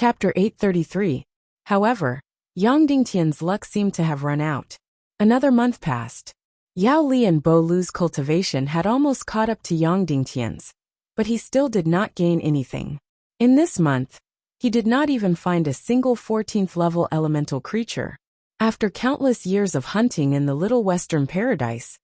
Chapter 833. However, Yang Dingtian's luck seemed to have run out. Another month passed. Yao Li and Bo Lu's cultivation had almost caught up to Yang Dingtian's, but he still did not gain anything. In this month, he did not even find a single 14th level elemental creature. After countless years of hunting in the Little Western Paradise,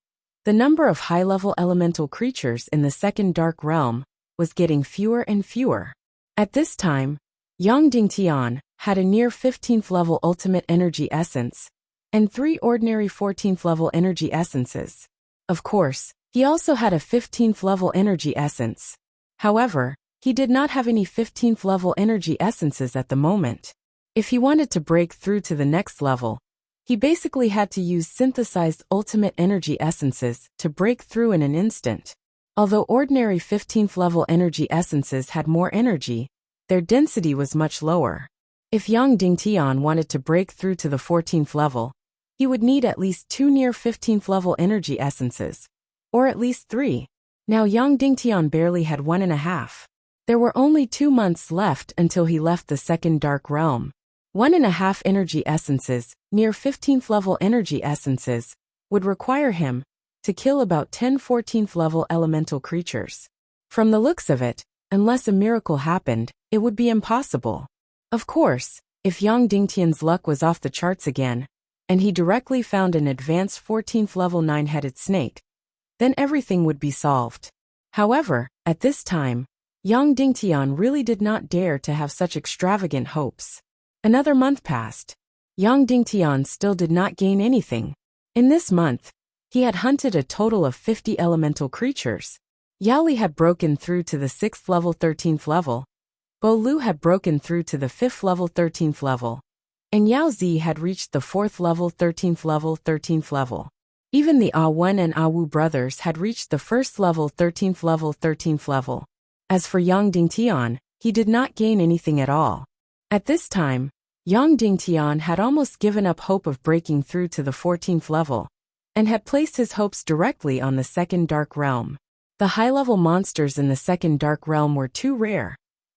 the number of high-level elemental creatures in the Second Dark Realm was getting fewer and fewer. At this time, Yang Dingtian had a near 15th level ultimate energy essence and 3 ordinary 14th level energy essences. Of course, he also had a 15th level energy essence. However, he did not have any 15th level energy essences at the moment. If he wanted to break through to the next level, he basically had to use synthesized ultimate energy essences to break through in an instant. Although ordinary 15th level energy essences had more energy, their density was much lower. If Yang Dingtian wanted to break through to the 14th level, he would need at least 2 near 15th level energy essences, or at least 3. Now Yang Dingtian barely had 1.5. There were only 2 months left until he left the Second Dark Realm. 1.5 energy essences, near 15th level energy essences, would require him to kill about 10 14th level elemental creatures. From the looks of it, unless a miracle happened, it would be impossible. Of course, if Yang Dingtian's luck was off the charts again, and he directly found an advanced 14th level 9-headed snake, then everything would be solved. However, at this time, Yang Dingtian really did not dare to have such extravagant hopes. Another month passed. Yang Dingtian still did not gain anything. In this month, he had hunted a total of 50 elemental creatures. Yao Li had broken through to the 6th level 13th level, Bo Lu had broken through to the 5th level 13th level, and Yao Zi had reached the 4th level 13th level. Even the A1 and A Wu brothers had reached the 1st level 13th level. As for Yang Dingtian, he did not gain anything at all. At this time, Yang Dingtian had almost given up hope of breaking through to the 14th level, and had placed his hopes directly on the Second Dark Realm. The high-level monsters in the Second Dark Realm were too rare,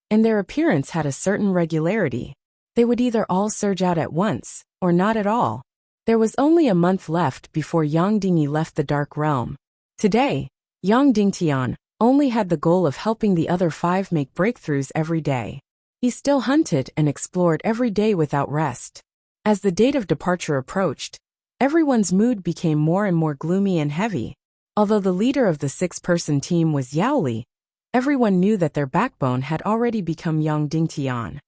and their appearance had a certain regularity. They would either all surge out at once, or not at all. There was only a month left before Yang Dingy left the Dark Realm. Today, Yang Dingtian only had the goal of helping the other 5 make breakthroughs every day. He still hunted and explored every day without rest. As the date of departure approached, everyone's mood became more and more gloomy and heavy. Although the leader of the 6-person team was Yao Li, everyone knew that their backbone had already become Yang Dingtian.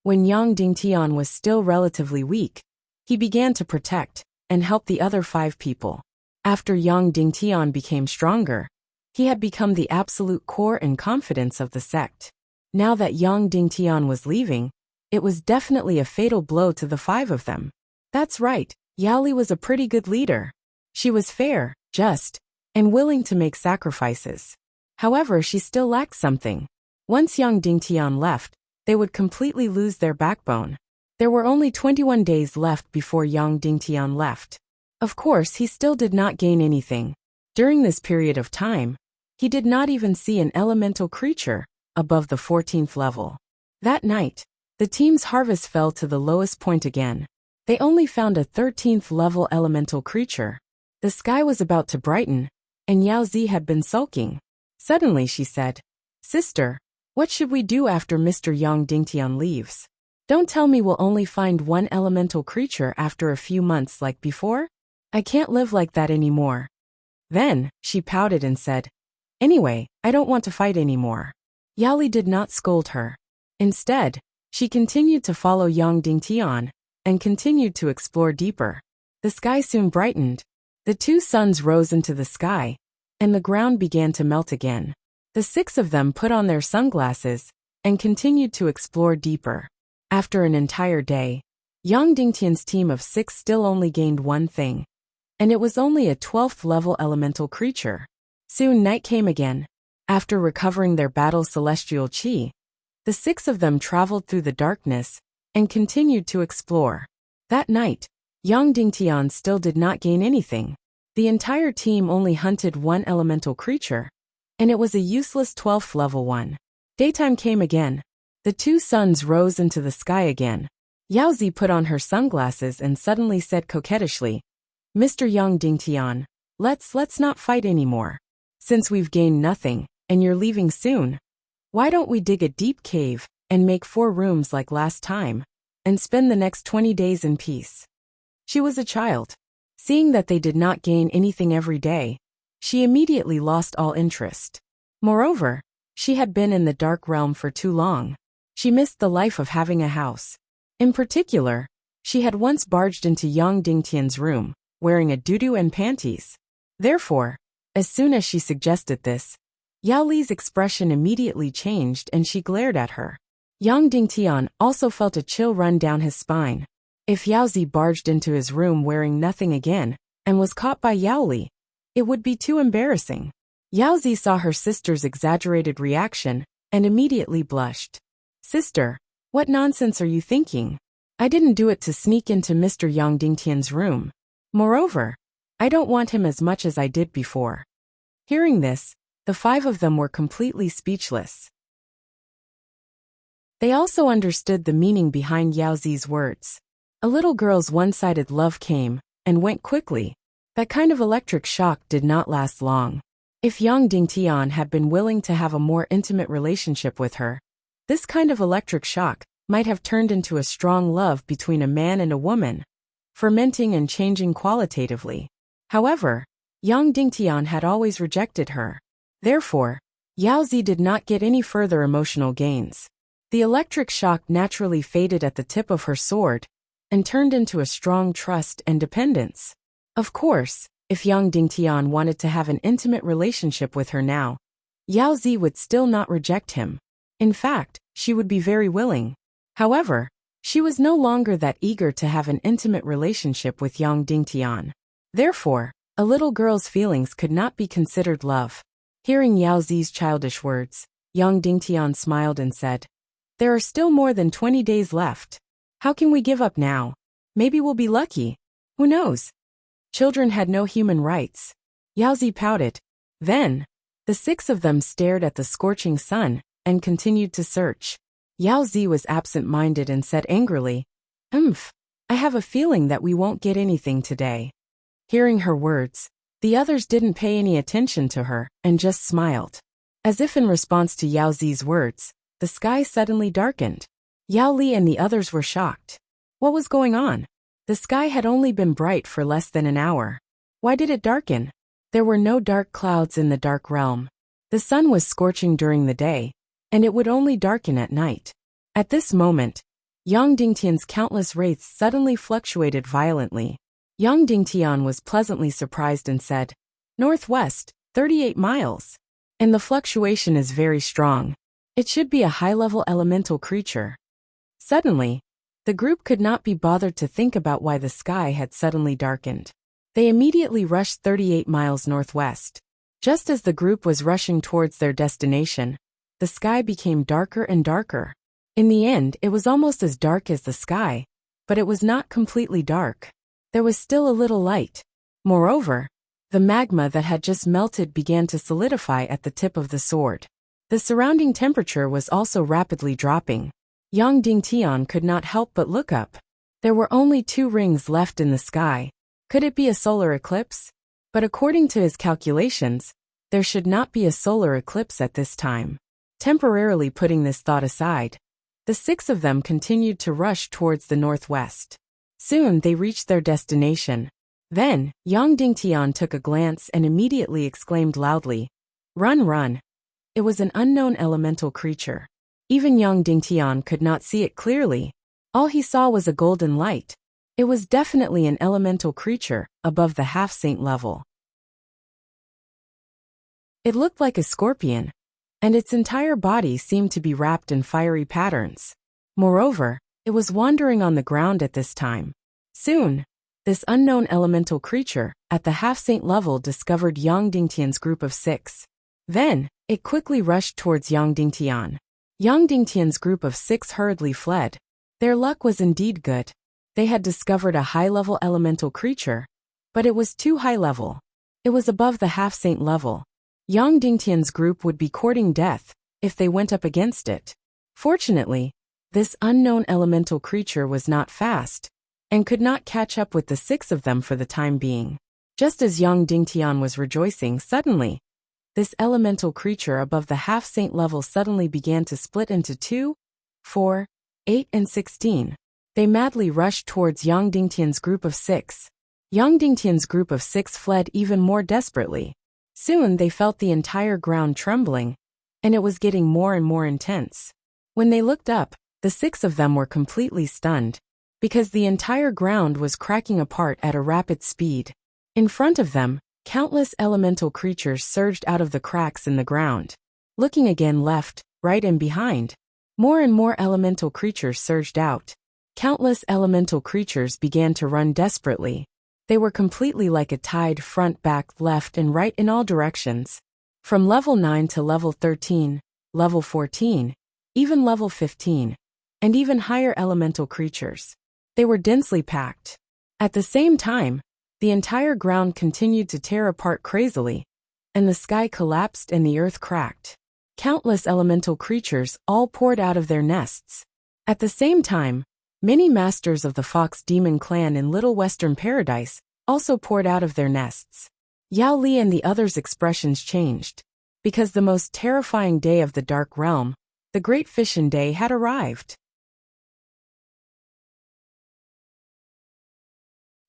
When Yang Dingtian was still relatively weak, he began to protect and help the other 5 people. After Yang Dingtian became stronger, he had become the absolute core and confidence of the sect. Now that Yang Dingtian was leaving, it was definitely a fatal blow to the 5 of them. That's right, Yao Li was a pretty good leader. She was fair, just, and willing to make sacrifices. However, she still lacked something. Once Yang Dingtian left, they would completely lose their backbone. There were only 21 days left before Yang Dingtian left. Of course, he still did not gain anything. During this period of time, he did not even see an elemental creature above the 14th level. That night, the team's harvest fell to the lowest point again. They only found a 13th level elemental creature. The sky was about to brighten, and Yao Zi had been sulking. Suddenly she said, "Sister, what should we do after Mr. Yang Dingtian leaves? Don't tell me we'll only find 1 elemental creature after a few months like before? I can't live like that anymore." Then, she pouted and said, "Anyway, I don't want to fight anymore." Yao Li did not scold her. Instead, she continued to follow Yang Dingtian and continued to explore deeper. The sky soon brightened. The 2 suns rose into the sky, and the ground began to melt again. The 6 of them put on their sunglasses and continued to explore deeper. After an entire day, Yang Dingtian's team of 6 still only gained 1 thing, and it was only a 12th level elemental creature. Soon night came again. After recovering their battle celestial chi, the 6 of them traveled through the darkness and continued to explore. That night, Yang Dingtian still did not gain anything. The entire team only hunted 1 elemental creature, and it was a useless 12th level one. Daytime came again. The two suns rose into the sky again. Yaozi put on her sunglasses and suddenly said coquettishly, "Mr. Yang Dingtian, let's not fight anymore. Since we've gained nothing, and you're leaving soon, why don't we dig a deep cave and make 4 rooms like last time, and spend the next 20 days in peace?" She was a child. Seeing that they did not gain anything every day, she immediately lost all interest. Moreover, she had been in the dark realm for too long. She missed the life of having a house. In particular, she had once barged into Yang Dingtian's room, wearing a doo-doo and panties. Therefore, as soon as she suggested this, Yao Li's expression immediately changed and she glared at her. Yang Dingtian also felt a chill run down his spine. If Yaozi barged into his room wearing nothing again, and was caught by Yao Li, it would be too embarrassing. Yaozi saw her sister's exaggerated reaction, and immediately blushed. "Sister, what nonsense are you thinking? I didn't do it to sneak into Mr. Yang Dingtian's room. Moreover, I don't want him as much as I did before." Hearing this, the 5 of them were completely speechless. They also understood the meaning behind Yaozi's words. A little girl's one-sided love came and went quickly. That kind of electric shock did not last long. If Yang Dingtian had been willing to have a more intimate relationship with her, this kind of electric shock might have turned into a strong love between a man and a woman, fermenting and changing qualitatively. However, Yang Dingtian had always rejected her. Therefore, Yaozi did not get any further emotional gains. The electric shock naturally faded at the tip of her sword, and turned into a strong trust and dependence. Of course, if Yang Dingtian wanted to have an intimate relationship with her now, Yaozi would still not reject him. In fact, she would be very willing. However, she was no longer that eager to have an intimate relationship with Yang Dingtian. Therefore, a little girl's feelings could not be considered love. Hearing Yaozi's childish words, Yang Dingtian smiled and said, "There are still more than 20 days left. How can we give up now? Maybe we'll be lucky. Who knows? Children had no human rights." Yaozi pouted. Then, the 6 of them stared at the scorching sun and continued to search. Yaozi was absent-minded and said angrily, I have a feeling that we won't get anything today." Hearing her words, the others didn't pay any attention to her and just smiled. As if in response to Yaozi's words, the sky suddenly darkened. Yao Li and the others were shocked. What was going on? The sky had only been bright for less than an hour. Why did it darken? There were no dark clouds in the dark realm. The sun was scorching during the day, and it would only darken at night. At this moment, Yang Dingtian's countless wraiths suddenly fluctuated violently. Yang Dingtian was pleasantly surprised and said, "Northwest, 38 miles. And the fluctuation is very strong. It should be a high-level elemental creature." Suddenly, the group could not be bothered to think about why the sky had suddenly darkened. They immediately rushed 38 miles northwest. Just as the group was rushing towards their destination, the sky became darker and darker. In the end, it was almost as dark as the sky, but it was not completely dark. There was still a little light. Moreover, the magma that had just melted began to solidify at the tip of the sword. The surrounding temperature was also rapidly dropping. Yang Dingtian could not help but look up. There were only 2 rings left in the sky. Could it be a solar eclipse? But according to his calculations, there should not be a solar eclipse at this time. Temporarily putting this thought aside, the 6 of them continued to rush towards the northwest. Soon they reached their destination. Then, Yang Dingtian took a glance and immediately exclaimed loudly, "Run, run!" It was an unknown elemental creature. Even Yang Dingtian could not see it clearly. All he saw was a golden light. It was definitely an elemental creature, above the half-saint level. It looked like a scorpion, and its entire body seemed to be wrapped in fiery patterns. Moreover, it was wandering on the ground at this time. Soon, this unknown elemental creature, at the half-saint level, discovered Yang Dingtian's group of 6. Then, it quickly rushed towards Yang Dingtian. Yang Dingtian's group of 6 hurriedly fled. Their luck was indeed good. They had discovered a high-level elemental creature, but it was too high-level. It was above the half-saint level. Yang Dingtian's group would be courting death if they went up against it. Fortunately, this unknown elemental creature was not fast, and could not catch up with the 6 of them for the time being. Just as young Dingtian was rejoicing, suddenly, this elemental creature above the half-saint level suddenly began to split into 2, 4, 8 and 16. They madly rushed towards Yang Dingtian's group of 6. Yang Dingtian's group of 6 fled even more desperately. Soon they felt the entire ground trembling, and it was getting more and more intense. When they looked up, the 6 of them were completely stunned, because the entire ground was cracking apart at a rapid speed. In front of them, countless elemental creatures surged out of the cracks in the ground. Looking again left, right and behind, more and more elemental creatures surged out. Countless elemental creatures began to run desperately. They were completely like a tide, front, back, left and right in all directions. From level 9 to level 13, level 14, even level 15, and even higher elemental creatures. They were densely packed. At the same time, the entire ground continued to tear apart crazily, and the sky collapsed and the earth cracked. Countless elemental creatures all poured out of their nests. At the same time, many masters of the Fox Demon clan in Little Western Paradise also poured out of their nests. Yao Li and the others' expressions changed, because the most terrifying day of the Dark Realm, the Great Fission Day, had arrived.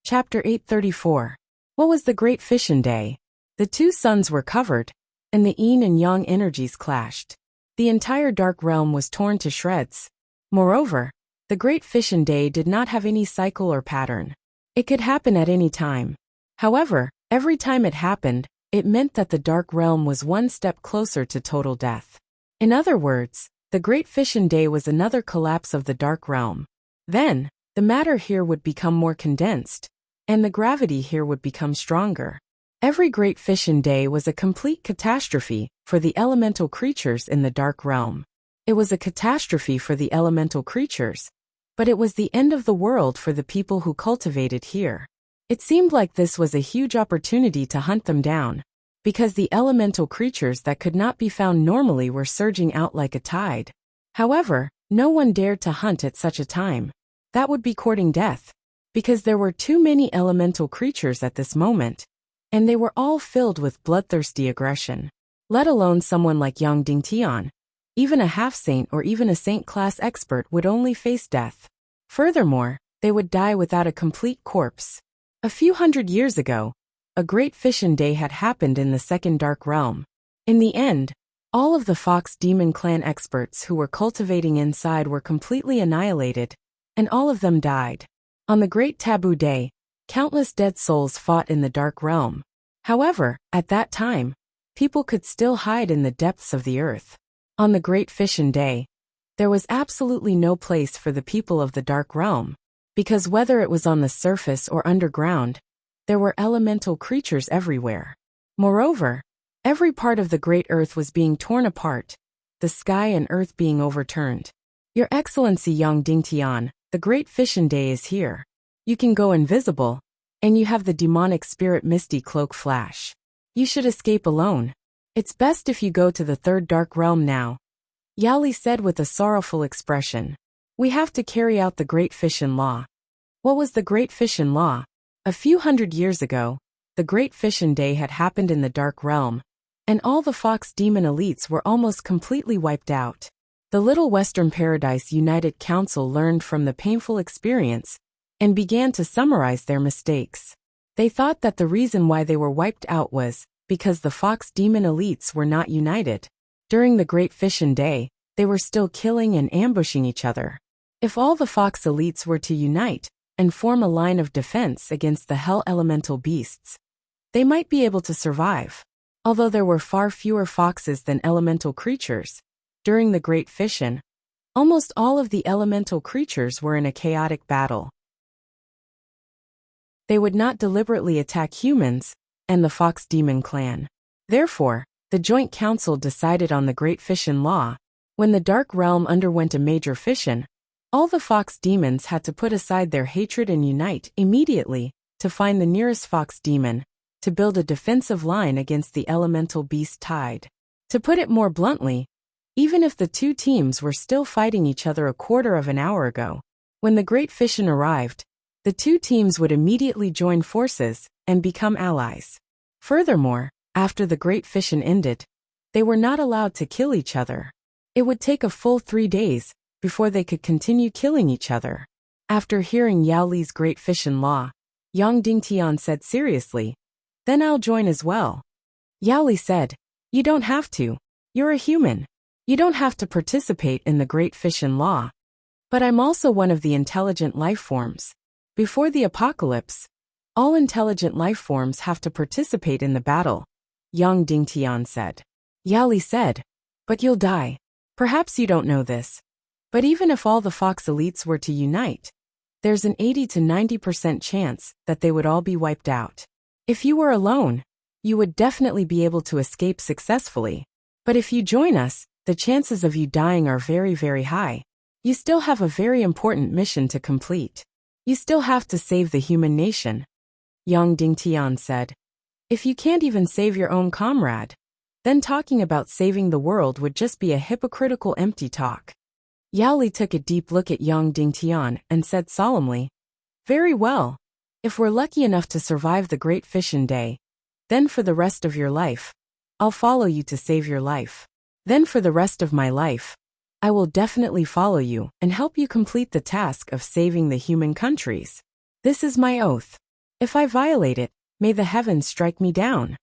Chapter 834. What was the Great Fission Day? The 2 suns were covered, and the yin and yang energies clashed. The entire Dark Realm was torn to shreds. Moreover, the Great Fission Day did not have any cycle or pattern. It could happen at any time. However, every time it happened, it meant that the Dark Realm was one step closer to total death. In other words, the Great Fission Day was another collapse of the Dark Realm. Then, the matter here would become more condensed, and the gravity here would become stronger. Every Great Fission Day was a complete catastrophe for the elemental creatures in the Dark Realm. It was a catastrophe for the elemental creatures, but it was the end of the world for the people who cultivated here. It seemed like this was a huge opportunity to hunt them down, because the elemental creatures that could not be found normally were surging out like a tide. However, no one dared to hunt at such a time. That would be courting death, because there were too many elemental creatures at this moment, and they were all filled with bloodthirsty aggression. Let alone someone like Yang Dingtian. Even a half-saint or even a saint-class expert would only face death. Furthermore, they would die without a complete corpse. A few hundred years ago, a Great Fission Day had happened in the Second Dark Realm. In the end, all of the Fox Demon clan experts who were cultivating inside were completely annihilated, and all of them died. On the Great Taboo Day, countless dead souls fought in the Dark Realm. However, at that time, people could still hide in the depths of the earth. On the Great Fission Day, there was absolutely no place for the people of the Dark Realm, because whether it was on the surface or underground, there were elemental creatures everywhere. Moreover, every part of the Great Earth was being torn apart, the sky and earth being overturned. Your Excellency Yang Dingtian, the Great Fission Day is here. You can go invisible, and you have the demonic spirit Misty Cloak Flash. You should escape alone. It's best if you go to the Third Dark Realm now, Yao Li said with a sorrowful expression. We have to carry out the Great Fission Law. What was the Great Fission Law? A few hundred years ago, the Great Fission Day had happened in the Dark Realm, and all the Fox Demon elites were almost completely wiped out. The Little Western Paradise United Council learned from the painful experience and began to summarize their mistakes. They thought that the reason why they were wiped out was because the Fox Demon elites were not united. During the Great Fission Day, they were still killing and ambushing each other. If all the Fox elites were to unite and form a line of defense against the Hell Elemental beasts, they might be able to survive. Although there were far fewer foxes than elemental creatures, during the Great Fission, almost all of the elemental creatures were in a chaotic battle. They would not deliberately attack humans and the Fox Demon clan. Therefore, the Joint Council decided on the Great Fission Law. When the Dark Realm underwent a major fission, all the Fox Demons had to put aside their hatred and unite immediately to find the nearest Fox Demon, to build a defensive line against the elemental beast tide. To put it more bluntly, even if the two teams were still fighting each other a quarter of an hour ago. When the Great Fission arrived, the two teams would immediately join forces and become allies. Furthermore, after the Great Fission ended, they were not allowed to kill each other. It would take a full 3 days before they could continue killing each other. After hearing Yao Li's Great Fission law, Yang Dingtian said seriously, "Then I'll join as well." Yao Li said, "You don't have to. You're a human. You don't have to participate in the Great Fission law. But I'm also one of the intelligent life forms. Before the apocalypse, all intelligent life forms have to participate in the battle," Yang Dingtian said. Yao Li said, "But you'll die. Perhaps you don't know this. But even if all the Fox elites were to unite, there's an 80 to 90% chance that they would all be wiped out. If you were alone, you would definitely be able to escape successfully. But if you join us, the chances of you dying are very, very high. You still have a very important mission to complete. You still have to save the human nation," Yang Dingtian said. "If you can't even save your own comrade, then talking about saving the world would just be a hypocritical empty talk." Yao Li took a deep look at Yang Dingtian and said solemnly, "Very well. If we're lucky enough to survive the Great Fission Day, then for the rest of your life, I'll follow you to save your life. Then for the rest of my life, I will definitely follow you and help you complete the task of saving the human countries. This is my oath. If I violate it, may the heavens strike me down."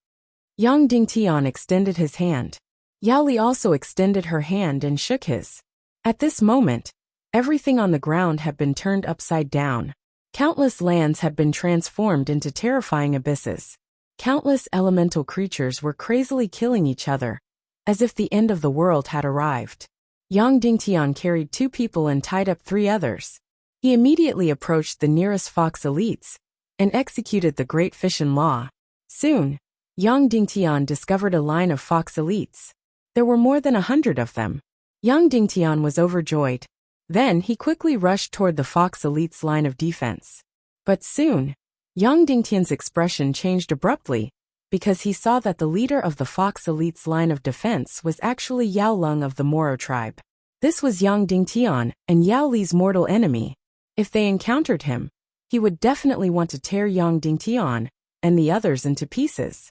Yang Dingtian extended his hand. Yao Li also extended her hand and shook his. At this moment, everything on the ground had been turned upside down. Countless lands had been transformed into terrifying abysses. Countless elemental creatures were crazily killing each other, as if the end of the world had arrived. Yang Dingtian carried 2 people and tied up 3 others. He immediately approached the nearest Fox elites and executed the Great Fission law. Soon, Yang Dingtian discovered a line of Fox elites. There were more than 100 of them. Yang Dingtian was overjoyed. Then he quickly rushed toward the Fox elites' line of defense. But soon, Yang Dingtian's expression changed abruptly, because he saw that the leader of the Fox elites' line of defense was actually Yao Lung of the Moro tribe. This was Yang Dingtian and Yao Li's mortal enemy. If they encountered him, he would definitely want to tear Yang Dingtian and the others into pieces.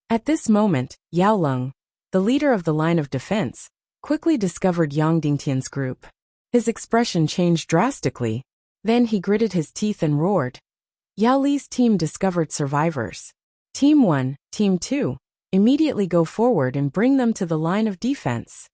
At this moment, Yao Lung, the leader of the line of defense, quickly discovered Yang Dingtian's group. His expression changed drastically. Then he gritted his teeth and roared. Yao Li's team discovered survivors. Team 1, Team 2, immediately go forward and bring them to the line of defense.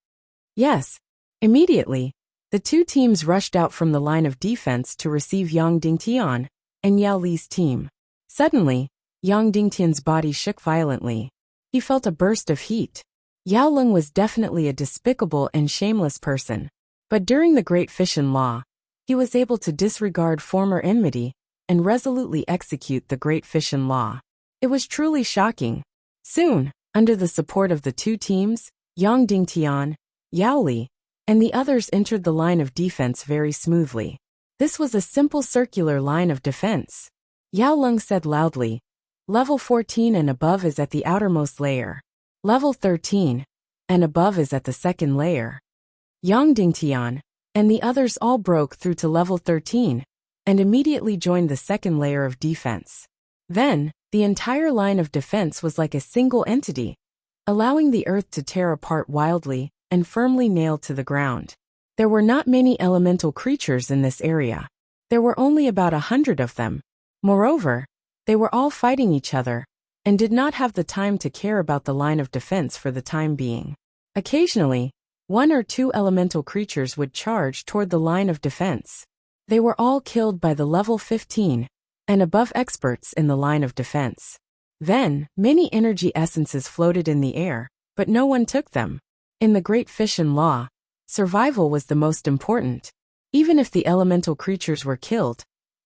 Yes, immediately, the 2 teams rushed out from the line of defense to receive Yang Dingtian and Yao Li's team. Suddenly, Yang Dingtian's body shook violently. He felt a burst of heat. Yao Lung was definitely a despicable and shameless person. But during the Great Fission law, he was able to disregard former enmity and resolutely execute the Great Fission law. It was truly shocking. Soon, under the support of the 2 teams, Yang Dingtian, Yao Li, and the others entered the line of defense very smoothly. This was a simple circular line of defense. Yao Lung said loudly, "Level 14 and above is at the outermost layer. Level 13 and above is at the second layer." Yang Dingtian and the others all broke through to level 13 and immediately joined the second layer of defense. Then, the entire line of defense was like a single entity, allowing the earth to tear apart wildly and firmly nailed to the ground. There were not many elemental creatures in this area. There were only about 100 of them. Moreover, they were all fighting each other and did not have the time to care about the line of defense for the time being. Occasionally, 1 or 2 elemental creatures would charge toward the line of defense. They were all killed by the level 15 and above experts in the line of defense. Then, many energy essences floated in the air, but no one took them. In the Great Fission law, survival was the most important. Even if the elemental creatures were killed,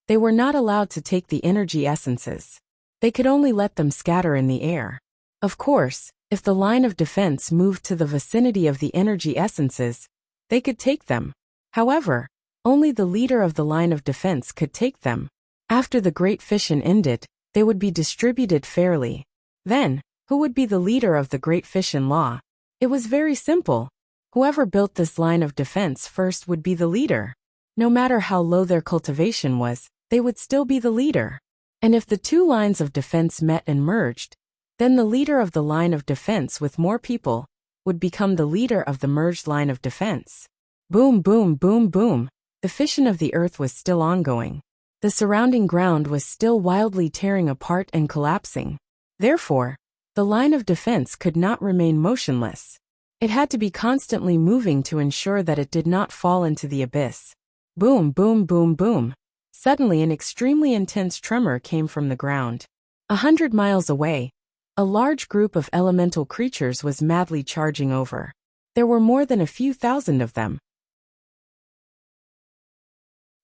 they were not allowed to take the energy essences. They could only let them scatter in the air. Of course, if the line of defense moved to the vicinity of the energy essences, they could take them. However, only the leader of the line of defense could take them. After the Great Fission ended, they would be distributed fairly. Then, who would be the leader of the Great Fission law? It was very simple. Whoever built this line of defense first would be the leader. No matter how low their cultivation was, they would still be the leader. And if the two lines of defense met and merged, then the leader of the line of defense with more people would become the leader of the merged line of defense. Boom, boom, boom, boom. The fission of the earth was still ongoing. The surrounding ground was still wildly tearing apart and collapsing. Therefore, the line of defense could not remain motionless. It had to be constantly moving to ensure that it did not fall into the abyss. Boom, boom, boom, boom. Suddenly an extremely intense tremor came from the ground. 100 miles away, a large group of elemental creatures was madly charging over. There were more than a few thousand of them.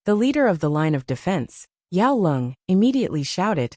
The leader of the line of defense, Yao Lung, immediately shouted,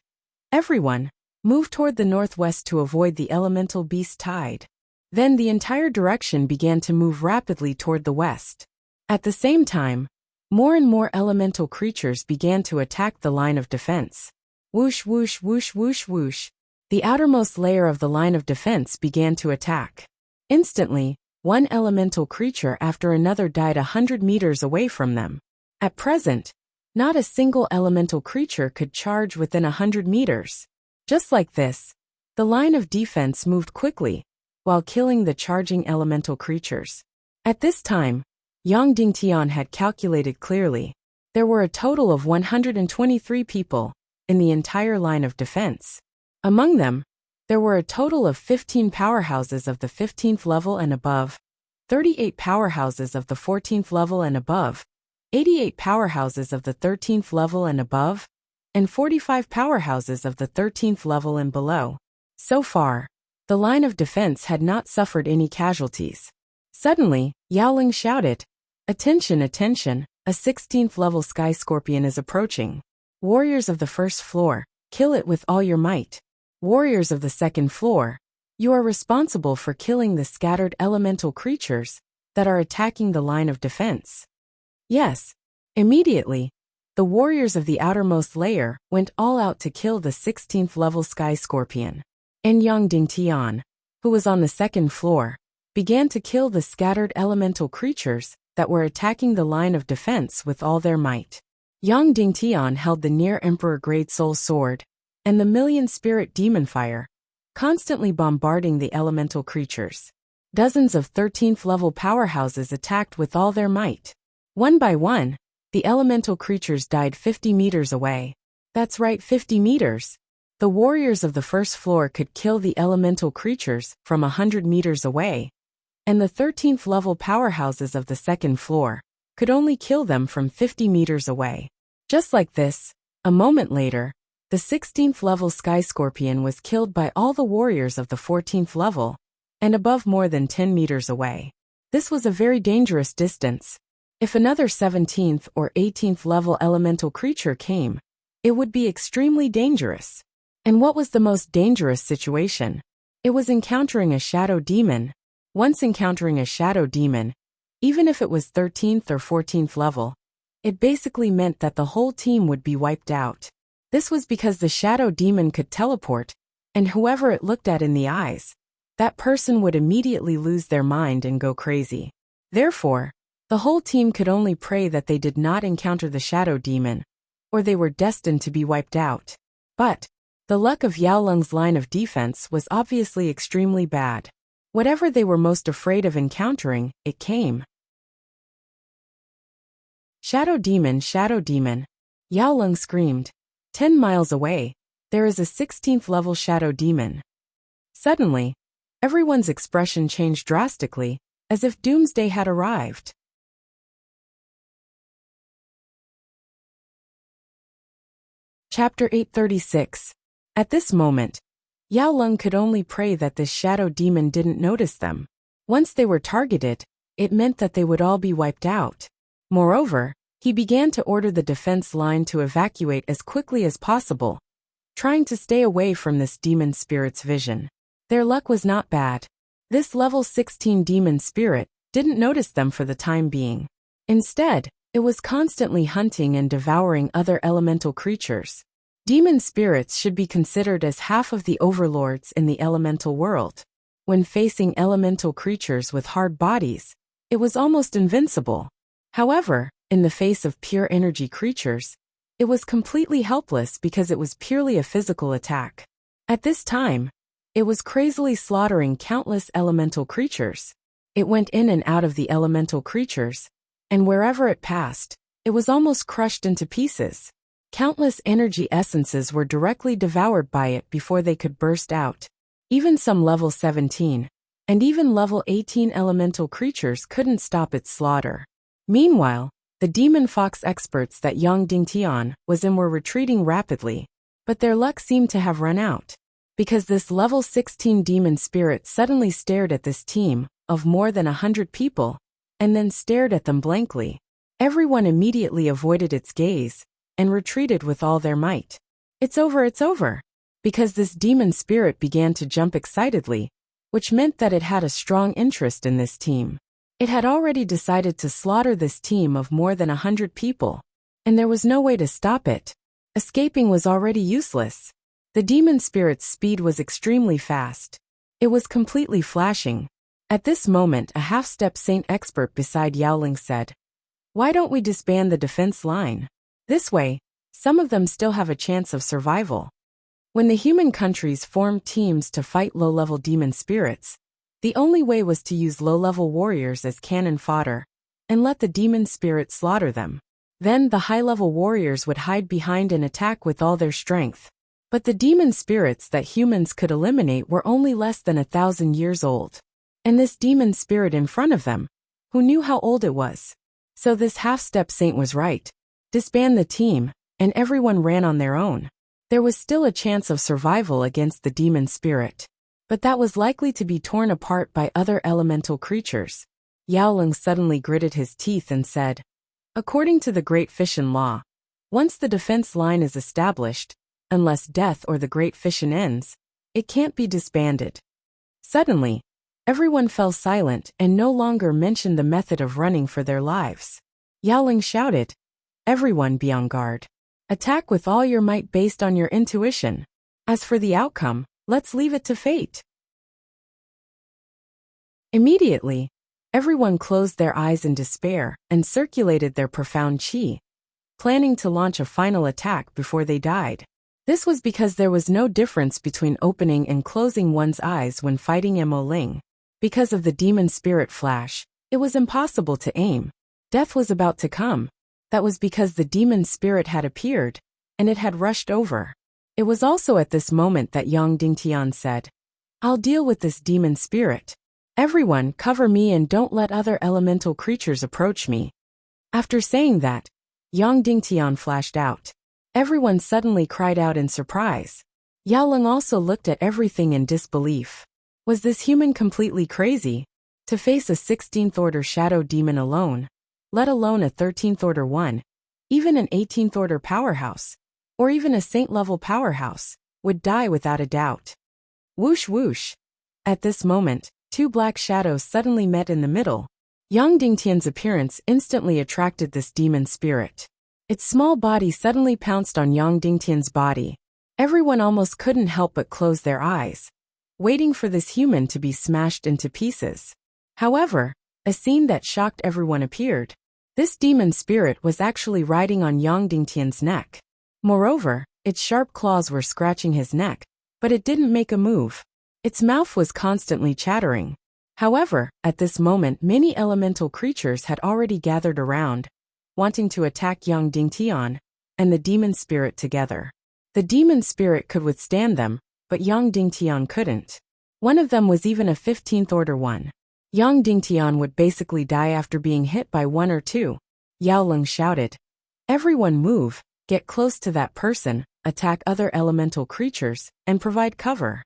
"Everyone, move toward the northwest to avoid the elemental beast tide." Then the entire direction began to move rapidly toward the west. At the same time, more and more elemental creatures began to attack the line of defense. Whoosh, whoosh, whoosh, whoosh, whoosh. The outermost layer of the line of defense began to attack. Instantly, one elemental creature after another died 100 meters away from them. At present, not a single elemental creature could charge within 100 meters. Just like this, the line of defense moved quickly, while killing the charging elemental creatures. At this time, Yang Dingtian had calculated clearly. There were a total of 123 people in the entire line of defense. Among them, there were a total of 15 powerhouses of the 15th level and above, 38 powerhouses of the 14th level and above, 88 powerhouses of the 13th level and above, and 45 powerhouses of the 13th level and below. So far, the line of defense had not suffered any casualties. Suddenly, Yao Ling shouted, "Attention, attention, a 16th level sky scorpion is approaching. Warriors of the first floor, kill it with all your might. Warriors of the second floor, you are responsible for killing the scattered elemental creatures that are attacking the line of defense." Yes, immediately, the warriors of the outermost layer went all out to kill the 16th level sky scorpion. And Yang Dingtian, who was on the second floor, began to kill the scattered elemental creatures that were attacking the line of defense with all their might. Yang Dingtian held the near Emperor Grade Soul Sword and the Million Spirit Demon Fire, constantly bombarding the elemental creatures. Dozens of 13th level powerhouses attacked with all their might. One by one, the elemental creatures died 50 meters away. That's right, 50 meters. The warriors of the first floor could kill the elemental creatures from 100 meters away, and the 13th level powerhouses of the second floor could only kill them from 50 meters away. Just like this, a moment later, the 16th level sky scorpion was killed by all the warriors of the 14th level, and above more than 10 meters away. This was a very dangerous distance. If another 17th or 18th level elemental creature came, it would be extremely dangerous. And what was the most dangerous situation? It was encountering a shadow demon. Once encountering a shadow demon, even if it was 13th or 14th level, it basically meant that the whole team would be wiped out. This was because the shadow demon could teleport, and whoever it looked at in the eyes, that person would immediately lose their mind and go crazy. Therefore, the whole team could only pray that they did not encounter the shadow demon, or they were destined to be wiped out. But the luck of Yao Lung's line of defense was obviously extremely bad. Whatever they were most afraid of encountering, it came. "Shadow demon, shadow demon," Yao Lung screamed. 10 miles away, there is a 16th level shadow demon. Suddenly, everyone's expression changed drastically, as if doomsday had arrived. Chapter 836. At this moment, Yao Lung could only pray that this shadow demon didn't notice them. Once they were targeted, it meant that they would all be wiped out. Moreover, he began to order the defense line to evacuate as quickly as possible, trying to stay away from this demon spirit's vision. Their luck was not bad. This level 16 demon spirit didn't notice them for the time being. Instead, it was constantly hunting and devouring other elemental creatures. Demon spirits should be considered as half of the overlords in the elemental world. When facing elemental creatures with hard bodies, it was almost invincible. However, in the face of pure energy creatures, it was completely helpless because it was purely a physical attack. At this time, it was crazily slaughtering countless elemental creatures. It went in and out of the elemental creatures, and wherever it passed, it was almost crushed into pieces. Countless energy essences were directly devoured by it before they could burst out. Even some level 17, and even level 18 elemental creatures couldn't stop its slaughter. Meanwhile, the demon fox experts that Yang Dingtian was in were retreating rapidly, but their luck seemed to have run out. Because this level 16 demon spirit suddenly stared at this team of more than 100 people, and then stared at them blankly. Everyone immediately avoided its gaze, and retreated with all their might. It's over, because this demon spirit began to jump excitedly, which meant that it had a strong interest in this team. It had already decided to slaughter this team of more than 100 people, and there was no way to stop it. Escaping was already useless. The demon spirit's speed was extremely fast. It was completely flashing. At this moment, a half-step saint expert beside Yaoling said, "Why don't we disband the defense line? This way, some of them still have a chance of survival." When the human countries formed teams to fight low-level demon spirits, the only way was to use low-level warriors as cannon fodder, and let the demon spirit slaughter them. Then the high-level warriors would hide behind and attack with all their strength. But the demon spirits that humans could eliminate were only less than 1,000 years old. And this demon spirit in front of them, who knew how old it was? So this half-step saint was right. Disband the team, and everyone ran on their own. There was still a chance of survival against the demon spirit, but that was likely to be torn apart by other elemental creatures. Yaoling suddenly gritted his teeth and said, "According to the Great Fission Law, once the defense line is established, unless death or the Great Fission ends, it can't be disbanded." Suddenly, everyone fell silent and no longer mentioned the method of running for their lives. Yaoling shouted, "Everyone be on guard. Attack with all your might based on your intuition. As for the outcome, let's leave it to fate." Immediately, everyone closed their eyes in despair and circulated their profound qi, planning to launch a final attack before they died. This was because there was no difference between opening and closing one's eyes when fighting Mo Ling. Because of the demon spirit flash, it was impossible to aim. Death was about to come. That was because the demon spirit had appeared, and it had rushed over. It was also at this moment that Yang Dingtian said, "I'll deal with this demon spirit. Everyone cover me and don't let other elemental creatures approach me." After saying that, Yang Dingtian flashed out. Everyone suddenly cried out in surprise. Yaoling also looked at everything in disbelief. Was this human completely crazy? To face a 16th order shadow demon alone, let alone a 13th order one, even an 18th order powerhouse, or even a saint-level powerhouse, would die without a doubt. Whoosh whoosh. At this moment, two black shadows suddenly met in the middle. Yang Dingtian's appearance instantly attracted this demon spirit. Its small body suddenly pounced on Yang Dingtian's body. Everyone almost couldn't help but close their eyes, waiting for this human to be smashed into pieces. However, a scene that shocked everyone appeared. This demon spirit was actually riding on Yang Dingtian's neck. Moreover, its sharp claws were scratching his neck, but it didn't make a move. Its mouth was constantly chattering. However, at this moment many elemental creatures had already gathered around, wanting to attack Yang Dingtian and the demon spirit together. The demon spirit could withstand them, but Yang Dingtian couldn't. One of them was even a 15th order one. Yang Dingtian would basically die after being hit by one or two. Yaoling shouted, "Everyone move, get close to that person, attack other elemental creatures, and provide cover."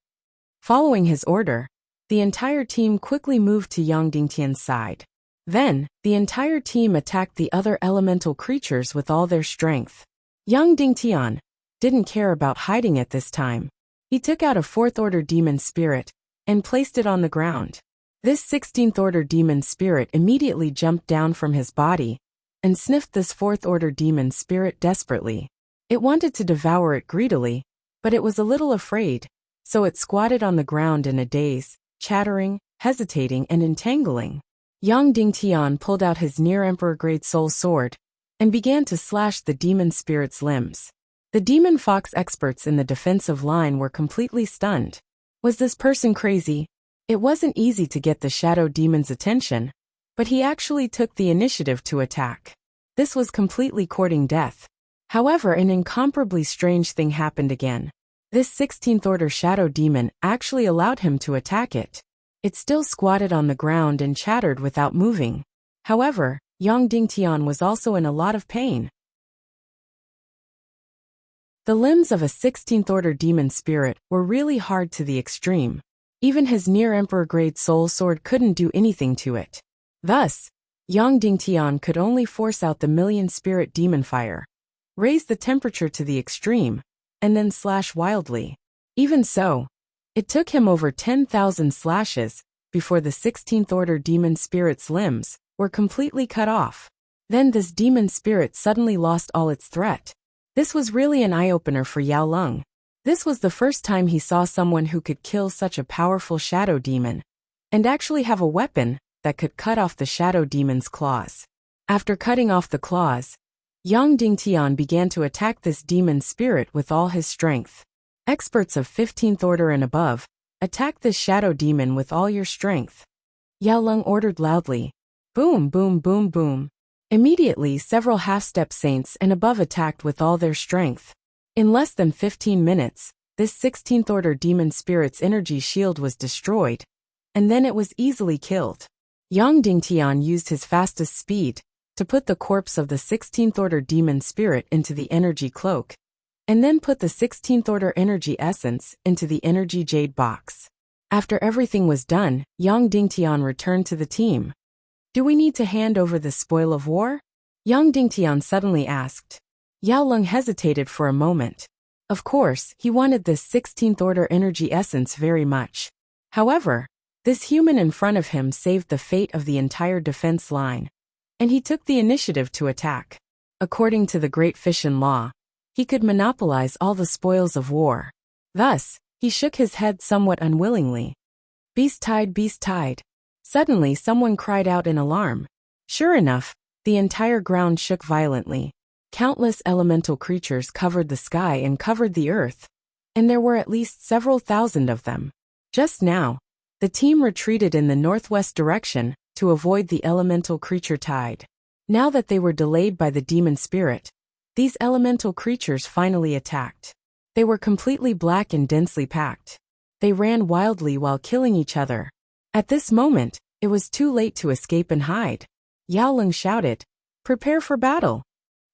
Following his order, the entire team quickly moved to Yang Dingtian's side. Then, the entire team attacked the other elemental creatures with all their strength. Yang Dingtian didn't care about hiding at this time. He took out a 4th order demon spirit and placed it on the ground. This 16th order demon spirit immediately jumped down from his body and sniffed this 4th order demon spirit desperately. It wanted to devour it greedily, but it was a little afraid, so it squatted on the ground in a daze chattering, hesitating, and entangling. Yang Dingtian pulled out his near-emperor-grade soul sword and began to slash the demon spirit's limbs. The demon fox experts in the defensive line were completely stunned. Was this person crazy? It wasn't easy to get the shadow demon's attention, but he actually took the initiative to attack. This was completely courting death. However, an incomparably strange thing happened again. This 16th order shadow demon actually allowed him to attack it. It still squatted on the ground and chattered without moving. However, Yang Dingtian was also in a lot of pain. The limbs of a 16th order demon spirit were really hard to the extreme. Even his near-emperor-grade soul sword couldn't do anything to it. Thus, Yang Dingtian could only force out the million-spirit demon fire, raise the temperature to the extreme, and then slash wildly. Even so, it took him over 10,000 slashes before the 16th order demon spirit's limbs were completely cut off. Then this demon spirit suddenly lost all its threat. This was really an eye-opener for Yao Lung. This was the first time he saw someone who could kill such a powerful shadow demon, and actually have a weapon that could cut off the shadow demon's claws. After cutting off the claws, Yang Dingtian began to attack this demon spirit with all his strength. Experts of 15th order and above, attack this shadow demon with all your strength. Yao Lung ordered loudly. Boom, boom, boom, boom. Immediately, several half-step saints and above attacked with all their strength. In less than 15 minutes, this 16th order demon spirit's energy shield was destroyed, and then it was easily killed. Yang Dingtian used his fastest speed to put the corpse of the 16th order demon spirit into the energy cloak, and then put the 16th order energy essence into the energy jade box. After everything was done, Yang Dingtian returned to the team. Do we need to hand over the spoil of war? Yang Dingtian suddenly asked. Yao Lung hesitated for a moment. Of course, he wanted this 16th order energy essence very much. However, this human in front of him saved the fate of the entire defense line, and he took the initiative to attack. According to the Great Fission Law, he could monopolize all the spoils of war. Thus, he shook his head somewhat unwillingly. Beast tide, beast tide. Suddenly someone cried out in alarm. Sure enough, the entire ground shook violently. Countless elemental creatures covered the sky and covered the earth, and there were at least several thousand of them. Just now, the team retreated in the northwest direction to avoid the elemental creature tide. Now that they were delayed by the demon spirit, these elemental creatures finally attacked. They were completely black and densely packed. They ran wildly while killing each other. At this moment, it was too late to escape and hide. Yao Lung shouted, "Prepare for battle!"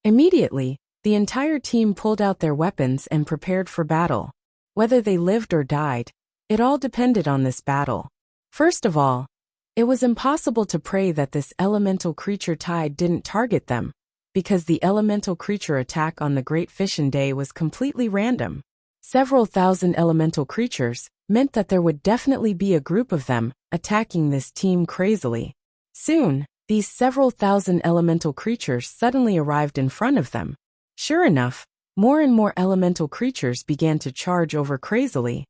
Immediately, the entire team pulled out their weapons and prepared for battle. Whether they lived or died, it all depended on this battle. First of all, it was impossible to pray that this elemental creature tide didn't target them, because the elemental creature attack on the Great Fission Day was completely random. Several thousand elemental creatures meant that there would definitely be a group of them attacking this team crazily. Soon, these several thousand elemental creatures suddenly arrived in front of them. Sure enough, more and more elemental creatures began to charge over crazily.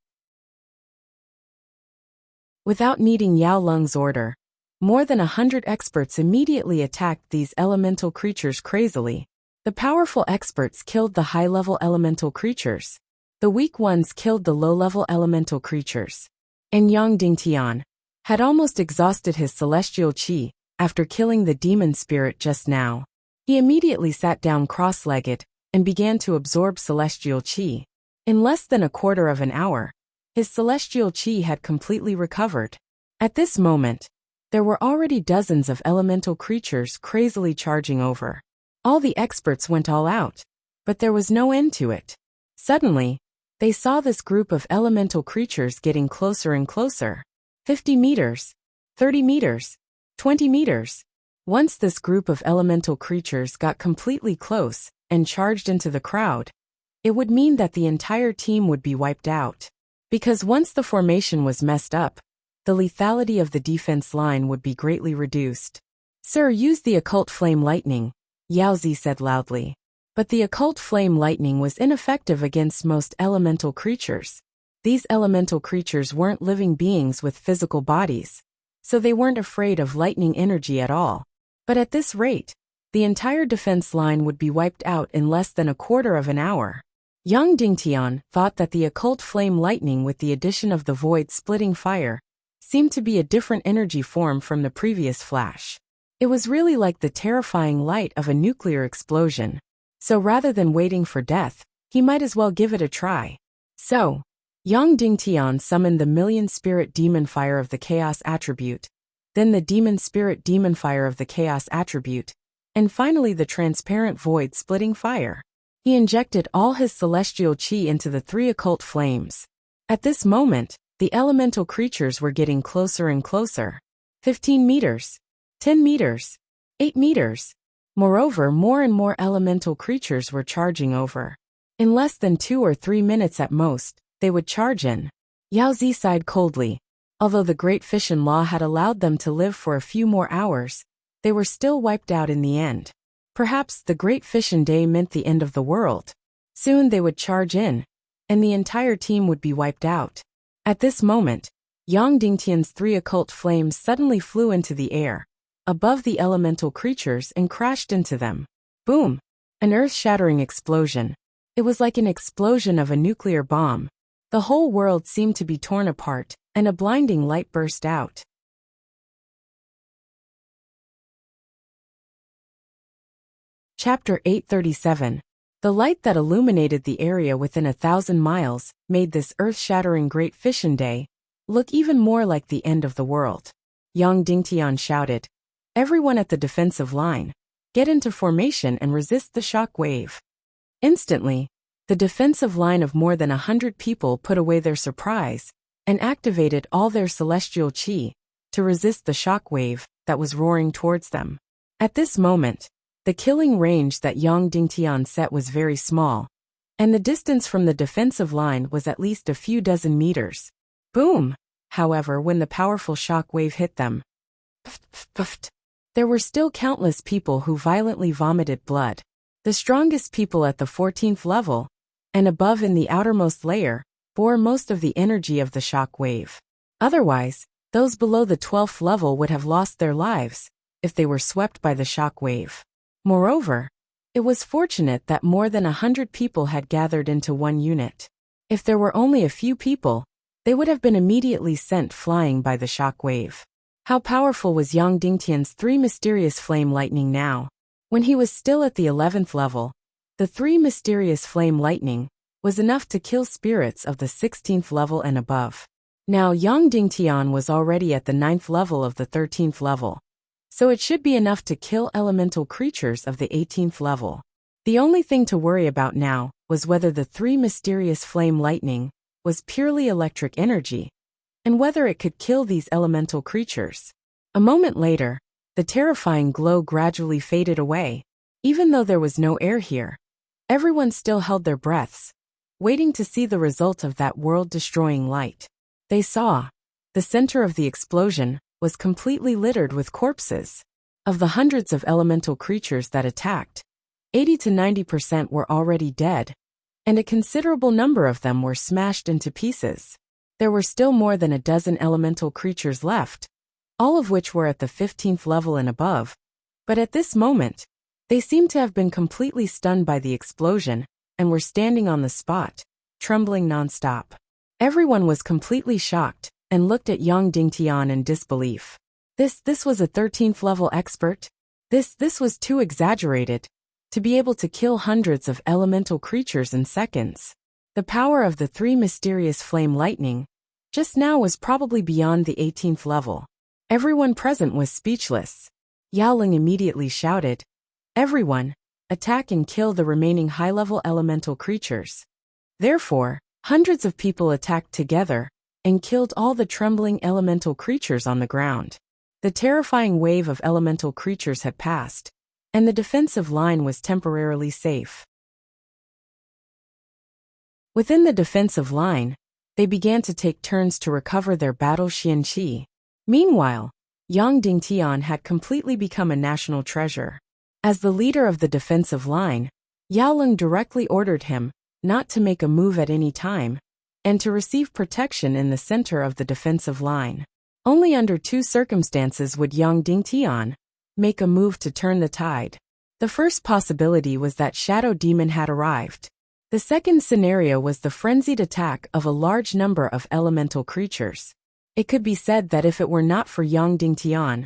Without needing Yao Lung's order, more than 100 experts immediately attacked these elemental creatures crazily. The powerful experts killed the high-level elemental creatures. The weak ones killed the low-level elemental creatures. And Yang Dingtian had almost exhausted his celestial qi after killing the demon spirit just now. He immediately sat down cross-legged and began to absorb celestial qi. In less than a quarter of an hour, his celestial qi had completely recovered. At this moment, there were already dozens of elemental creatures crazily charging over. All the experts went all out, but there was no end to it. Suddenly, they saw this group of elemental creatures getting closer and closer. 50 meters, 30 meters, 20 meters. Once this group of elemental creatures got completely close and charged into the crowd, it would mean that the entire team would be wiped out. Because once the formation was messed up, the lethality of the defense line would be greatly reduced. "Sir, use the occult flame lightning," Yao Zi said loudly. But the occult flame lightning was ineffective against most elemental creatures. These elemental creatures weren't living beings with physical bodies, so they weren't afraid of lightning energy at all. But at this rate, the entire defense line would be wiped out in less than a quarter of an hour. Yang Dingtian thought that the occult flame lightning with the addition of the void-splitting fire seemed to be a different energy form from the previous flash. It was really like the terrifying light of a nuclear explosion. So rather than waiting for death, he might as well give it a try. So, Yang Dingtian summoned the million spirit demon fire of the chaos attribute, then the demon spirit demon fire of the chaos attribute, and finally the transparent void-splitting fire. He injected all his celestial chi into the three occult flames. At this moment, the elemental creatures were getting closer and closer. 15 meters. 10 meters. 8 meters. Moreover, more and more elemental creatures were charging over. In less than 2 or 3 minutes at most, they would charge in. Yao Zi sighed coldly. Although the Great Fission Law had allowed them to live for a few more hours, they were still wiped out in the end. Perhaps the Great Fission Day meant the end of the world. Soon they would charge in, and the entire team would be wiped out. At this moment, Yang Dingtian's three occult flames suddenly flew into the air, above the elemental creatures and crashed into them. Boom! An earth-shattering explosion. It was like an explosion of a nuclear bomb. The whole world seemed to be torn apart, and a blinding light burst out. Chapter 837. The light that illuminated the area within 1,000 miles made this earth-shattering Great Fission Day look even more like the end of the world. Yang Dingtian shouted, "Everyone at the defensive line, get into formation and resist the shock wave." Instantly, the defensive line of more than 100 people put away their surprise and activated all their celestial chi to resist the shock wave that was roaring towards them. At this moment, the killing range that Yang Dingtian set was very small, and the distance from the defensive line was at least a few dozen meters. Boom! However, when the powerful shock wave hit them, there were still countless people who violently vomited blood. The strongest people at the 14th level, and above in the outermost layer, bore most of the energy of the shock wave. Otherwise, those below the 12th level would have lost their lives if they were swept by the shock wave. Moreover, it was fortunate that more than 100 people had gathered into one unit. If there were only a few people, they would have been immediately sent flying by the shock wave. How powerful was Yang Dingtian's three mysterious flame lightning now? When he was still at the 11th level, the three mysterious flame lightning was enough to kill spirits of the 16th level and above. Now Yang Dingtian was already at the 9th level of the 13th level, so it should be enough to kill elemental creatures of the 18th level. The only thing to worry about now was whether the three mysterious flame lightning was purely electric energy, and whether it could kill these elemental creatures. A moment later, the terrifying glow gradually faded away. Even though there was no air here, everyone still held their breaths, waiting to see the result of that world-destroying light. They saw. The center of the explosion was completely littered with corpses. Of the hundreds of elemental creatures that attacked, 80 to 90% were already dead, and a considerable number of them were smashed into pieces. There were still more than a dozen elemental creatures left, all of which were at the 15th level and above, but at this moment, they seemed to have been completely stunned by the explosion and were standing on the spot, trembling nonstop. Everyone was completely shocked and looked at Yang Dingtian in disbelief. This was a 13th level expert? This was too exaggerated to be able to kill hundreds of elemental creatures in seconds. The power of the three mysterious flame lightning just now was probably beyond the 18th level. Everyone present was speechless. Yao Ling immediately shouted, "Everyone, attack and kill the remaining high-level elemental creatures." Therefore, hundreds of people attacked together and killed all the trembling elemental creatures on the ground. The terrifying wave of elemental creatures had passed, and the defensive line was temporarily safe. Within the defensive line, they began to take turns to recover their battle xianqi. Meanwhile, Yang Dingtian had completely become a national treasure. As the leader of the defensive line, Yao Ling directly ordered him not to make a move at any time, and to receive protection in the center of the defensive line. Only under two circumstances would Yang Dingtian make a move to turn the tide. The first possibility was that Shadow Demon had arrived. The second scenario was the frenzied attack of a large number of elemental creatures. It could be said that if it were not for Yang Dingtian,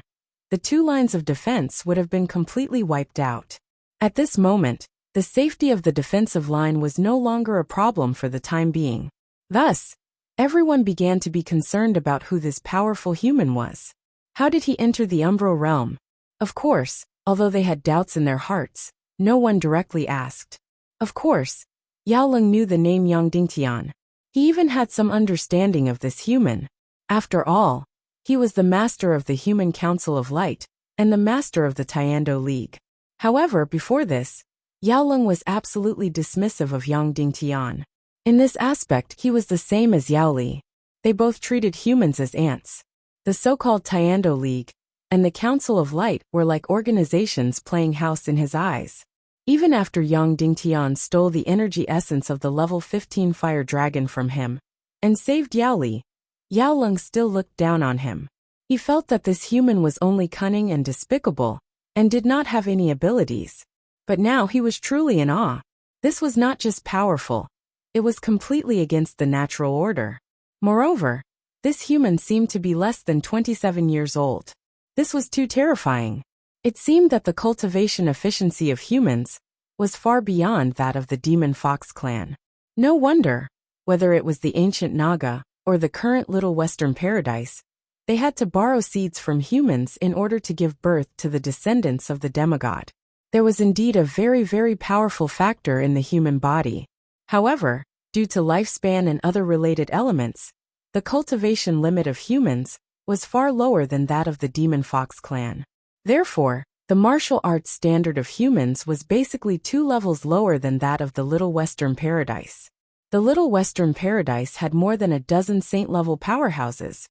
the two lines of defense would have been completely wiped out. At this moment, the safety of the defensive line was no longer a problem for the time being. Thus, everyone began to be concerned about who this powerful human was. How did he enter the Umbral realm? Of course, although they had doubts in their hearts, no one directly asked. Of course, Yao Leng knew the name Yang Dingtian. He even had some understanding of this human. After all, he was the master of the Human Council of Light and the master of the Tiando League. However, before this, Yao Leng was absolutely dismissive of Yang Dingtian. In this aspect, he was the same as Yao Li. They both treated humans as ants. The so-called Tiando League and the Council of Light were like organizations playing house in his eyes. Even after Yang Dingtian stole the energy essence of the level 15 fire dragon from him and saved Yao Li, Yao Leng still looked down on him. He felt that this human was only cunning and despicable and did not have any abilities. But now he was truly in awe. This was not just powerful. It was completely against the natural order. Moreover, this human seemed to be less than 27 years old. This was too terrifying. It seemed that the cultivation efficiency of humans was far beyond that of the Demon Fox clan. No wonder, whether it was the ancient Naga or the current Little Western Paradise, they had to borrow seeds from humans in order to give birth to the descendants of the demigod. There was indeed a very, very powerful factor in the human body. However, due to lifespan and other related elements, the cultivation limit of humans was far lower than that of the Demon Fox clan. Therefore, the martial arts standard of humans was basically 2 levels lower than that of the Little Western Paradise. The Little Western Paradise had more than a dozen saint-level powerhouses,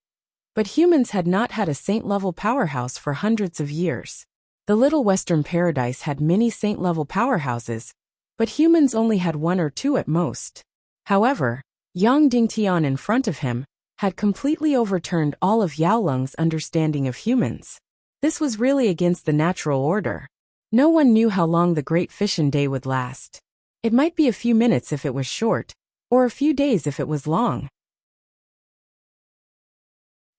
but humans had not had a saint-level powerhouse for hundreds of years. The Little Western Paradise had many saint-level powerhouses, but humans only had 1 or 2 at most. However, Yang Dingtian in front of him had completely overturned all of Yao Leng's understanding of humans. This was really against the natural order. No one knew how long the Great Fission Day would last. It might be a few minutes if it was short, or a few days if it was long.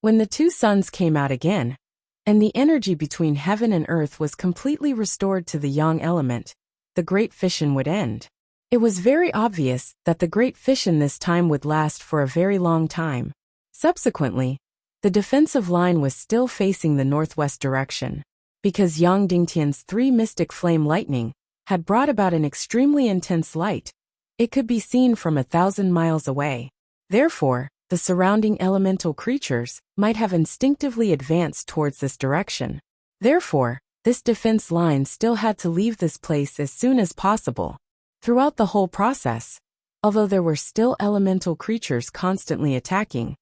When the 2 suns came out again, and the energy between heaven and earth was completely restored to the yang element, the Great Fission would end. It was very obvious that the Great Fission this time would last for a very long time. Subsequently, the defensive line was still facing the northwest direction. Because Yang Dingtian's 3 mystic flame lightning had brought about an extremely intense light, it could be seen from 1,000 miles away. Therefore, the surrounding elemental creatures might have instinctively advanced towards this direction. Therefore, this defense line still had to leave this place as soon as possible. Throughout the whole process, although there were still elemental creatures constantly attacking,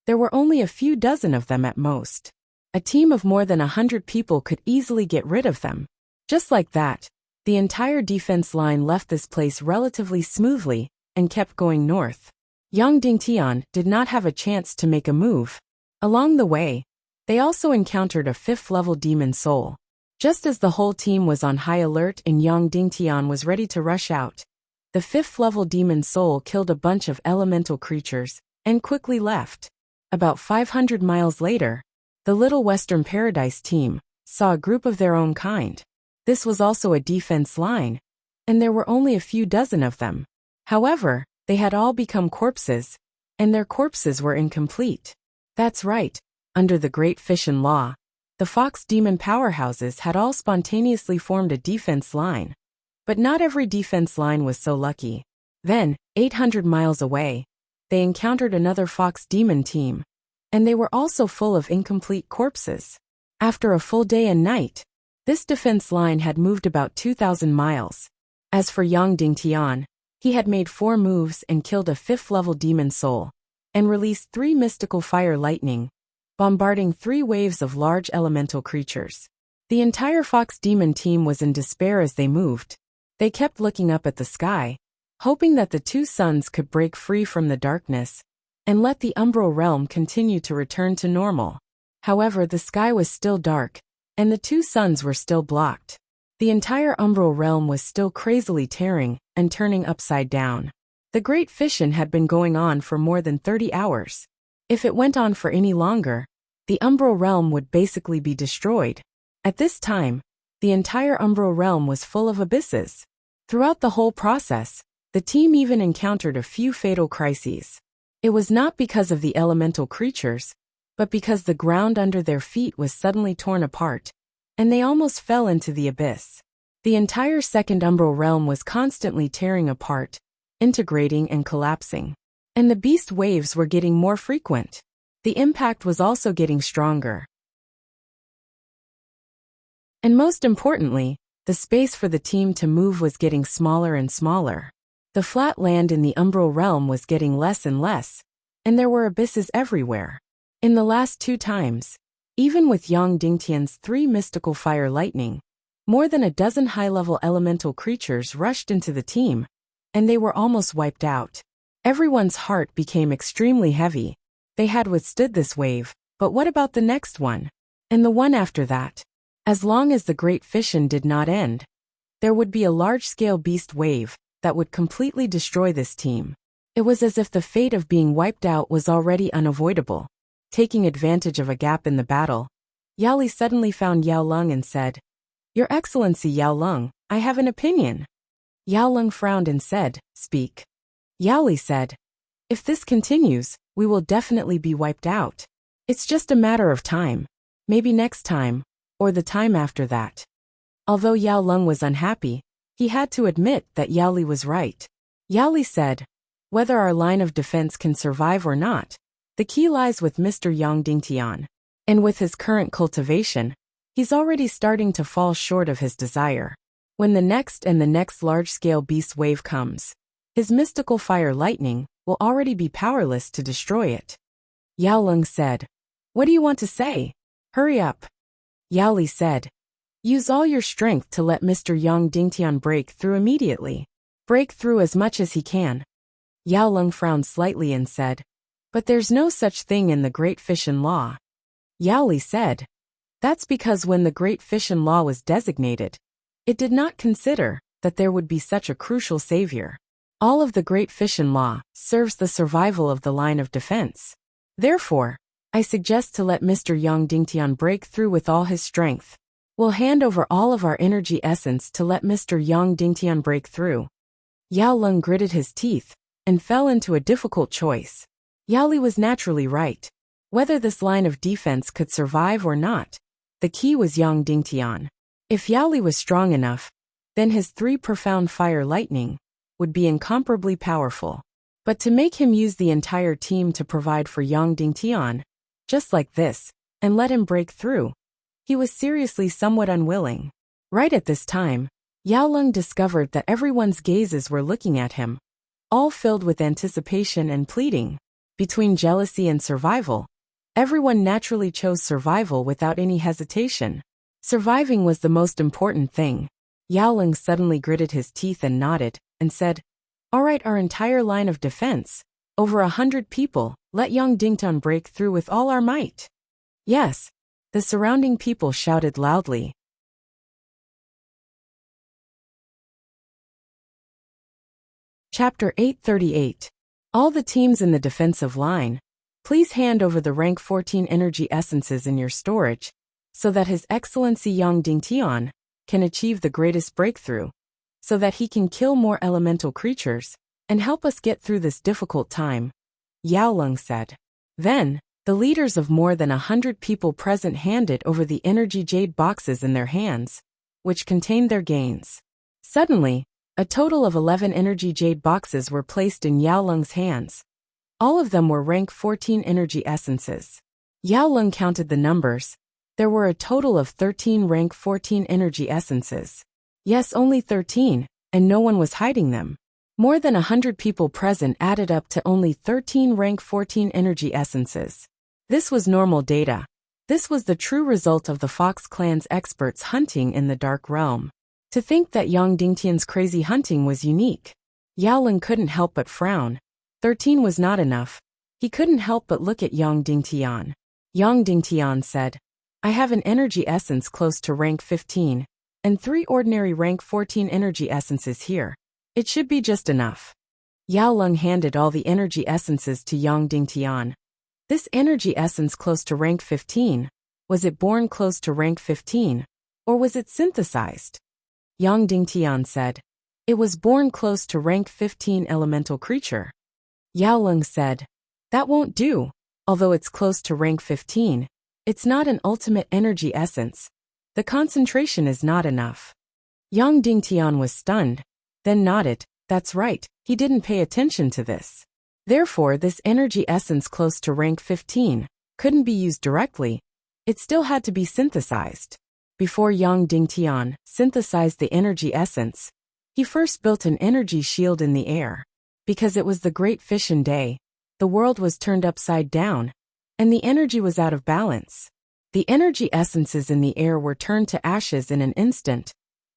there were only a few dozen of them at most. A team of more than 100 people could easily get rid of them. Just like that, the entire defense line left this place relatively smoothly and kept going north. Yang Dingtian did not have a chance to make a move. Along the way, they also encountered a 5th-level demon soul. Just as the whole team was on high alert and Yang Dingtian was ready to rush out, the 5th-level demon soul killed a bunch of elemental creatures and quickly left. About 500 miles later, the Little Western Paradise team saw a group of their own kind. This was also a defense line, and there were only a few dozen of them. However, they had all become corpses, and their corpses were incomplete. That's right, under the Great Fission Law, the Fox Demon powerhouses had all spontaneously formed a defense line. But not every defense line was so lucky. Then, 800 miles away, they encountered another Fox Demon team, and they were also full of incomplete corpses. After a full day and night, this defense line had moved about 2,000 miles. As for Yang Dingtian, he had made 4 moves and killed a 5th-level demon soul, and released 3 mystical fire lightning, bombarding 3 waves of large elemental creatures. The entire Fox Demon team was in despair as they moved. They kept looking up at the sky, hoping that the two suns could break free from the darkness and let the umbral realm continue to return to normal. However, the sky was still dark, and the two suns were still blocked. The entire umbral realm was still crazily tearing and turning upside down. The Great Fission had been going on for more than 30 hours. If it went on for any longer, the umbral realm would basically be destroyed. At this time, the entire umbral realm was full of abysses. Throughout the whole process, the team even encountered a few fatal crises. It was not because of the elemental creatures, but because the ground under their feet was suddenly torn apart, and they almost fell into the abyss. The entire second umbral realm was constantly tearing apart, integrating and collapsing. And the beast waves were getting more frequent. The impact was also getting stronger. And most importantly, the space for the team to move was getting smaller and smaller. The flat land in the umbral realm was getting less and less, and there were abysses everywhere. In the last 2 times, even with Yang Dingtian's 3 mystical fire lightning, more than a dozen high-level elemental creatures rushed into the team, and they were almost wiped out. Everyone's heart became extremely heavy. They had withstood this wave, but what about the next one? And the one after that? As long as the Great Fission did not end, there would be a large-scale beast wave that would completely destroy this team. It was as if the fate of being wiped out was already unavoidable. Taking advantage of a gap in the battle, Yao Li suddenly found Yao Lung and said, "Your Excellency Yao Lung, I have an opinion." Yao Lung frowned and said, "Speak." Yao Li said, "If this continues, we will definitely be wiped out. It's just a matter of time. Maybe next time, or the time after that." Although Yao Lung was unhappy, he had to admit that Yao Li was right. Yao Li said, "Whether our line of defense can survive or not, the key lies with Mr. Yang Dingtian. And with his current cultivation, he's already starting to fall short of his desire. When the next large-scale beast wave comes, his mystical fire lightning will already be powerless to destroy it." Yao Lung said, "What do you want to say? Hurry up." Yao Li said, "Use all your strength to let Mr. Yang Dingtian break through immediately. Break through as much as he can." Yao Lung frowned slightly and said, "But there's no such thing in the Great Fission Law." Yao Li said, "That's because when the Great Fission Law was designated, it did not consider that there would be such a crucial savior. All of the Great Fission Law serves the survival of the line of defense. Therefore, I suggest to let Mr. Yang Dingtian break through with all his strength. We'll hand over all of our energy essence to let Mr. Yang Dingtian break through." Yao Lung gritted his teeth and fell into a difficult choice. Yao Li was naturally right. Whether this line of defense could survive or not, the key was Yang Dingtian. If Yao Li was strong enough, then his 3 profound fire lightning would be incomparably powerful. But to make him use the entire team to provide for Yang Dingtian, just like this, and let him break through, he was seriously somewhat unwilling. Right at this time, Yao Lung discovered that everyone's gazes were looking at him, all filled with anticipation and pleading. Between jealousy and survival, everyone naturally chose survival without any hesitation. Surviving was the most important thing. Yao Lung suddenly gritted his teeth and nodded, and said, "All right, our entire line of defense, over 100 people, let Yang Dingtian break through with all our might." "Yes," the surrounding people shouted loudly. Chapter 838. All the teams in the defensive line, please hand over the rank 14 energy essences in your storage, so that His Excellency Yang Dingtian can achieve the greatest breakthrough, so that he can kill more elemental creatures, and help us get through this difficult time," Yao Lung said. Then, the leaders of more than 100 people present handed over the energy jade boxes in their hands, which contained their gains. Suddenly, a total of 11 energy jade boxes were placed in Yao Lung's hands. All of them were rank 14 energy essences. Yao Lung counted the numbers. There were a total of 13 rank 14 energy essences. Yes, only 13, and no one was hiding them. More than 100 people present added up to only 13 rank 14 energy essences. This was normal data. This was the true result of the Fox Clan's experts hunting in the Dark Realm. To think that Yang Dingtian's crazy hunting was unique. Yaoling couldn't help but frown. 13 was not enough. He couldn't help but look at Yang Dingtian. Yang Dingtian said, I have an energy essence close to rank 15, and 3 ordinary rank 14 energy essences here. It should be just enough. Yaoling handed all the energy essences to Yang Dingtian. This energy essence close to rank 15, was it born close to rank 15, or was it synthesized? Yang Dingtian said, it was born close to rank 15 elemental creature. Yaoling said, that won't do, although it's close to rank 15. It's not an ultimate energy essence. The concentration is not enough. Yang Dingtian was stunned, then nodded, that's right, he didn't pay attention to this. Therefore, this energy essence close to rank 15 couldn't be used directly. It still had to be synthesized. Before Yang Dingtian synthesized the energy essence, he first built an energy shield in the air. Because it was the Great Fission Day, the world was turned upside down, and the energy was out of balance. The energy essences in the air were turned to ashes in an instant,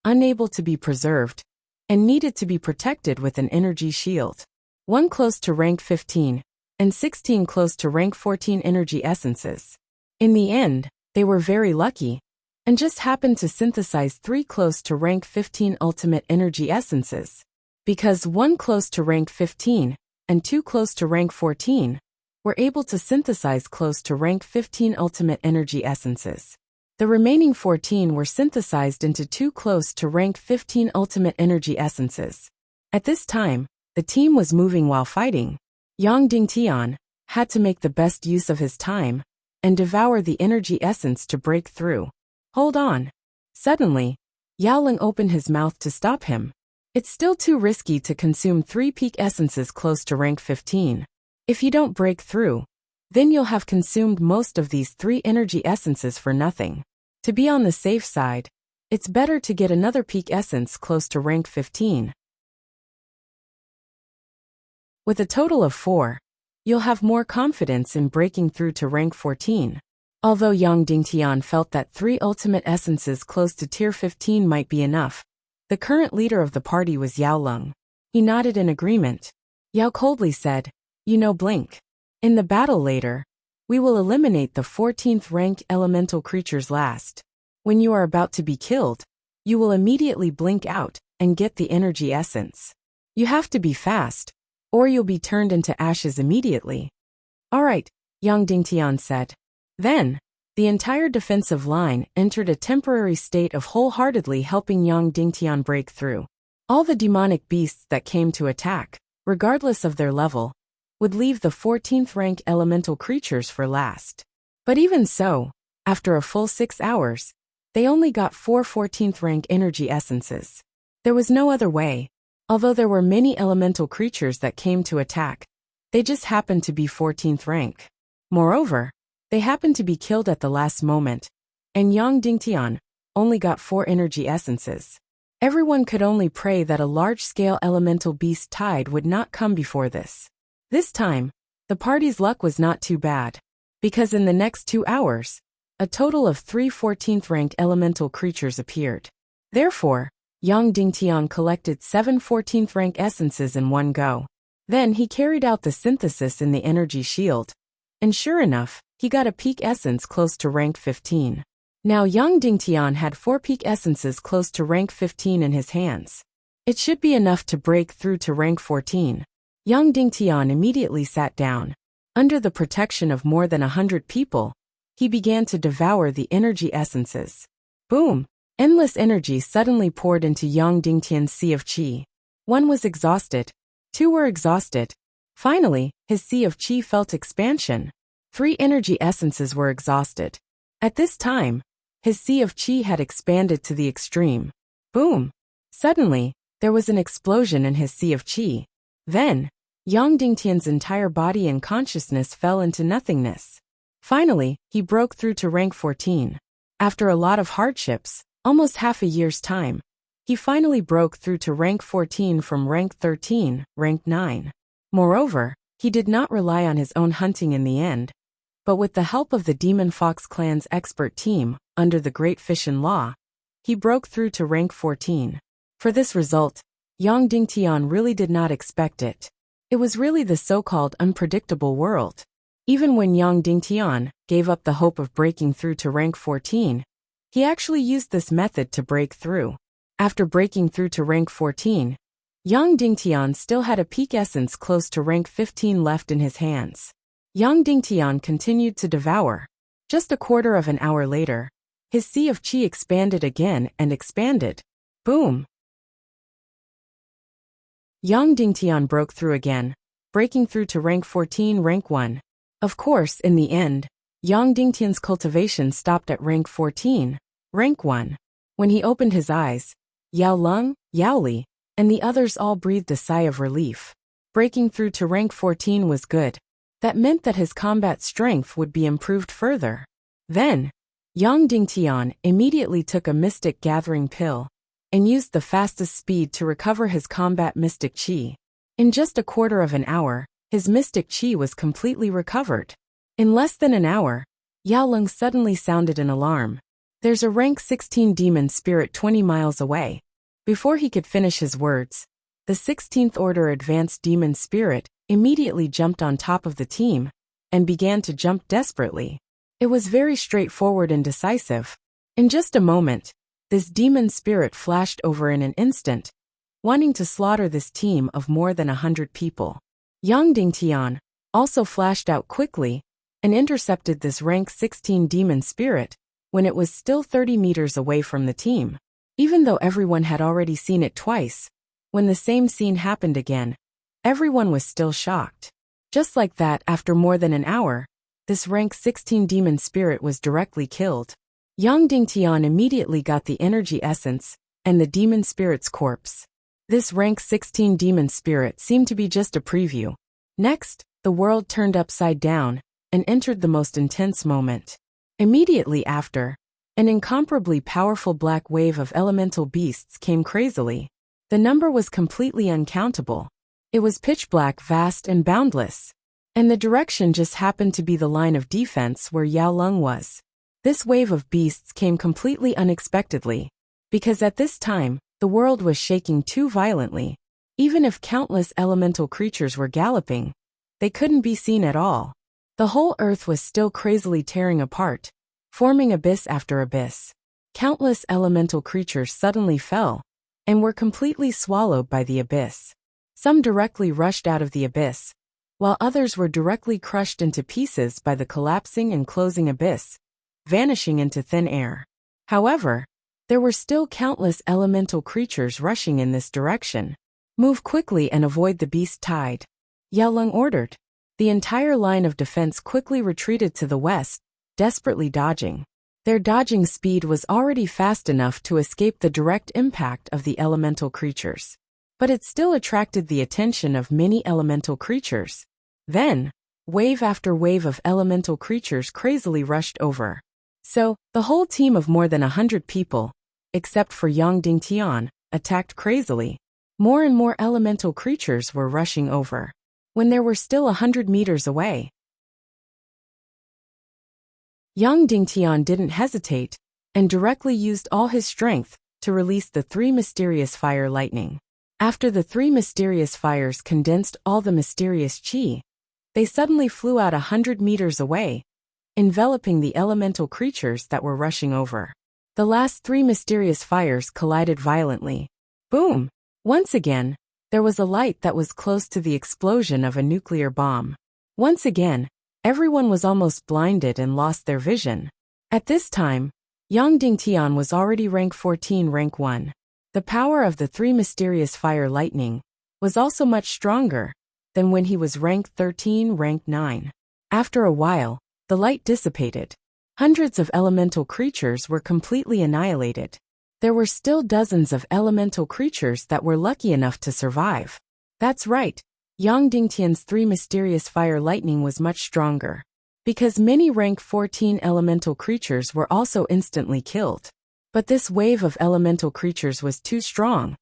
unable to be preserved, and needed to be protected with an energy shield. 1 close to rank 15, and 16 close to rank 14 energy essences. In the end, they were very lucky, and just happened to synthesize 3 close to rank 15 ultimate energy essences. Because 1 close to rank 15, and 2 close to rank 14, were able to synthesize close to rank 15 ultimate energy essences. The remaining 14 were synthesized into 2 close to rank 15 ultimate energy essences. At this time, the team was moving while fighting. Yang Dingtian had to make the best use of his time and devour the energy essence to break through. Hold on. Suddenly, Yaoling opened his mouth to stop him. It's still too risky to consume 3 peak essences close to rank 15. If you don't break through, then you'll have consumed most of these 3 energy essences for nothing. To be on the safe side, it's better to get another peak essence close to rank 15. With a total of 4, you'll have more confidence in breaking through to rank 14. Although Yang Dingtian felt that 3 ultimate essences close to tier 15 might be enough, the current leader of the party was Yaoling. He nodded in agreement. Yao coldly said, you know, blink. In the battle later, we will eliminate the 14th rank elemental creatures last. When you are about to be killed, you will immediately blink out and get the energy essence. You have to be fast, or you'll be turned into ashes immediately. Alright, Yang Dingtian said. Then, the entire defensive line entered a temporary state of wholeheartedly helping Yang Dingtian break through. All the demonic beasts that came to attack, regardless of their level, would leave the 14th rank elemental creatures for last. But even so, after a full 6 hours, they only got 4 14th rank energy essences. There was no other way. Although there were many elemental creatures that came to attack, they just happened to be 14th rank. Moreover, they happened to be killed at the last moment, and Yang Dingtian only got 4 energy essences. Everyone could only pray that a large-scale elemental beast tide would not come before this. This time, the party's luck was not too bad, because in the next 2 hours, a total of 3 14th rank elemental creatures appeared. Therefore, Yang Dingtian collected 7 14th rank essences in one go. Then he carried out the synthesis in the energy shield, and sure enough, he got a peak essence close to rank 15. Now Yang Dingtian had 4 peak essences close to rank 15 in his hands. It should be enough to break through to rank 14. Yang Dingtian immediately sat down. Under the protection of more than 100 people, he began to devour the energy essences. Boom! Endless energy suddenly poured into Yang Dingtian's sea of qi. 1 was exhausted. 2 were exhausted. Finally, his sea of qi felt expansion. 3 energy essences were exhausted. At this time, his sea of qi had expanded to the extreme. Boom! Suddenly, there was an explosion in his sea of qi. Then, Yang Dingtian's entire body and consciousness fell into nothingness. Finally, he broke through to rank 14. After a lot of hardships, almost half a year's time, he finally broke through to rank 14 from rank 13, rank 9. Moreover, he did not rely on his own hunting in the end, but with the help of the Demon Fox clan's expert team, under the Great Fission Law, he broke through to rank 14. For this result, Yang Dingtian really did not expect it. It was really the so-called unpredictable world. Even when Yang Dingtian gave up the hope of breaking through to rank 14, he actually used this method to break through. After breaking through to rank 14, Yang Dingtian still had a peak essence close to rank 15 left in his hands. Yang Dingtian continued to devour. Just a quarter of an hour later, his sea of qi expanded again and expanded. Boom! Yang Dingtian broke through again, breaking through to rank 14, rank 1. Of course, in the end, Yang Dingtian's cultivation stopped at rank 14, rank 1. When he opened his eyes, Yao Lung, Yao Li, and the others all breathed a sigh of relief. Breaking through to rank 14 was good. That meant that his combat strength would be improved further. Then, Yang Dingtian immediately took a mystic gathering pill and used the fastest speed to recover his combat mystic qi. In just a quarter of an hour, his mystic qi was completely recovered. In less than an hour, Yao Lung suddenly sounded an alarm. There's a rank 16 demon spirit 20 miles away. Before he could finish his words, the 16th Order Advanced Demon Spirit immediately jumped on top of the team and began to jump desperately. It was very straightforward and decisive. In just a moment, this demon spirit flashed over in an instant, wanting to slaughter this team of more than 100 people. Yang Dingtian also flashed out quickly and intercepted this rank 16 demon spirit when it was still 30 meters away from the team. Even though everyone had already seen it twice, when the same scene happened again, everyone was still shocked. Just like that, after more than an hour, this rank 16 demon spirit was directly killed. Yang Dingtian immediately got the energy essence and the demon spirit's corpse. This rank 16 demon spirit seemed to be just a preview. Next, the world turned upside down and entered the most intense moment. Immediately after, an incomparably powerful black wave of elemental beasts came crazily. The number was completely uncountable. It was pitch black, vast and boundless. And the direction just happened to be the line of defense where Yao Lung was. This wave of beasts came completely unexpectedly, because at this time, the world was shaking too violently. Even if countless elemental creatures were galloping, they couldn't be seen at all. The whole earth was still crazily tearing apart, forming abyss after abyss. Countless elemental creatures suddenly fell and were completely swallowed by the abyss. Some directly rushed out of the abyss, while others were directly crushed into pieces by the collapsing and closing abyss, vanishing into thin air. However, there were still countless elemental creatures rushing in this direction. Move quickly and avoid the beast tide, Yao Lung ordered. The entire line of defense quickly retreated to the west, desperately dodging. Their dodging speed was already fast enough to escape the direct impact of the elemental creatures. But it still attracted the attention of many elemental creatures. Then, wave after wave of elemental creatures crazily rushed over. So, the whole team of more than 100 people, except for Yang Dingtian, attacked crazily. More and more elemental creatures were rushing over. When there were still 100 meters away, Yang Dingtian didn't hesitate and directly used all his strength to release the 3 mysterious fire lightning. After the 3 mysterious fires condensed all the mysterious qi, they suddenly flew out 100 meters away, enveloping the elemental creatures that were rushing over. The last 3 mysterious fires collided violently. Boom! Once again, there was a light that was close to the explosion of a nuclear bomb. Once again, everyone was almost blinded and lost their vision. At this time, Yang Dingtian was already rank 14, rank 1. The power of the 3 mysterious fire lightning was also much stronger than when he was rank 13, rank 9. After a while, the light dissipated. Hundreds of elemental creatures were completely annihilated. There were still dozens of elemental creatures that were lucky enough to survive. That's right. Yang Dingtian's 3 mysterious fire lightning was much stronger, because many rank 14 elemental creatures were also instantly killed. But this wave of elemental creatures was too strong,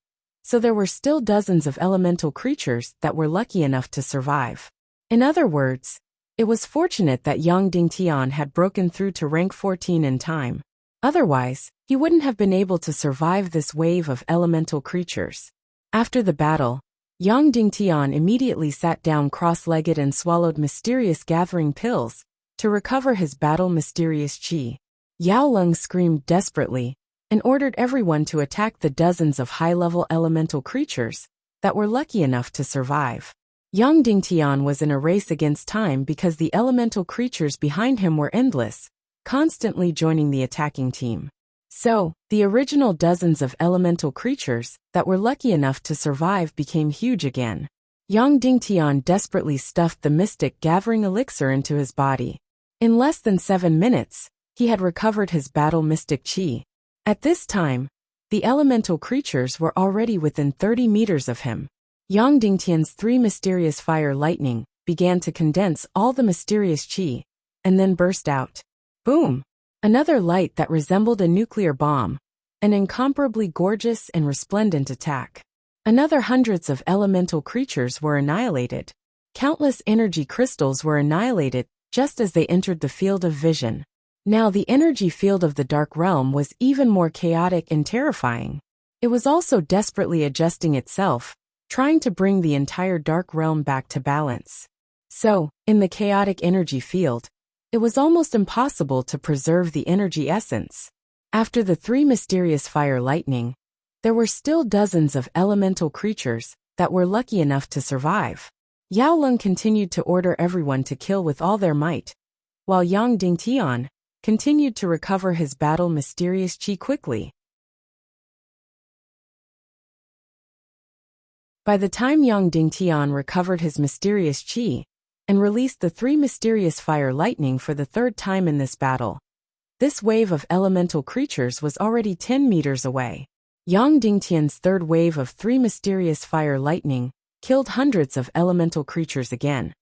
so there were still dozens of elemental creatures that were lucky enough to survive. In other words, it was fortunate that Yang Dingtian had broken through to rank 14 in time. Otherwise, he wouldn't have been able to survive this wave of elemental creatures. After the battle, Yang Dingtian immediately sat down cross-legged and swallowed mysterious gathering pills to recover his battle mysterious qi. Yao Lung screamed desperately and ordered everyone to attack the dozens of high-level elemental creatures that were lucky enough to survive. Yang Dingtian was in a race against time because the elemental creatures behind him were endless, constantly joining the attacking team. So, the original dozens of elemental creatures that were lucky enough to survive became huge again. Yang Dingtian desperately stuffed the mystic gathering elixir into his body. In less than 7 minutes, he had recovered his battle mystic qi. At this time, the elemental creatures were already within 30 meters of him. Yang Dingtian's 3 mysterious fire lightning began to condense all the mysterious qi, and then burst out. Boom! Another light that resembled a nuclear bomb, an incomparably gorgeous and resplendent attack. Another hundreds of elemental creatures were annihilated. Countless energy crystals were annihilated just as they entered the field of vision. Now the energy field of the Dark Realm was even more chaotic and terrifying. It was also desperately adjusting itself, trying to bring the entire Dark Realm back to balance. So, in the chaotic energy field, it was almost impossible to preserve the energy essence. After the 3 mysterious fire lightning, there were still dozens of elemental creatures that were lucky enough to survive. Yao Lung continued to order everyone to kill with all their might, while Yang Dingtian continued to recover his battle mysterious qi quickly. By the time Yang Dingtian recovered his mysterious qi, and released the 3 mysterious fire lightning for the 3rd time in this battle, this wave of elemental creatures was already 10 meters away. Yang Dingtian's 3rd wave of 3 mysterious fire lightning killed hundreds of elemental creatures again.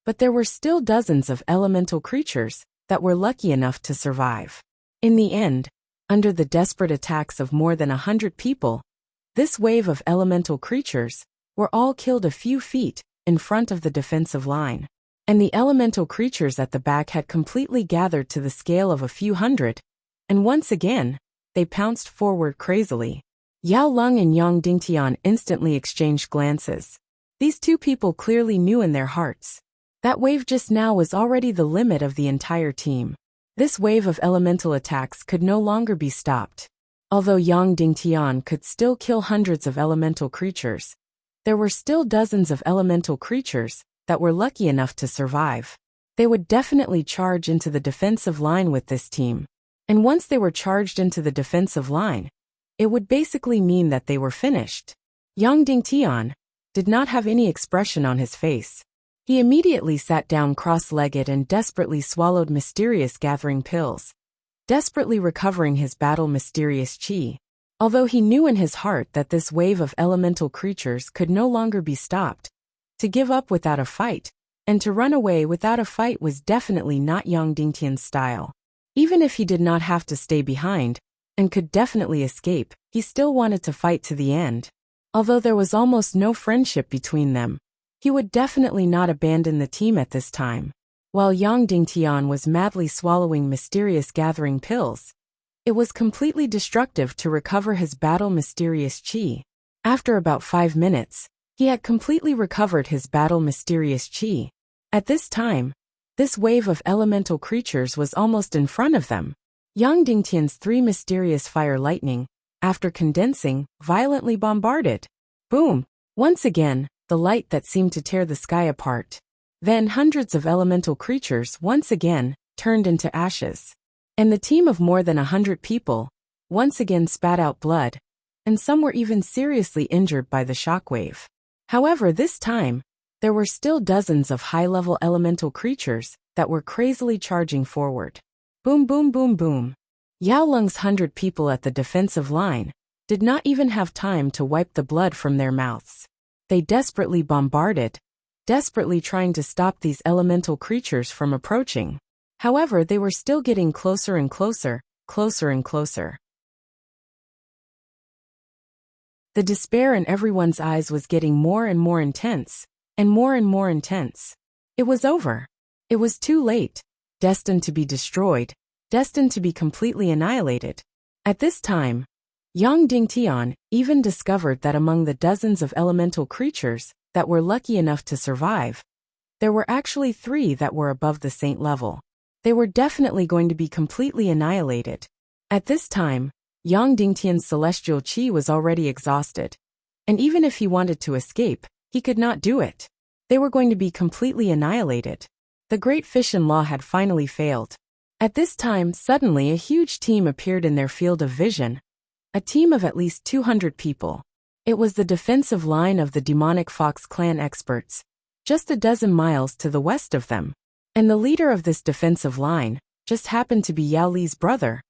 But there were still dozens of elemental creatures that were lucky enough to survive. In the end, under the desperate attacks of more than 100 people, this wave of elemental creatures were all killed a few feet in front of the defensive line. And the elemental creatures at the back had completely gathered to the scale of a few hundred, and once again, they pounced forward crazily. Yao Lung and Yang Dingtian instantly exchanged glances. These 2 people clearly knew in their hearts. That wave just now was already the limit of the entire team. This wave of elemental attacks could no longer be stopped. Although Yang Dingtian could still kill hundreds of elemental creatures, there were still dozens of elemental creatures that were lucky enough to survive. They would definitely charge into the defensive line with this team. And once they were charged into the defensive line, it would basically mean that they were finished. Yang Dingtian did not have any expression on his face. He immediately sat down cross-legged and desperately swallowed mysterious gathering pills, desperately recovering his battle mysterious qi. Although he knew in his heart that this wave of elemental creatures could no longer be stopped, to give up without a fight, and to run away without a fight was definitely not Yang Dingtian's style. Even if he did not have to stay behind, and could definitely escape, he still wanted to fight to the end. Although there was almost no friendship between them, he would definitely not abandon the team at this time. While Yang Dingtian was madly swallowing mysterious gathering pills, it was completely destructive to recover his battle mysterious qi. After about 5 minutes, he had completely recovered his battle mysterious qi. At this time, this wave of elemental creatures was almost in front of them. Yang Dingtian's 3 mysterious fire lightning, after condensing, violently bombarded. Boom! Once again, the light that seemed to tear the sky apart. Then hundreds of elemental creatures once again turned into ashes. And the team of more than 100 people once again spat out blood, and some were even seriously injured by the shockwave. However, this time, there were still dozens of high-level elemental creatures that were crazily charging forward. Boom boom boom boom. Yao Lung's 100 people at the defensive line did not even have time to wipe the blood from their mouths. They desperately bombarded, desperately trying to stop these elemental creatures from approaching. However, they were still getting closer and closer, closer and closer. The despair in everyone's eyes was getting more and more intense, and more intense. It was over. It was too late, destined to be destroyed, destined to be completely annihilated. At this time, Yang Dingtian even discovered that among the dozens of elemental creatures that were lucky enough to survive, there were actually 3 that were above the saint level. They were definitely going to be completely annihilated. At this time, Yang Dingtian's celestial qi was already exhausted, and even if he wanted to escape, he could not do it. They were going to be completely annihilated. The Great Fission Law had finally failed. At this time, suddenly a huge team appeared in their field of vision, a team of at least 200 people. It was the defensive line of the demonic Fox clan experts, just a dozen miles to the west of them. And the leader of this defensive line just happened to be Yao Li's brother,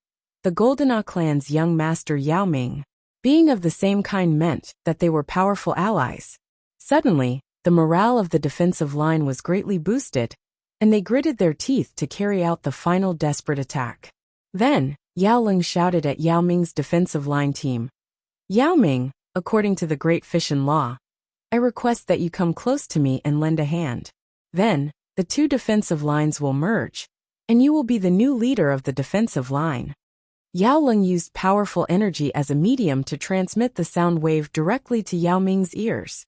the Golden clan's young master Yao Ming. Being of the same kind meant that they were powerful allies. Suddenly, the morale of the defensive line was greatly boosted, and they gritted their teeth to carry out the final desperate attack. Then, Yao Ling shouted at Yao Ming's defensive line team. Yao Ming, according to the Great Fission Law, I request that you come close to me and lend a hand. Then, the 2 defensive lines will merge, and you will be the new leader of the defensive line. Yao Ling used powerful energy as a medium to transmit the sound wave directly to Yao Ming's ears.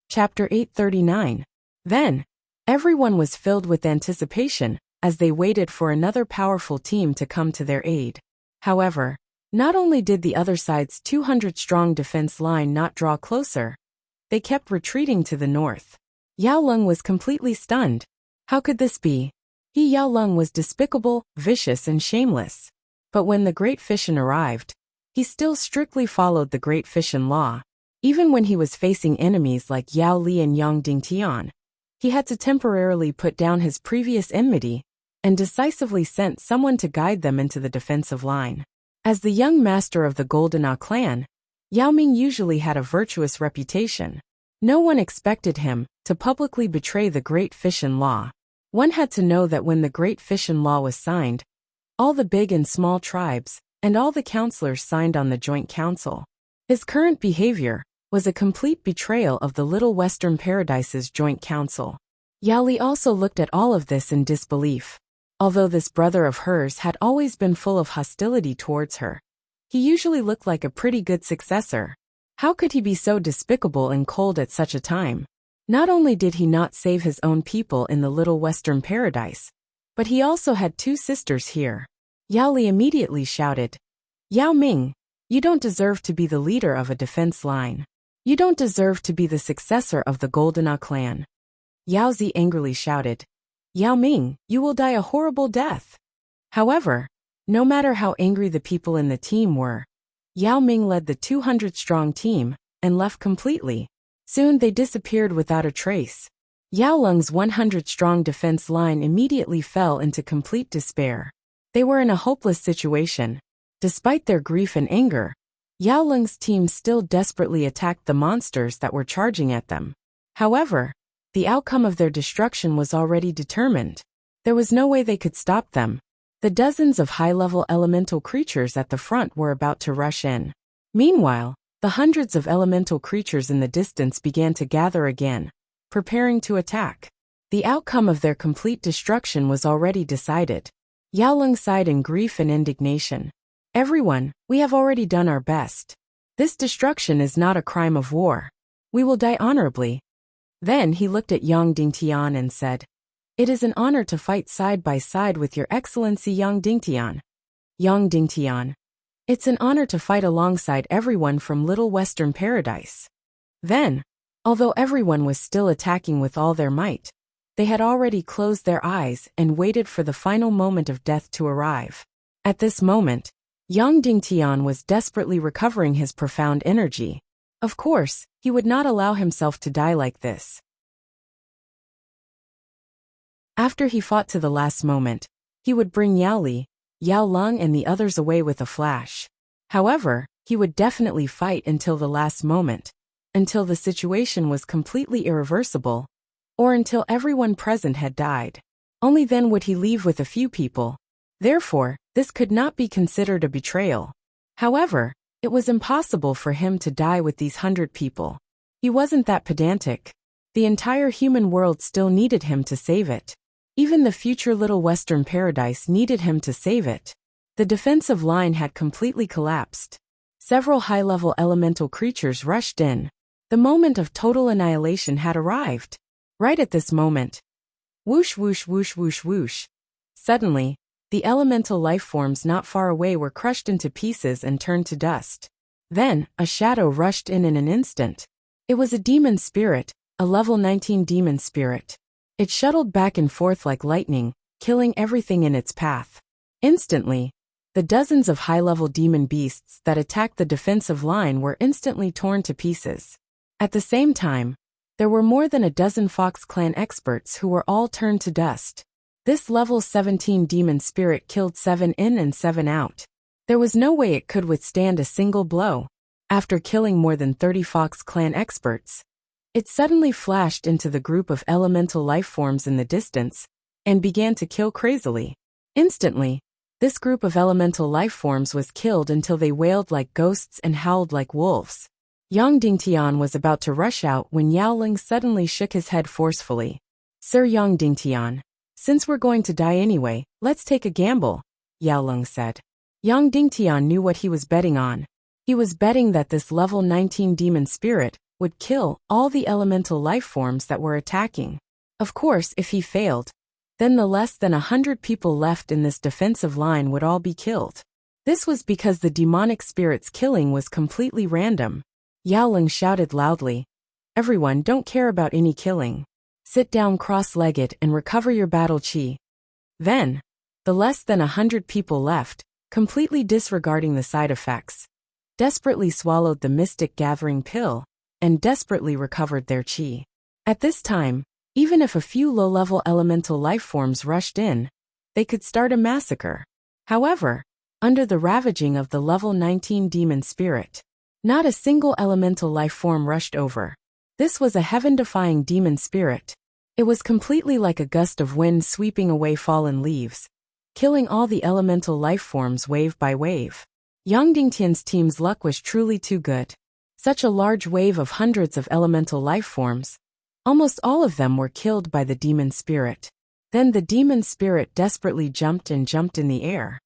Chapter 839. Then, everyone was filled with anticipation as they waited for another powerful team to come to their aid. However, not only did the other side's 200-strong defense line not draw closer, they kept retreating to the north. Yao Lung was completely stunned. How could this be? He Yao Lung was despicable, vicious and shameless. But when the Great Fission arrived, he still strictly followed the Great Fission Law. Even when he was facing enemies like Yao Li and Yang Dingtian, he had to temporarily put down his previous enmity and decisively sent someone to guide them into the defensive line. As the young master of the Golden clan, Yao Ming usually had a virtuous reputation. No one expected him to publicly betray the Great Fission Law. One had to know that when the Great Fission Law was signed, all the big and small tribes and all the counselors signed on the joint council. His current behavior was a complete betrayal of the Little Western Paradise's joint council. Yao Li also looked at all of this in disbelief. Although this brother of hers had always been full of hostility towards her, he usually looked like a pretty good successor. How could he be so despicable and cold at such a time? Not only did he not save his own people in the Little Western Paradise, but he also had 2 sisters here. Yao Li immediately shouted, Yao Ming, you don't deserve to be the leader of a defense line. You don't deserve to be the successor of the Golden clan. Yao Zi angrily shouted, Yao Ming, you will die a horrible death. However, no matter how angry the people in the team were, Yao Ming led the 200-strong team and left completely. Soon they disappeared without a trace. Yao Lung's 100-strong defense line immediately fell into complete despair. They were in a hopeless situation. Despite their grief and anger, Yao Lung's team still desperately attacked the monsters that were charging at them. However, the outcome of their destruction was already determined. There was no way they could stop them. The dozens of high-level elemental creatures at the front were about to rush in. Meanwhile, the hundreds of elemental creatures in the distance began to gather again, preparing to attack. The outcome of their complete destruction was already decided. Yao Lung sighed in grief and indignation. Everyone, we have already done our best. This destruction is not a crime of war. We will die honorably. Then he looked at Yang Dingtian and said, It is an honor to fight side by side with Your Excellency Yang Dingtian. Yang Dingtian. It's an honor to fight alongside everyone from Little Western Paradise. Then, although everyone was still attacking with all their might, they had already closed their eyes and waited for the final moment of death to arrive. At this moment, Yang Dingtian was desperately recovering his profound energy. Of course, he would not allow himself to die like this. After he fought to the last moment, he would bring Yao Li, Yao Lung and the others away with a flash. However, he would definitely fight until the last moment, until the situation was completely irreversible, or until everyone present had died. Only then would he leave with a few people. Therefore, this could not be considered a betrayal. However, it was impossible for him to die with these 100 people. He wasn't that pedantic. The entire human world still needed him to save it. Even the future little western paradise needed him to save it. The defensive line had completely collapsed. Several high-level elemental creatures rushed in. The moment of total annihilation had arrived. Right at this moment. Whoosh whoosh whoosh whoosh whoosh. Suddenly, the elemental life forms not far away were crushed into pieces and turned to dust. Then, a shadow rushed in an instant. It was a demon spirit, a level 19 demon spirit. It shuttled back and forth like lightning, killing everything in its path. Instantly, the dozens of high-level demon beasts that attacked the defensive line were instantly torn to pieces. At the same time, there were more than a dozen Fox Clan experts who were all turned to dust. This level 17 demon spirit killed 7 in and 7 out. There was no way it could withstand a single blow. After killing more than 30 Fox Clan experts, it suddenly flashed into the group of elemental life forms in the distance and began to kill crazily. Instantly, this group of elemental life forms was killed until they wailed like ghosts and howled like wolves. Yang Dingtian was about to rush out when Yao Ling suddenly shook his head forcefully. Sir Yang Dingtian, since we're going to die anyway, let's take a gamble, Yao Ling said. Yang Dingtian knew what he was betting on. He was betting that this level 19 demon spirit would kill all the elemental life forms that were attacking. Of course, if he failed, then the less than 100 people left in this defensive line would all be killed. This was because the demonic spirit's killing was completely random. Yao Ling shouted loudly, "Everyone, don't care about any killing. Sit down cross-legged and recover your battle chi." Then, the less than 100 people left, completely disregarding the side effects, desperately swallowed the mystic gathering pill, and desperately recovered their chi. At this time, even if a few low-level elemental life forms rushed in, they could start a massacre. However, under the ravaging of the level 19 demon spirit, not a single elemental life form rushed over. This was a heaven-defying demon spirit. It was completely like a gust of wind sweeping away fallen leaves, killing all the elemental life forms wave by wave. Yang Dingtian's team's luck was truly too good. Such a large wave of hundreds of elemental life forms, almost all of them were killed by the demon spirit. Then the demon spirit desperately jumped in the air.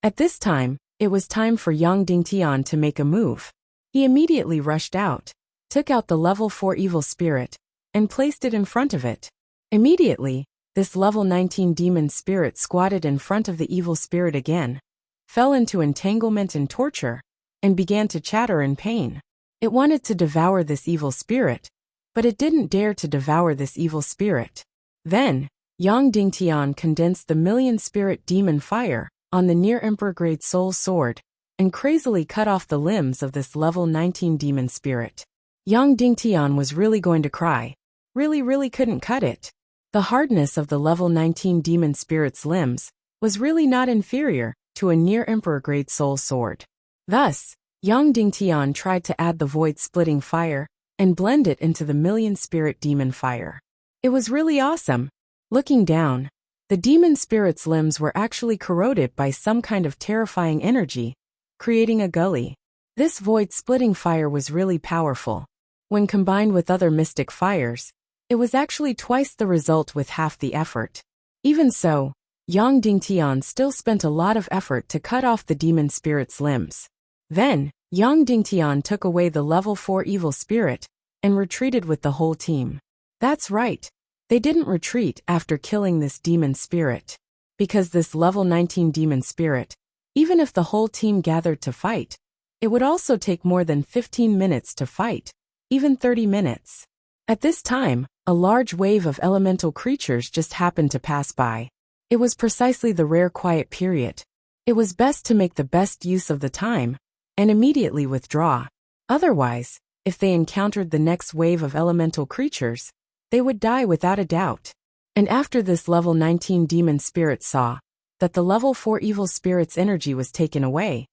At this time, it was time for Yang Dingtian to make a move. He immediately rushed out, took out the level 4 evil spirit, and placed it in front of it. Immediately, this level 19 demon spirit squatted in front of the evil spirit again, fell into entanglement and torture, and began to chatter in pain. It wanted to devour this evil spirit, but it didn't dare to devour this evil spirit. Then, Yang Dingtian condensed the million spirit demon fire on the near emperor grade soul sword, and crazily cut off the limbs of this level 19 demon spirit. Yang Dingtian was really going to cry. Really couldn't cut it. The hardness of the level 19 demon spirit's limbs was really not inferior to a near emperor grade soul sword. Thus, Yang Dingtian tried to add the void-splitting fire and blend it into the million spirit demon fire. It was really awesome. Looking down, the demon spirit's limbs were actually corroded by some kind of terrifying energy, creating a gully. This void-splitting fire was really powerful. When combined with other mystic fires, it was actually twice the result with half the effort. Even so, Yang Dingtian still spent a lot of effort to cut off the demon spirit's limbs. Then, Yang Dingtian took away the level 4 evil spirit and retreated with the whole team. That's right. They didn't retreat after killing this demon spirit. Because this level 19 demon spirit, even if the whole team gathered to fight, it would also take more than 15 minutes to fight, even 30 minutes. At this time, a large wave of elemental creatures just happened to pass by. It was precisely the rare quiet period. It was best to make the best use of the time and immediately withdraw. Otherwise, if they encountered the next wave of elemental creatures, they would die without a doubt. And after this level 19 demon spirit saw that the level 4 evil spirit's energy was taken away,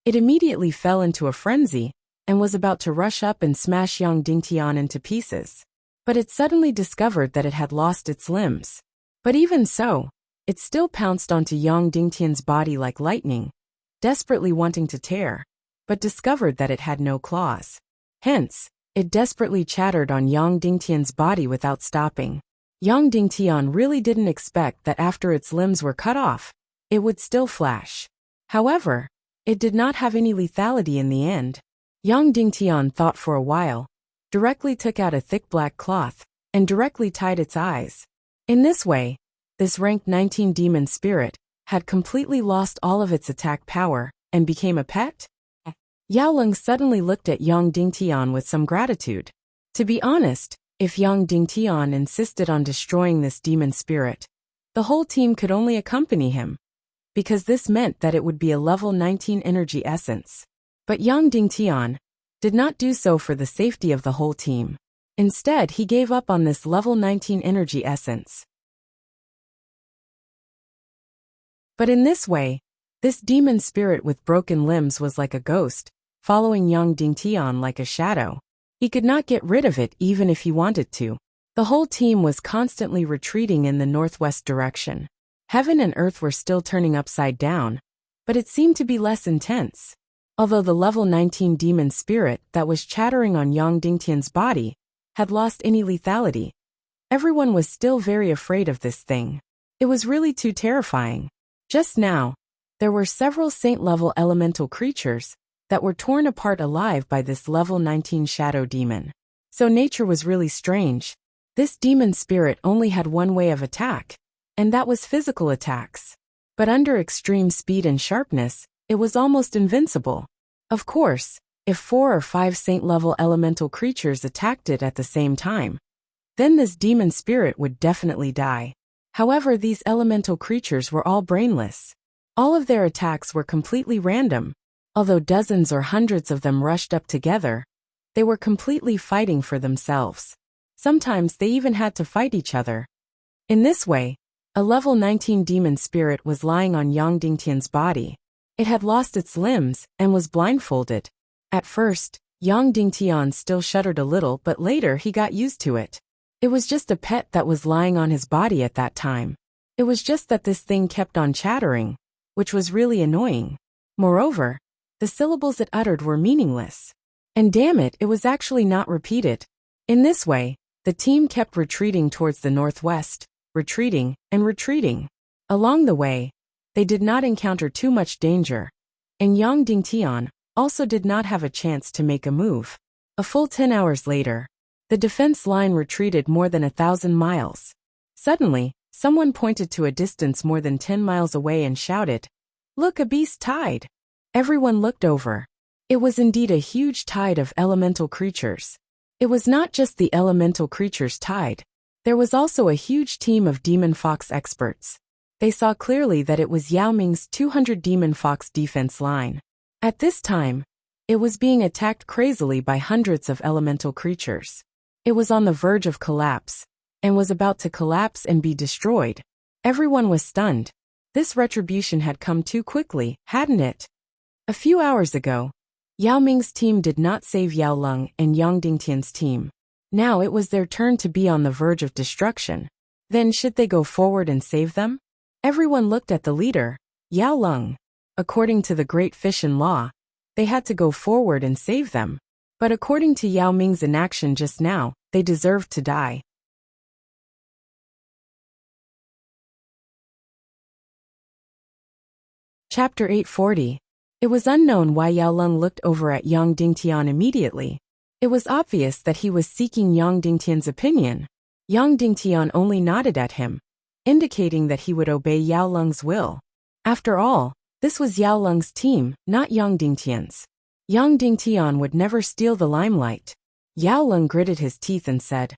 it immediately fell into a frenzy and was about to rush up and smash Yang Dingtian into pieces. But it suddenly discovered that it had lost its limbs. But even so, it still pounced onto Yang Dingtian's body like lightning, desperately wanting to tear, but discovered that it had no claws. Hence, It desperately chattered on Yang Dingtian's body without stopping. Yang Dingtian really didn't expect that after its limbs were cut off, it would still flash. However, it did not have any lethality in the end. Yang Dingtian thought for a while, directly took out a thick black cloth, and directly tied its eyes. In this way, this rank 19 demon spirit had completely lost all of its attack power and became a pet? Yao Leng suddenly looked at Yang Dingtian with some gratitude. To be honest, if Yang Dingtian insisted on destroying this demon spirit, the whole team could only accompany him, because this meant that it would be a level 19 energy essence. But Yang Dingtian did not do so for the safety of the whole team. Instead, he gave up on this level 19 energy essence. But in this way, this demon spirit with broken limbs was like a ghost, following Yang Dingtian like a shadow. He could not get rid of it even if he wanted to. The whole team was constantly retreating in the northwest direction. Heaven and earth were still turning upside down, but it seemed to be less intense. Although the level 19 demon spirit that was chattering on Yang Dingtian's body had lost any lethality, everyone was still very afraid of this thing. It was really too terrifying. Just now, there were several saint-level elemental creatures that were torn apart alive by this level 19 shadow demon. So nature was really strange. This demon spirit only had one way of attack, and that was physical attacks. But under extreme speed and sharpness, it was almost invincible. Of course, if 4 or 5 saint-level elemental creatures attacked it at the same time, then this demon spirit would definitely die. However, these elemental creatures were all brainless. All of their attacks were completely random. Although dozens or hundreds of them rushed up together, they were completely fighting for themselves. Sometimes they even had to fight each other. In this way, a level 19 demon spirit was lying on Yang Dingtian's body. It had lost its limbs and was blindfolded. At first, Yang Dingtian still shuddered a little, but later he got used to it. It was just a pet that was lying on his body at that time. It was just that this thing kept on chattering, which was really annoying. Moreover, the syllables it uttered were meaningless. And damn it, it was actually not repeated. In this way, the team kept retreating towards the northwest, retreating and retreating. Along the way, they did not encounter too much danger, and Yang Dingtian also did not have a chance to make a move. A full 10 hours later, the defense line retreated more than 1,000 miles. Suddenly, someone pointed to a distance more than 10 miles away and shouted, "Look, a beast tide!" Everyone looked over. It was indeed a huge tide of elemental creatures. It was not just the elemental creatures' tide. There was also a huge team of demon fox experts. They saw clearly that it was Yao Ming's 200 demon fox defense line. At this time, it was being attacked crazily by hundreds of elemental creatures. It was on the verge of collapse, and was about to collapse and be destroyed. Everyone was stunned. This retribution had come too quickly, hadn't it? A few hours ago, Yao Ming's team did not save Yao Leng and Yang Dingtian's team. Now it was their turn to be on the verge of destruction. Then should they go forward and save them? Everyone looked at the leader, Yao Leng. According to the Great Fission Law, they had to go forward and save them. But according to Yao Ming's inaction just now, they deserved to die. Chapter 840. It was unknown why Yao Leng looked over at Yang Dingtian immediately. It was obvious that he was seeking Yang Dingtian's opinion. Yang Dingtian only nodded at him, indicating that he would obey Yao Leng's will. After all, this was Yao Leng's team, not Yang Dingtian's. Yang Dingtian would never steal the limelight. Yao Leng gritted his teeth and said,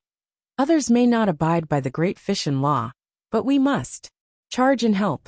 "Others may not abide by the Great Fission Law, but we must. Charge and help."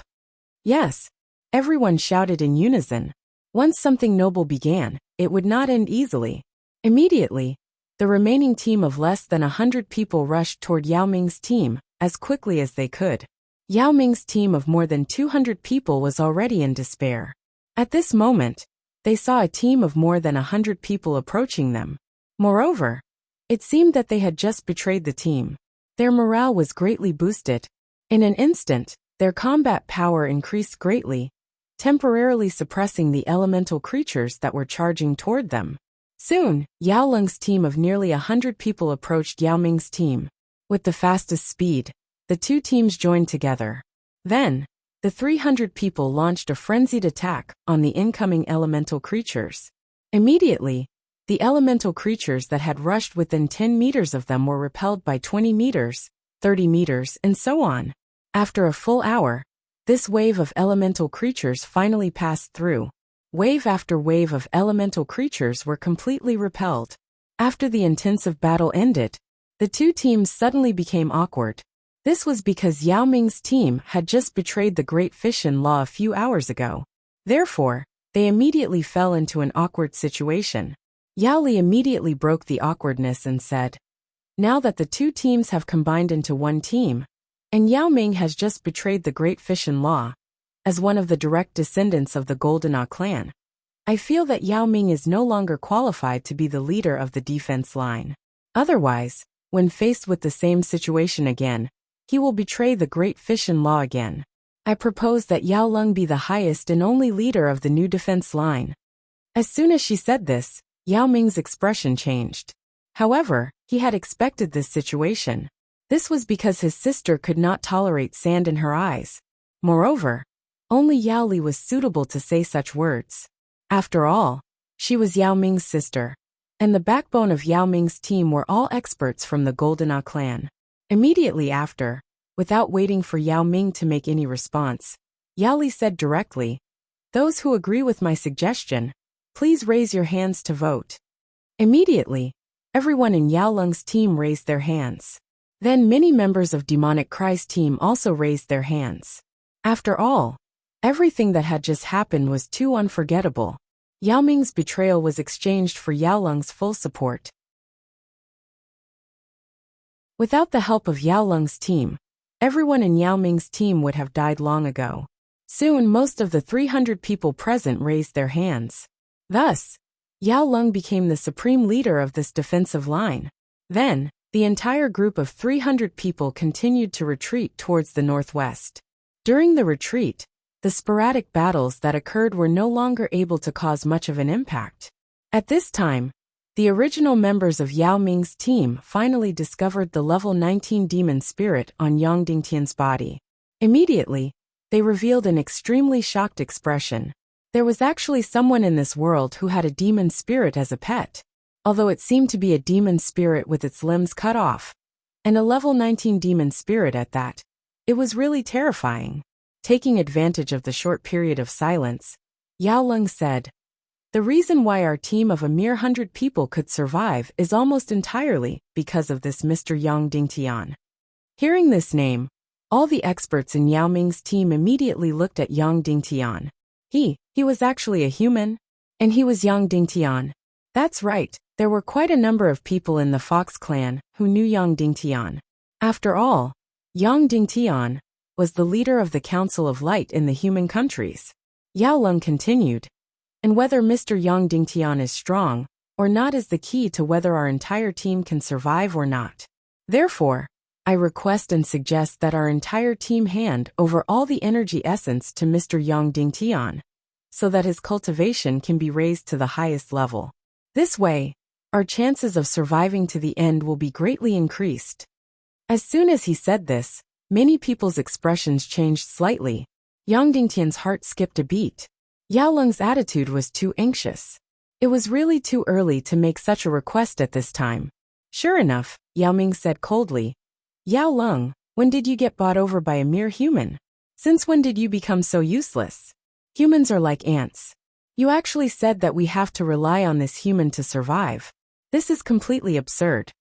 Yes, everyone shouted in unison. Once something noble began, it would not end easily. Immediately, the remaining team of less than 100 people rushed toward Yao Ming's team, as quickly as they could. Yao Ming's team of more than 200 people was already in despair. At this moment, they saw a team of more than 100 people approaching them. Moreover, it seemed that they had just betrayed the team. Their morale was greatly boosted. In an instant, their combat power increased greatly, temporarily suppressing the elemental creatures that were charging toward them. Soon, Yao Lung's team of nearly 100 people approached Yao Ming's team. With the fastest speed, the two teams joined together. Then, the 300 people launched a frenzied attack on the incoming elemental creatures. Immediately, the elemental creatures that had rushed within 10 meters of them were repelled by 20 meters, 30 meters, and so on. After a full hour, this wave of elemental creatures finally passed through. Wave after wave of elemental creatures were completely repelled. After the intensive battle ended, the two teams suddenly became awkward. This was because Yao Ming's team had just betrayed the Great Fission Law a few hours ago. Therefore, they immediately fell into an awkward situation. Yao Li immediately broke the awkwardness and said, "Now that the two teams have combined into one team, and Yao Ming has just betrayed the Great Fission Law, as one of the direct descendants of the Golden Ah clan, I feel that Yao Ming is no longer qualified to be the leader of the defense line. Otherwise, when faced with the same situation again, he will betray the Great Fission Law again. I propose that Yao Lung be the highest and only leader of the new defense line." As soon as she said this, Yao Ming's expression changed. However, he had expected this situation. This was because his sister could not tolerate sand in her eyes. Moreover, only Yao Li was suitable to say such words. After all, she was Yao Ming's sister, and the backbone of Yao Ming's team were all experts from the Golden Ah clan. Immediately after, without waiting for Yao Ming to make any response, Yao Li said directly, "Those who agree with my suggestion, please raise your hands to vote." Immediately, everyone in Yao Lung's team raised their hands. Then many members of Demonic Cry's team also raised their hands. After all, everything that had just happened was too unforgettable. Yao Ming's betrayal was exchanged for Yao Lung's full support. Without the help of Yao Lung's team, everyone in Yao Ming's team would have died long ago. Soon most of the 300 people present raised their hands. Thus, Yao Lung became the supreme leader of this defensive line. Then, the entire group of 300 people continued to retreat towards the northwest. During the retreat, the sporadic battles that occurred were no longer able to cause much of an impact. At this time, the original members of Yao Ming's team finally discovered the level 19 demon spirit on Yang Dingtian's body. Immediately, they revealed an extremely shocked expression. There was actually someone in this world who had a demon spirit as a pet. Although it seemed to be a demon spirit with its limbs cut off, and a level 19 demon spirit at that, it was really terrifying. Taking advantage of the short period of silence, Yao Lung said, "The reason why our team of a mere 100 people could survive is almost entirely because of this Mr. Yang Dingtian." Hearing this name, all the experts in Yao Ming's team immediately looked at Yang Dingtian. He was actually a human, and he was Yang Dingtian. That's right. There were quite a number of people in the Fox clan who knew Yang Dingtian. After all, Yang Dingtian was the leader of the Council of Light in the human countries. Yao Lung continued, "And whether Mr. Yang Dingtian is strong or not is the key to whether our entire team can survive or not. Therefore, I request and suggest that our entire team hand over all the energy essence to Mr. Yang Dingtian, so that his cultivation can be raised to the highest level. This way, our chances of surviving to the end will be greatly increased." As soon as he said this, many people's expressions changed slightly. Yang Dingtian's heart skipped a beat. Yao Lung's attitude was too anxious. It was really too early to make such a request at this time. Sure enough, Yao Ming said coldly, "Yao Lung, when did you get bought over by a mere human? Since when did you become so useless? Humans are like ants. You actually said that we have to rely on this human to survive. This is completely absurd."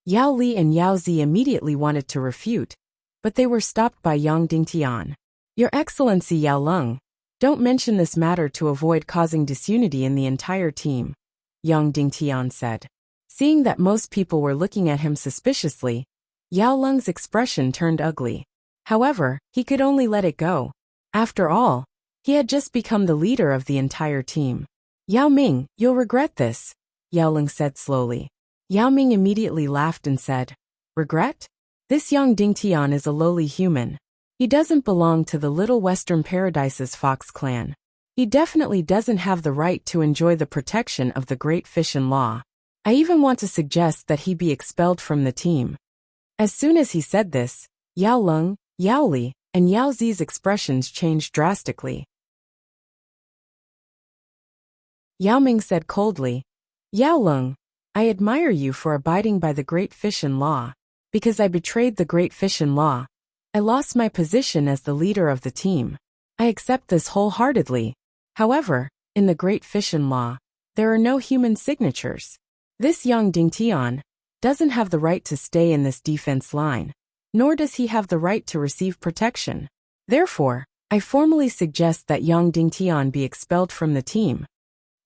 Yao Li and Yao Zi immediately wanted to refute, but they were stopped by Yang Dingtian. "Your Excellency Yao Lung, don't mention this matter to avoid causing disunity in the entire team," Yang Dingtian said. Seeing that most people were looking at him suspiciously, Yao Lung's expression turned ugly. However, he could only let it go. After all, he had just become the leader of the entire team. "Yao Ming, you'll regret this," Yao Lung said slowly. Yao Ming immediately laughed and said, "Regret? This Yang Dingtian is a lowly human. He doesn't belong to the Little Western Paradise's Fox clan. He definitely doesn't have the right to enjoy the protection of the great fish in law. I even want to suggest that he be expelled from the team." As soon as he said this, Yao Leng, Yao Li, and Yao Zi's expressions changed drastically. Yao Ming said coldly, "Yao Leng, I admire you for abiding by the great fish in law. Because I betrayed the great fish in law, I lost my position as the leader of the team. I accept this wholeheartedly. However, in the great fish in law, there are no human signatures. This young Dingtian doesn't have the right to stay in this defense line, nor does he have the right to receive protection. Therefore, I formally suggest that Yang Dingtian be expelled from the team."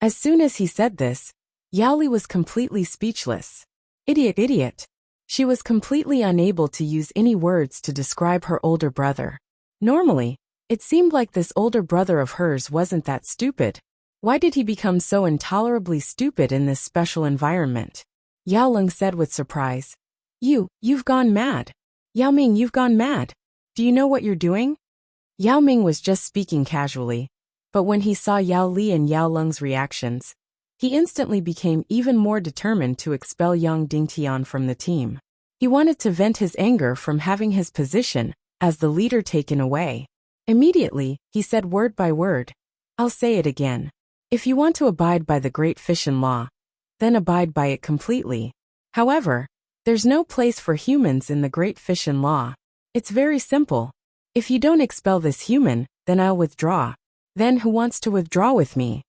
As soon as he said this, Yao Li was completely speechless. Idiot. She was completely unable to use any words to describe her older brother. Normally, it seemed like this older brother of hers wasn't that stupid. Why did he become so intolerably stupid in this special environment? Yao Leng said with surprise, You've gone mad. Yao Ming, you've gone mad. Do you know what you're doing?" Yao Ming was just speaking casually, but when he saw Yao Li and Yao Leng's reactions, he instantly became even more determined to expel Yang Dingtian from the team. He wanted to vent his anger from having his position as the leader taken away. Immediately, he said word by word, "I'll say it again. If you want to abide by the great fish in law, then abide by it completely. However, there's no place for humans in the great fish in law. It's very simple. If you don't expel this human, then I'll withdraw. Then who wants to withdraw with me?"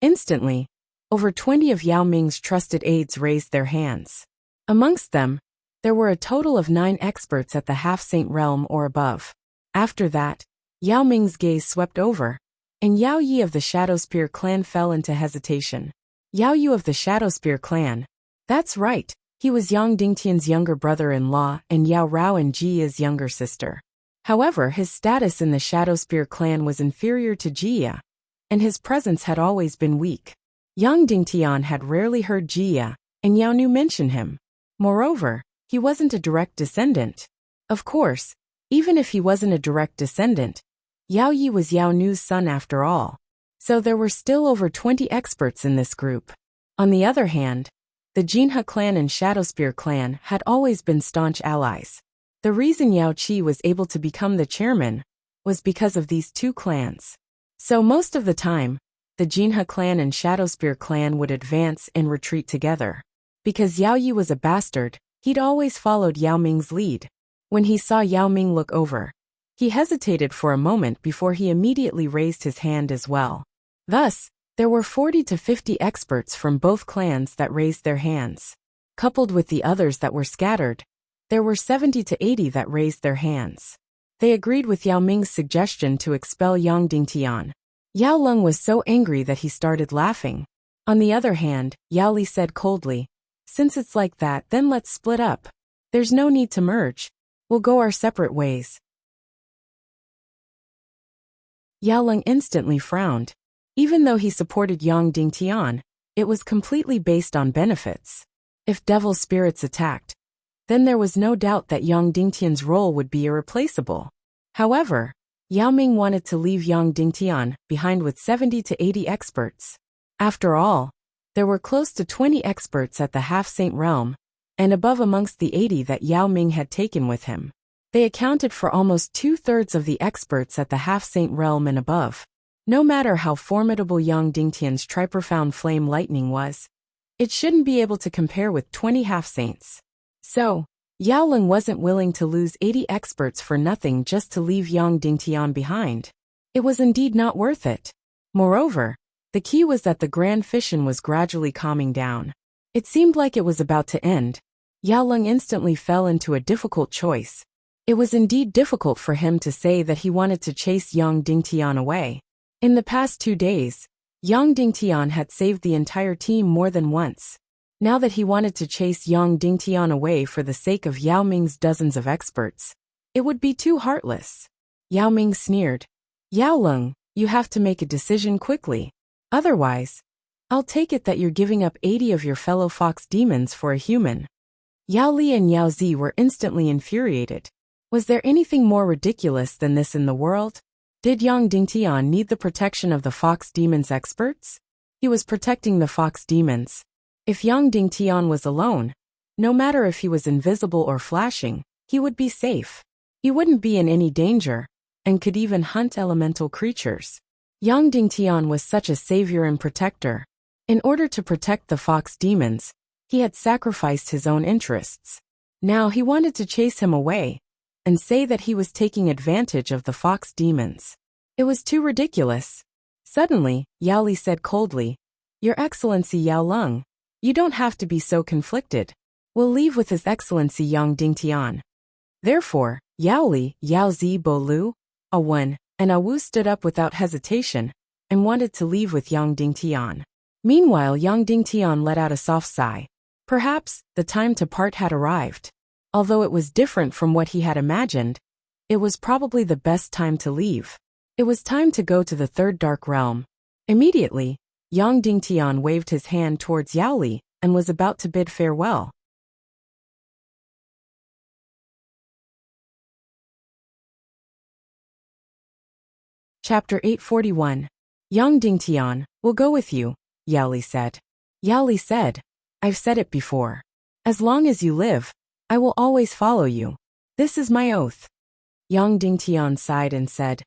Instantly, over 20 of Yao Ming's trusted aides raised their hands. Amongst them, there were a total of 9 experts at the half-saint realm or above. After that, Yao Ming's gaze swept over, and Yao Yi of the Shadowspear clan fell into hesitation. Yao Yu of the Shadowspear clan. That's right, he was Yang Dingtian's younger brother-in-law and Yao Rao and Jiya's younger sister. However, his status in the Shadowspear clan was inferior to Jiya, and his presence had always been weak. Yang Dingtian had rarely heard Jiya, and Yao Nu mention him. Moreover, he wasn't a direct descendant. Of course, even if he wasn't a direct descendant, Yao Yi was Yao Nu's son after all. So there were still over 20 experts in this group. On the other hand, the Jinhe clan and Shadowspear clan had always been staunch allies. The reason Yao Qi was able to become the chairman was because of these two clans. So most of the time, the Jinhe clan and Shadowspear clan would advance and retreat together. Because Yao Yi was a bastard, he'd always followed Yao Ming's lead. When he saw Yao Ming look over, he hesitated for a moment before he immediately raised his hand as well. Thus, there were 40 to 50 experts from both clans that raised their hands. Coupled with the others that were scattered, there were 70 to 80 that raised their hands. They agreed with Yao Ming's suggestion to expel Yang Dingtian. Yao Leng was so angry that he started laughing. On the other hand, Yao Li said coldly, "Since it's like that, then let's split up. There's no need to merge. We'll go our separate ways." Yao Leng instantly frowned. Even though he supported Yang Dingtian, it was completely based on benefits. If devil spirits attacked, then there was no doubt that Yang Dingtian's role would be irreplaceable. However, Yao Ming wanted to leave Yang Dingtian behind with 70 to 80 experts. After all, there were close to 20 experts at the half-saint realm, and above amongst the 80 that Yao Ming had taken with him. They accounted for almost 2/3 of the experts at the half-saint realm and above. No matter how formidable Yang Dingtian's triprofound flame lightning was, it shouldn't be able to compare with 20 half-saints. So, Yao Leng wasn't willing to lose 80 experts for nothing just to leave Yang Dingtian behind. It was indeed not worth it. Moreover, the key was that the grand fission was gradually calming down. It seemed like it was about to end. Yao Leng instantly fell into a difficult choice. It was indeed difficult for him to say that he wanted to chase Yang Dingtian away. In the past 2 days, Yang Dingtian had saved the entire team more than once. Now that he wanted to chase Yang Dingtian away for the sake of Yao Ming's dozens of experts, it would be too heartless. Yao Ming sneered. "Yao Leng, you have to make a decision quickly. Otherwise, I'll take it that you're giving up 80 of your fellow fox demons for a human." Yao Li and Yao Zi were instantly infuriated. Was there anything more ridiculous than this in the world? Did Yang Dingtian need the protection of the fox demons experts? He was protecting the fox demons. If Yang Dingtian was alone, no matter if he was invisible or flashing, he would be safe. He wouldn't be in any danger, and could even hunt elemental creatures. Yang Dingtian was such a savior and protector. In order to protect the fox demons, he had sacrificed his own interests. Now he wanted to chase him away, and say that he was taking advantage of the fox demons. It was too ridiculous. Suddenly, Yao Li said coldly, "Your Excellency Yao Lung, you don't have to be so conflicted. We'll leave with His Excellency Yang Dingtian." Therefore, Yao Li, Yao Zi Bo Lu, A Wen, and A Wu stood up without hesitation, and wanted to leave with Yang Dingtian. Meanwhile, Yang Dingtian let out a soft sigh. Perhaps, the time to part had arrived. Although it was different from what he had imagined, it was probably the best time to leave. It was time to go to the third dark realm. Immediately, Yang Dingtian waved his hand towards Yao Li and was about to bid farewell. Chapter 841. Yang Dingtian, we'll go with you, Yao Li said. Yao Li said, "I've said it before. As long as you live, I will always follow you. This is my oath." Yang Dingtian sighed and said,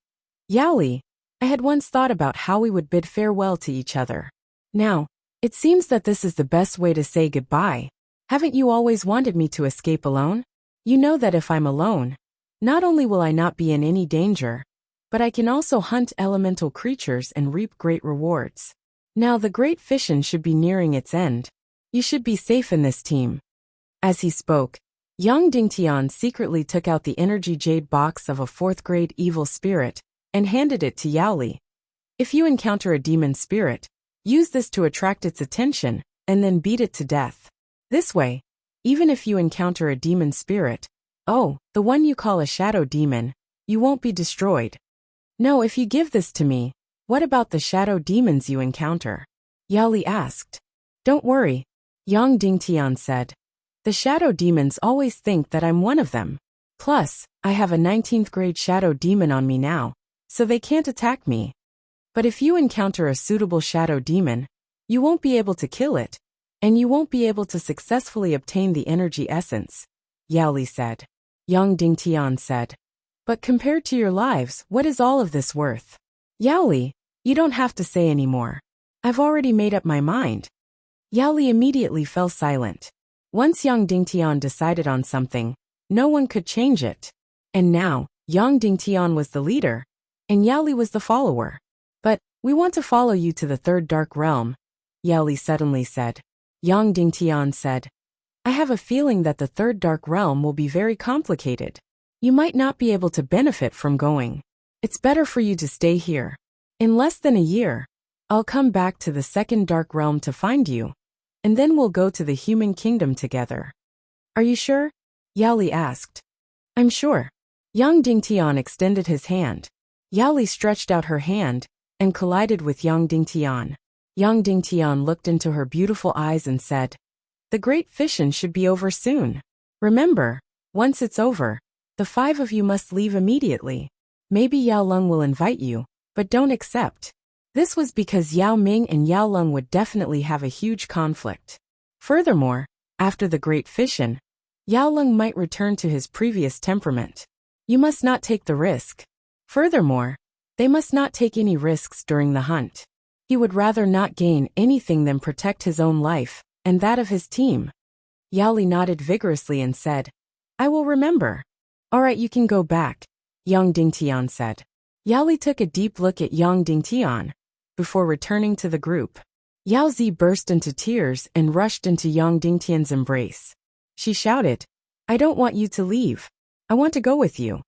"Yao Li, I had once thought about how we would bid farewell to each other. Now, it seems that this is the best way to say goodbye. Haven't you always wanted me to escape alone? You know that if I'm alone, not only will I not be in any danger, but I can also hunt elemental creatures and reap great rewards. Now the great fission should be nearing its end. You should be safe in this team." As he spoke, Yang Dingtian secretly took out the energy jade box of a 4th grade evil spirit and handed it to Yao Li. "If you encounter a demon spirit, use this to attract its attention and then beat it to death. This way, even if you encounter a demon spirit, the one you call a shadow demon, you won't be destroyed." "No, if you give this to me, what about the shadow demons you encounter?" Yao Li asked. "Don't worry," Yang Dingtian said. "The shadow demons always think that I'm one of them. Plus, I have a 19th grade shadow demon on me now, so they can't attack me. But if you encounter a suitable shadow demon, you won't be able to kill it, and you won't be able to successfully obtain the energy essence," Yao Li said. Yang Dingtian said, "But compared to your lives, what is all of this worth?" "Yao Li, you don't have to say any more. I've already made up my mind." Yao Li immediately fell silent. Once Yang Dingtian decided on something, no one could change it. And now, Yang Dingtian was the leader, and Yao Li was the follower. "But, we want to follow you to the third dark realm," Yao Li suddenly said. Yang Dingtian said, "I have a feeling that the third dark realm will be very complicated. You might not be able to benefit from going. It's better for you to stay here. In less than a year, I'll come back to the second dark realm to find you, and then we'll go to the human kingdom together." "Are you sure?" Yao Li asked. "I'm sure." Yang Dingtian extended his hand. Yao Li stretched out her hand and collided with Yang Dingtian. Yang Dingtian looked into her beautiful eyes and said, "The great fission should be over soon. Remember, once it's over, the 5 of you must leave immediately. Maybe Yao Lung will invite you, but don't accept." This was because Yao Ming and Yao Lung would definitely have a huge conflict. Furthermore, after the great fission, Yao Lung might return to his previous temperament. You must not take the risk. Furthermore, they must not take any risks during the hunt. He would rather not gain anything than protect his own life and that of his team. Yao Li nodded vigorously and said, "I will remember." "All right, you can go back," Yang Dingtian said. Yao Li took a deep look at Yang Dingtian before returning to the group. Yao Zi burst into tears and rushed into Yang Dingtian's embrace. She shouted, "I don't want you to leave. I want to go with you."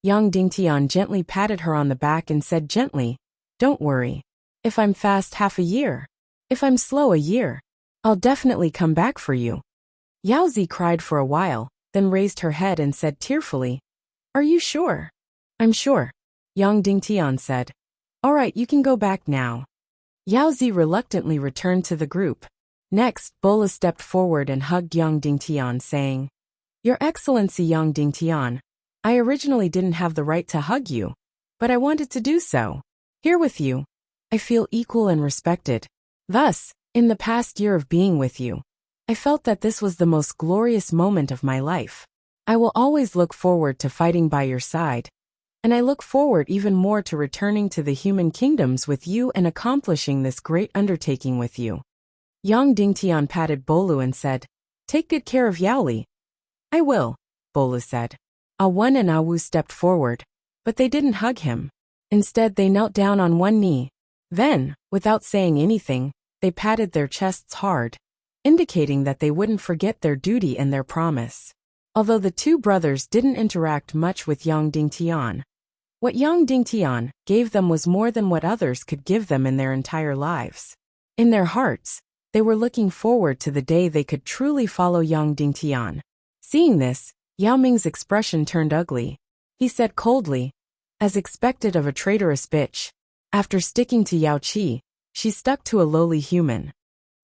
Yang Dingtian gently patted her on the back and said gently, "Don't worry. If I'm fast, half a year. If I'm slow, a year. I'll definitely come back for you." Yao Zi cried for a while, then raised her head and said tearfully, "Are you sure?" "I'm sure," Yang Dingtian said. "All right, you can go back now." Yao Zi reluctantly returned to the group. Next, Bola stepped forward and hugged Yang Dingtian, saying, "Your Excellency Yang Dingtian, I originally didn't have the right to hug you, but I wanted to do so. Here with you, I feel equal and respected. Thus, in the past year of being with you, I felt that this was the most glorious moment of my life. I will always look forward to fighting by your side, and I look forward even more to returning to the human kingdoms with you and accomplishing this great undertaking with you. Yang Dingtian patted Bolu and said, "Take good care of Yaoli." "I will," Bolu said. Awen and Awu stepped forward, but they didn't hug him. Instead, they knelt down on one knee. Then, without saying anything, they patted their chests hard, indicating that they wouldn't forget their duty and their promise. Although the two brothers didn't interact much with Yang Dingtian, what Yang Dingtian gave them was more than what others could give them in their entire lives. In their hearts, they were looking forward to the day they could truly follow Yang Dingtian. Seeing this, Yao Ming's expression turned ugly. He said coldly, as expected of a traitorous bitch. After sticking to Yao Qi, she stuck to a lowly human.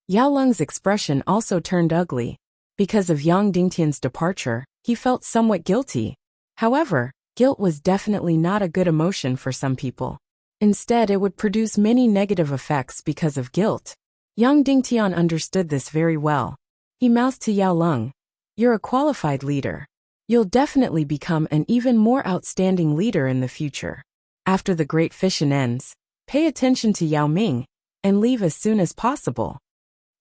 Yao Lung's expression also turned ugly. Because of Yang Dingtian's departure, he felt somewhat guilty. However, guilt was definitely not a good emotion for some people. Instead, it would produce many negative effects because of guilt. Yang Dingtian understood this very well. He mouthed to Yao Lung, "You're a qualified leader. You'll definitely become an even more outstanding leader in the future. After the Great Fission ends, pay attention to Yao Ming, and leave as soon as possible."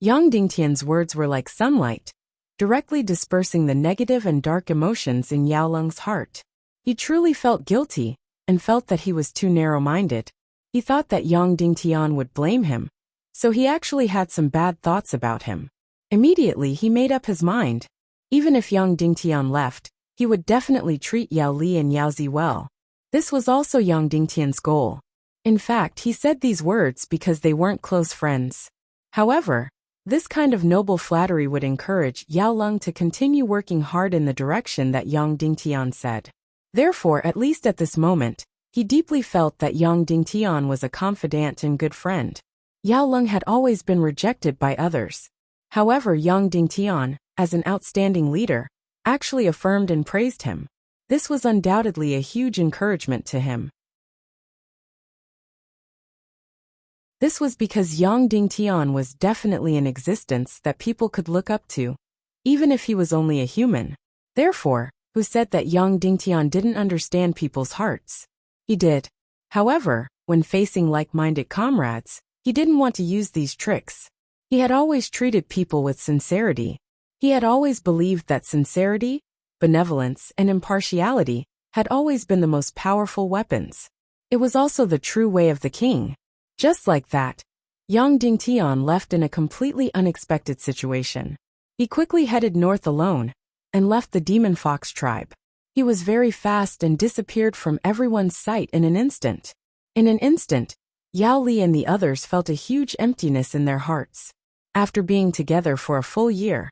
Yang Dingtian's words were like sunlight, directly dispersing the negative and dark emotions in Yao Lung's heart. He truly felt guilty, and felt that he was too narrow-minded. He thought that Yang Dingtian would blame him, so he actually had some bad thoughts about him. Immediately he made up his mind. Even if Yang Dingtian left, he would definitely treat Yao Li and Yao Zi well. This was also Yang Dingtian's goal. In fact, he said these words because they weren't close friends. However, this kind of noble flattery would encourage Yao Lung to continue working hard in the direction that Yang Dingtian said. Therefore, at least at this moment, he deeply felt that Yang Dingtian was a confidant and good friend. Yao Lung had always been rejected by others. However, Yang Dingtian, as an outstanding leader, actually affirmed and praised him. This was undoubtedly a huge encouragement to him. This was because Yang Dingtian was definitely an existence that people could look up to, even if he was only a human. Therefore, who said that Yang Dingtian didn't understand people's hearts? He did. However, when facing like-minded comrades, he didn't want to use these tricks. He had always treated people with sincerity. He had always believed that sincerity, benevolence, and impartiality had always been the most powerful weapons. It was also the true way of the king. Just like that, Yang Dingtian left in a completely unexpected situation. He quickly headed north alone, and left the Demon Fox tribe. He was very fast and disappeared from everyone's sight in an instant. In an instant, Yao Li and the others felt a huge emptiness in their hearts. After being together for a full year,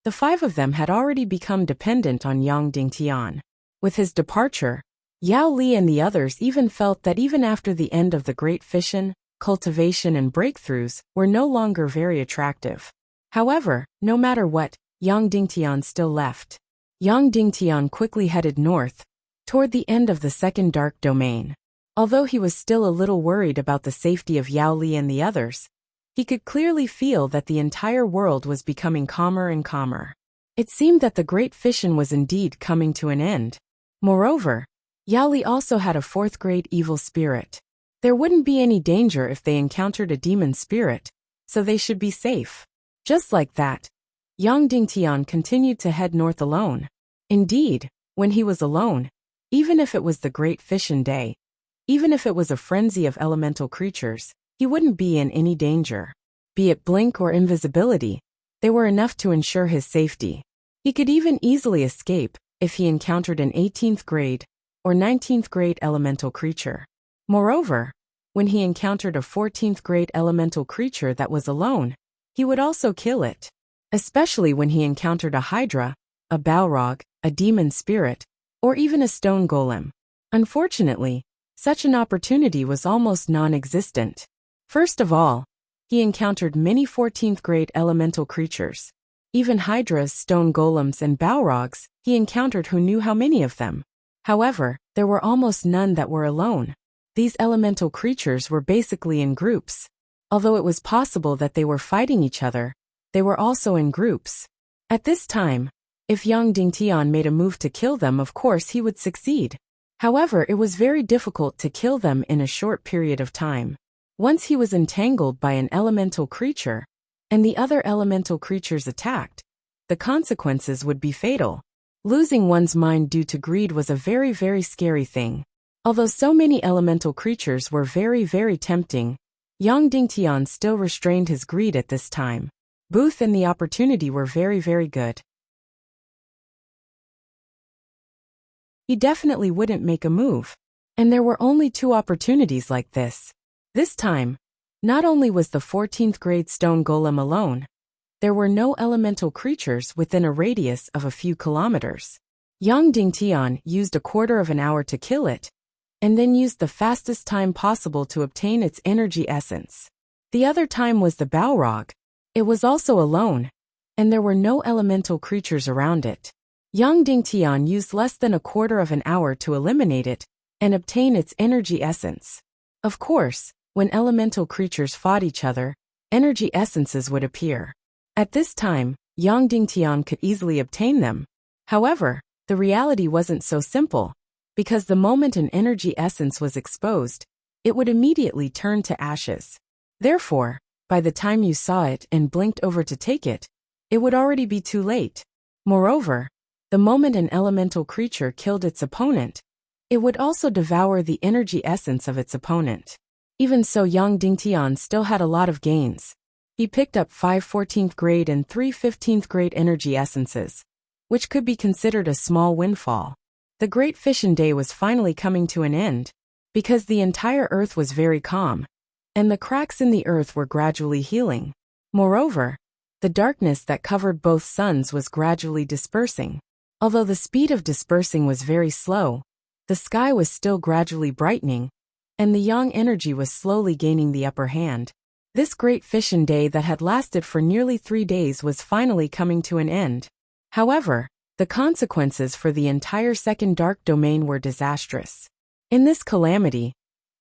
the five of them had already become dependent on Yang Dingtian. With his departure, Yao Li and the others even felt that even after the end of the Great Fission, cultivation and breakthroughs were no longer very attractive. However, no matter what, Yang Dingtian still left. Yang Dingtian quickly headed north, toward the end of the second dark domain. Although he was still a little worried about the safety of Yao Li and the others, he could clearly feel that the entire world was becoming calmer and calmer. It seemed that the Great Fission was indeed coming to an end. Moreover, Yao Li also had a fourth-grade evil spirit. There wouldn't be any danger if they encountered a demon spirit, so they should be safe. Just like that, Yang Dingtian continued to head north alone. Indeed, when he was alone, even if it was the Great Fission Day, even if it was a frenzy of elemental creatures, he wouldn't be in any danger. Be it blink or invisibility, they were enough to ensure his safety. He could even easily escape if he encountered an 18th grade or 19th grade elemental creature. Moreover, when he encountered a 14th grade elemental creature that was alone, he would also kill it. Especially when he encountered a hydra, a balrog, a demon spirit, or even a stone golem. Unfortunately, such an opportunity was almost non-existent. First of all, he encountered many 14th grade elemental creatures. Even hydras, stone golems, and balrogs he encountered who knew how many of them. However, there were almost none that were alone. These elemental creatures were basically in groups. Although it was possible that they were fighting each other, they were also in groups. At this time, if Yang Dingtian made a move to kill them, of course he would succeed. However, it was very difficult to kill them in a short period of time. Once he was entangled by an elemental creature, and the other elemental creatures attacked, the consequences would be fatal. Losing one's mind due to greed was a very, very scary thing. Although so many elemental creatures were very, very tempting, Yang Dingtian still restrained his greed at this time. Both and the opportunity were very, very good. He definitely wouldn't make a move. And there were only 2 opportunities like this. This time, not only was the 14th grade stone golem alone, there were no elemental creatures within a radius of a few kilometers. Yang Dingtian used a quarter of an hour to kill it, and then used the fastest time possible to obtain its energy essence. The other time was the Balrog. It was also alone, and there were no elemental creatures around it. Yang Dingtian used less than a quarter of an hour to eliminate it and obtain its energy essence. Of course, when elemental creatures fought each other, energy essences would appear. At this time, Yang Dingtian could easily obtain them. However, the reality wasn't so simple, because the moment an energy essence was exposed, it would immediately turn to ashes. Therefore, by the time you saw it and blinked over to take it, it would already be too late. Moreover, the moment an elemental creature killed its opponent, it would also devour the energy essence of its opponent. Even so, Yang Dingtian still had a lot of gains. He picked up 5 14th grade and 3 15th grade energy essences, which could be considered a small windfall. The Great Fission Day was finally coming to an end, because the entire earth was very calm, and the cracks in the earth were gradually healing. Moreover, the darkness that covered both suns was gradually dispersing. Although the speed of dispersing was very slow, the sky was still gradually brightening, and the yang energy was slowly gaining the upper hand. This Great Fission Day that had lasted for nearly 3 days was finally coming to an end. However, the consequences for the entire second dark domain were disastrous. In this calamity,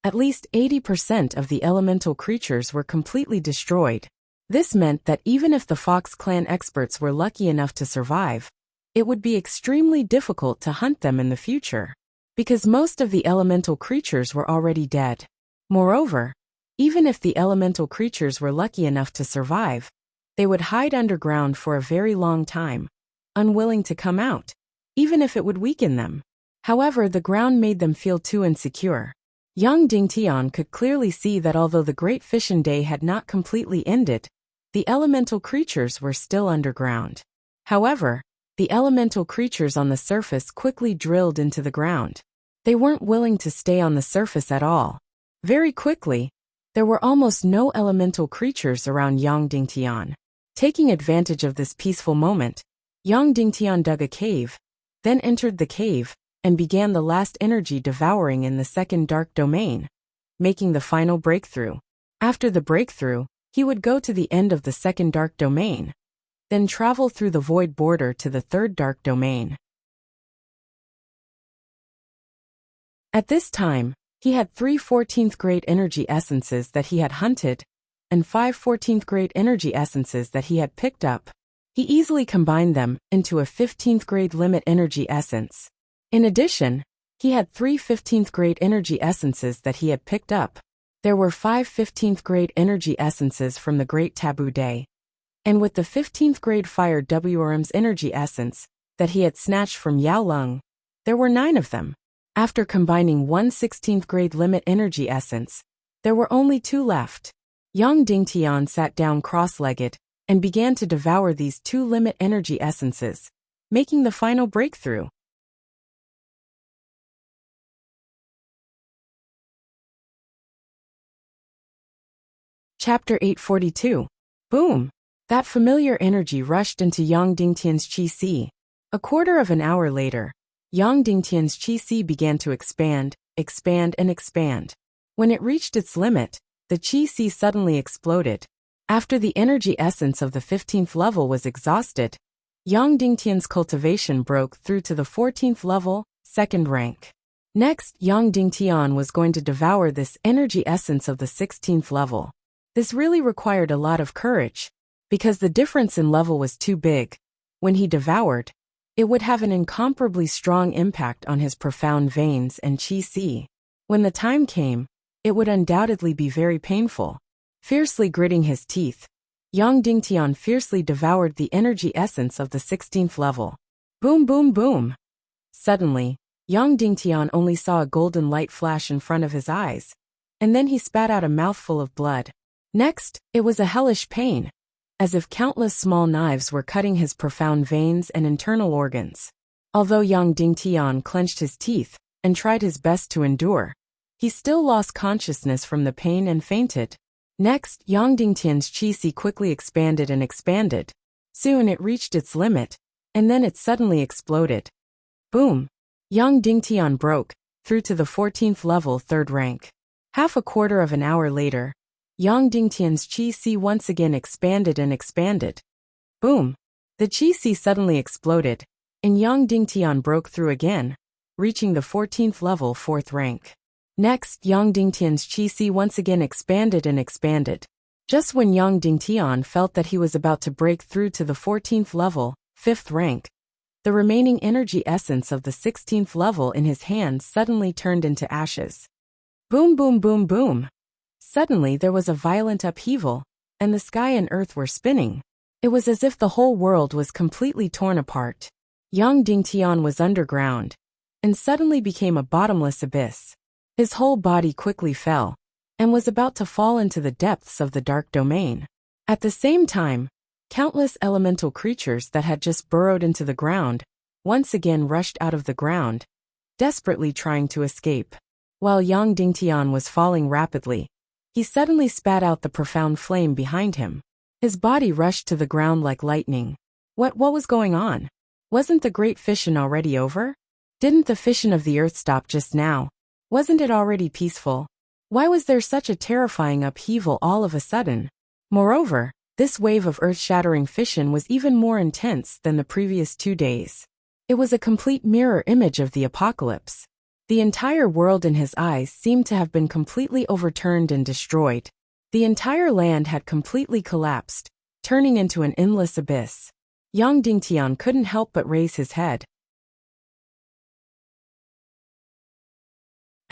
at least 80% of the elemental creatures were completely destroyed. This meant that even if the Fox Clan experts were lucky enough to survive, it would be extremely difficult to hunt them in the future, because most of the elemental creatures were already dead. Moreover, even if the elemental creatures were lucky enough to survive, they would hide underground for a very long time, unwilling to come out, even if it would weaken them. However, the ground made them feel too insecure. Yang Dingtian could clearly see that although the Great Fission Day had not completely ended, the elemental creatures were still underground. However, the elemental creatures on the surface quickly drilled into the ground. They weren't willing to stay on the surface at all. Very quickly, there were almost no elemental creatures around Yang Dingtian. Taking advantage of this peaceful moment, Yang Dingtian dug a cave, then entered the cave, and began the last energy devouring in the second dark domain, making the final breakthrough. After the breakthrough, he would go to the end of the second dark domain, then travel through the void border to the third dark domain. At this time, he had 3 14th grade energy essences that he had hunted, and 5 14th grade energy essences that he had picked up. He easily combined them into a 15th grade limit energy essence. In addition, he had 3 15th grade energy essences that he had picked up. There were 5 15th grade energy essences from the Great Taboo Day. And with the 15th grade Fire WRM's energy essence that he had snatched from Yao Lung, there were 9 of them. After combining 1 16th grade limit energy essence, there were only 2 left. Yang Dingtian sat down cross-legged and began to devour these 2 limit energy essences, making the final breakthrough. Chapter 842. Boom! That familiar energy rushed into Yang Dingtian's Qi. A quarter of an hour later, Yang Dingtian's Qi began to expand, and expand. When it reached its limit, the Qi suddenly exploded. After the energy essence of the 15th level was exhausted, Yang Dingtian's cultivation broke through to the 14th level, second rank. Next, Yang Dingtian was going to devour this energy essence of the 16th level. This really required a lot of courage, because the difference in level was too big. When he devoured, it would have an incomparably strong impact on his profound veins and qi. When the time came, it would undoubtedly be very painful. Fiercely gritting his teeth, Yang Dingtian fiercely devoured the energy essence of the 16th level. Boom, boom, boom. Suddenly, Yang Dingtian only saw a golden light flash in front of his eyes, and then he spat out a mouthful of blood. Next, it was a hellish pain, as if countless small knives were cutting his profound veins and internal organs. Although Yang Dingtian clenched his teeth and tried his best to endure, he still lost consciousness from the pain and fainted. Next, Yang Dingtian's qi quickly expanded and expanded. Soon it reached its limit, and then it suddenly exploded. Boom! Yang Dingtian broke through to the 14th level, third rank. Half a quarter of an hour later, Yang Dingtian's qi once again expanded and expanded. Boom! The qi suddenly exploded, and Yang Dingtian broke through again, reaching the 14th level, fourth rank. Next, Yang Dingtian's qi once again expanded and expanded. Just when Yang Dingtian felt that he was about to break through to the 14th level, fifth rank, the remaining energy essence of the 16th level in his hands suddenly turned into ashes. Boom, boom, boom, boom. Suddenly there was a violent upheaval, and the sky and earth were spinning. It was as if the whole world was completely torn apart. Yang Dingtian was underground, and suddenly became a bottomless abyss. His whole body quickly fell, and was about to fall into the depths of the dark domain. At the same time, countless elemental creatures that had just burrowed into the ground once again rushed out of the ground, desperately trying to escape. While Yang Dingtian was falling rapidly, he suddenly spat out the profound flame behind him. His body rushed to the ground like lightning. What was going on? Wasn't the great fission already over? Didn't the fission of the earth stop just now? Wasn't it already peaceful? Why was there such a terrifying upheaval all of a sudden? Moreover, this wave of earth-shattering fission was even more intense than the previous 2 days. It was a complete mirror image of the apocalypse. The entire world in his eyes seemed to have been completely overturned and destroyed. The entire land had completely collapsed, turning into an endless abyss. Yang Dingtian couldn't help but raise his head.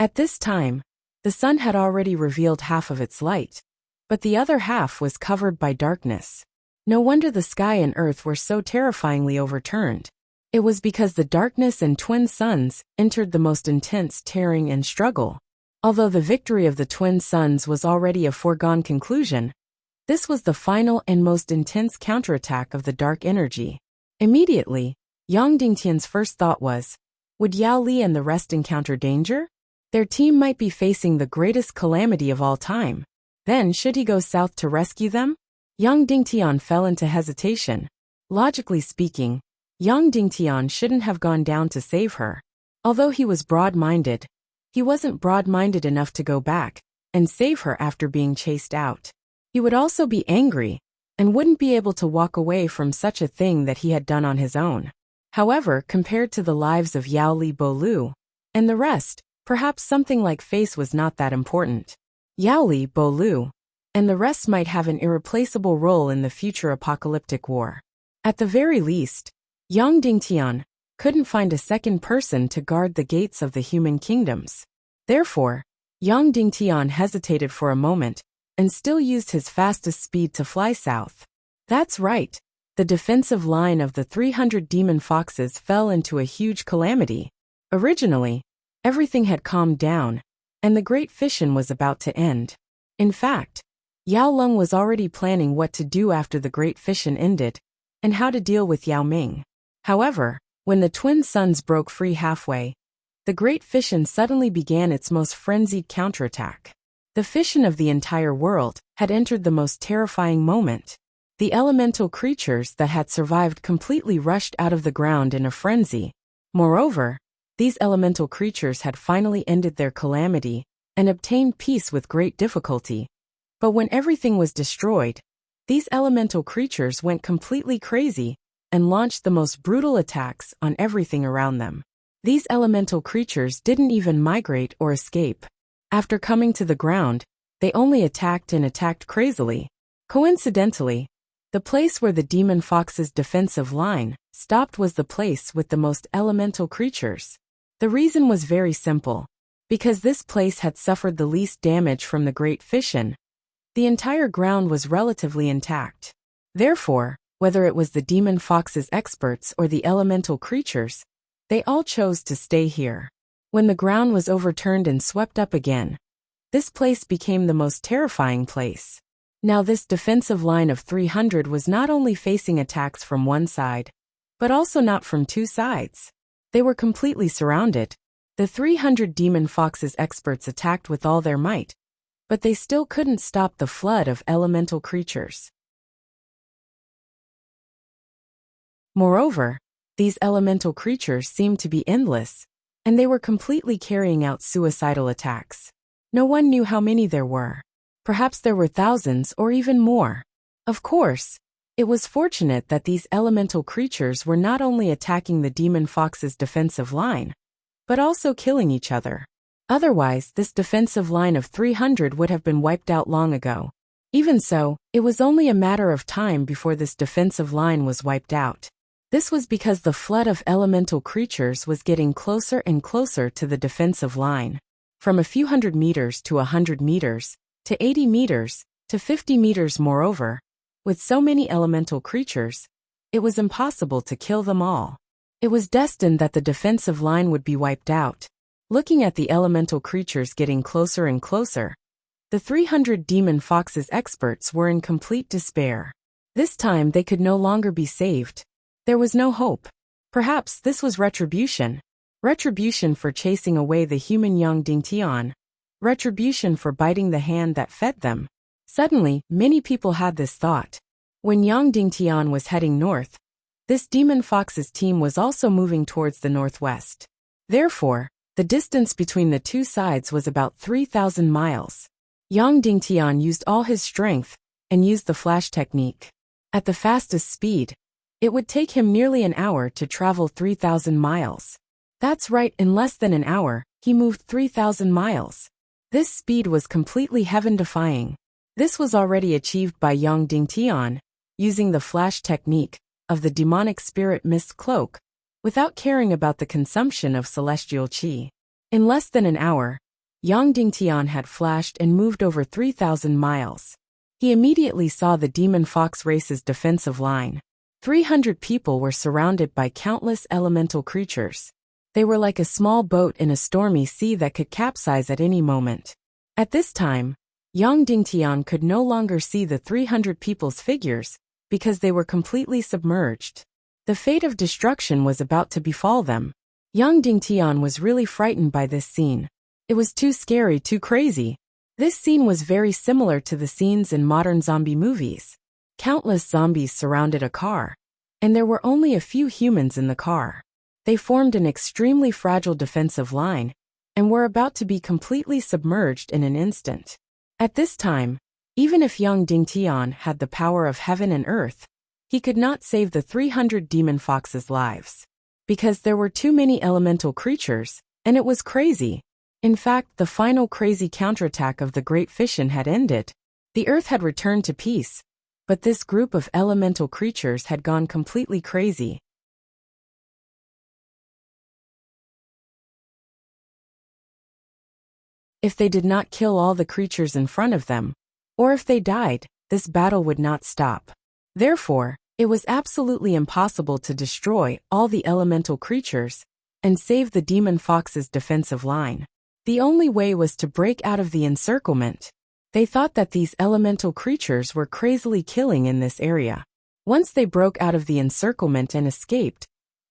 At this time, the sun had already revealed half of its light, but the other half was covered by darkness. No wonder the sky and earth were so terrifyingly overturned. It was because the darkness and twin suns entered the most intense tearing and struggle. Although the victory of the twin suns was already a foregone conclusion, this was the final and most intense counterattack of the dark energy. Immediately, Yang Dingtian's first thought was, would Yao Li and the rest encounter danger? Their team might be facing the greatest calamity of all time. Then should he go south to rescue them? Yang Dingtian fell into hesitation. Logically speaking, Yang Dingtian shouldn't have gone down to save her. Although he was broad-minded, he wasn't broad-minded enough to go back and save her after being chased out. He would also be angry and wouldn't be able to walk away from such a thing that he had done on his own. However, compared to the lives of Yao Li, Bolu, and the rest, perhaps something like face was not that important. Yao Li, Bolu, and the rest might have an irreplaceable role in the future apocalyptic war. At the very least, Yang Dingtian couldn't find a second person to guard the gates of the human kingdoms. Therefore, Yang Dingtian hesitated for a moment and still used his fastest speed to fly south. That's right, the defensive line of the 300 demon foxes fell into a huge calamity. Originally, everything had calmed down, and the great fission was about to end. In fact, Yao Lung was already planning what to do after the great fission ended, and how to deal with Yao Ming. However, when the twin suns broke free halfway, the great fission suddenly began its most frenzied counterattack. The fission of the entire world had entered the most terrifying moment. The elemental creatures that had survived completely rushed out of the ground in a frenzy. Moreover, these elemental creatures had finally ended their calamity and obtained peace with great difficulty. But when everything was destroyed, these elemental creatures went completely crazy and launched the most brutal attacks on everything around them. These elemental creatures didn't even migrate or escape. After coming to the ground, they only attacked and attacked crazily. Coincidentally, the place where the demon fox's defensive line stopped was the place with the most elemental creatures. The reason was very simple. Because this place had suffered the least damage from the Great Fission, the entire ground was relatively intact. Therefore, whether it was the demon fox's experts or the elemental creatures, they all chose to stay here. When the ground was overturned and swept up again, this place became the most terrifying place. Now this defensive line of 300 was not only facing attacks from one side, but also not from two sides. They were completely surrounded. The 300 demon fox's experts attacked with all their might, but they still couldn't stop the flood of elemental creatures. Moreover, these elemental creatures seemed to be endless, and they were completely carrying out suicidal attacks. No one knew how many there were. Perhaps there were thousands or even more. Of course, it was fortunate that these elemental creatures were not only attacking the demon fox's defensive line, but also killing each other. Otherwise, this defensive line of 300 would have been wiped out long ago. Even so, it was only a matter of time before this defensive line was wiped out. This was because the flood of elemental creatures was getting closer and closer to the defensive line. From a few hundred meters to 100 meters, to 80 meters, to 50 meters. Moreover, with so many elemental creatures, it was impossible to kill them all. It was destined that the defensive line would be wiped out. Looking at the elemental creatures getting closer and closer, the 300 demon fox's experts were in complete despair. This time they could no longer be saved. There was no hope. Perhaps this was retribution. Retribution for chasing away the human Yang Dingtian. Retribution for biting the hand that fed them. Suddenly, many people had this thought. When Yang Dingtian was heading north, this demon fox's team was also moving towards the northwest. Therefore, the distance between the two sides was about 3,000 miles. Yang Dingtian used all his strength and used the flash technique. At the fastest speed, it would take him nearly an hour to travel 3,000 miles. That's right, in less than an hour, he moved 3,000 miles. This speed was completely heaven-defying. This was already achieved by Yang Dingtian, using the flash technique of the demonic spirit mist cloak, without caring about the consumption of celestial qi. In less than an hour, Yang Dingtian had flashed and moved over 3,000 miles. He immediately saw the demon fox race's defensive line. 300 people were surrounded by countless elemental creatures. They were like a small boat in a stormy sea that could capsize at any moment. At this time, Yang Dingtian could no longer see the 300 people's figures, because they were completely submerged. The fate of destruction was about to befall them. Yang Dingtian was really frightened by this scene. It was too scary, too crazy. This scene was very similar to the scenes in modern zombie movies. Countless zombies surrounded a car, and there were only a few humans in the car. They formed an extremely fragile defensive line, and were about to be completely submerged in an instant. At this time, even if Yang Dingtian had the power of heaven and earth, he could not save the 300 demon foxes' lives. Because there were too many elemental creatures, and it was crazy. In fact, the final crazy counterattack of the Great Fission had ended. The earth had returned to peace, but this group of elemental creatures had gone completely crazy. If they did not kill all the creatures in front of them, or if they died, this battle would not stop. Therefore, it was absolutely impossible to destroy all the elemental creatures and save the demon fox's defensive line. The only way was to break out of the encirclement. They thought that these elemental creatures were crazily killing in this area. Once they broke out of the encirclement and escaped,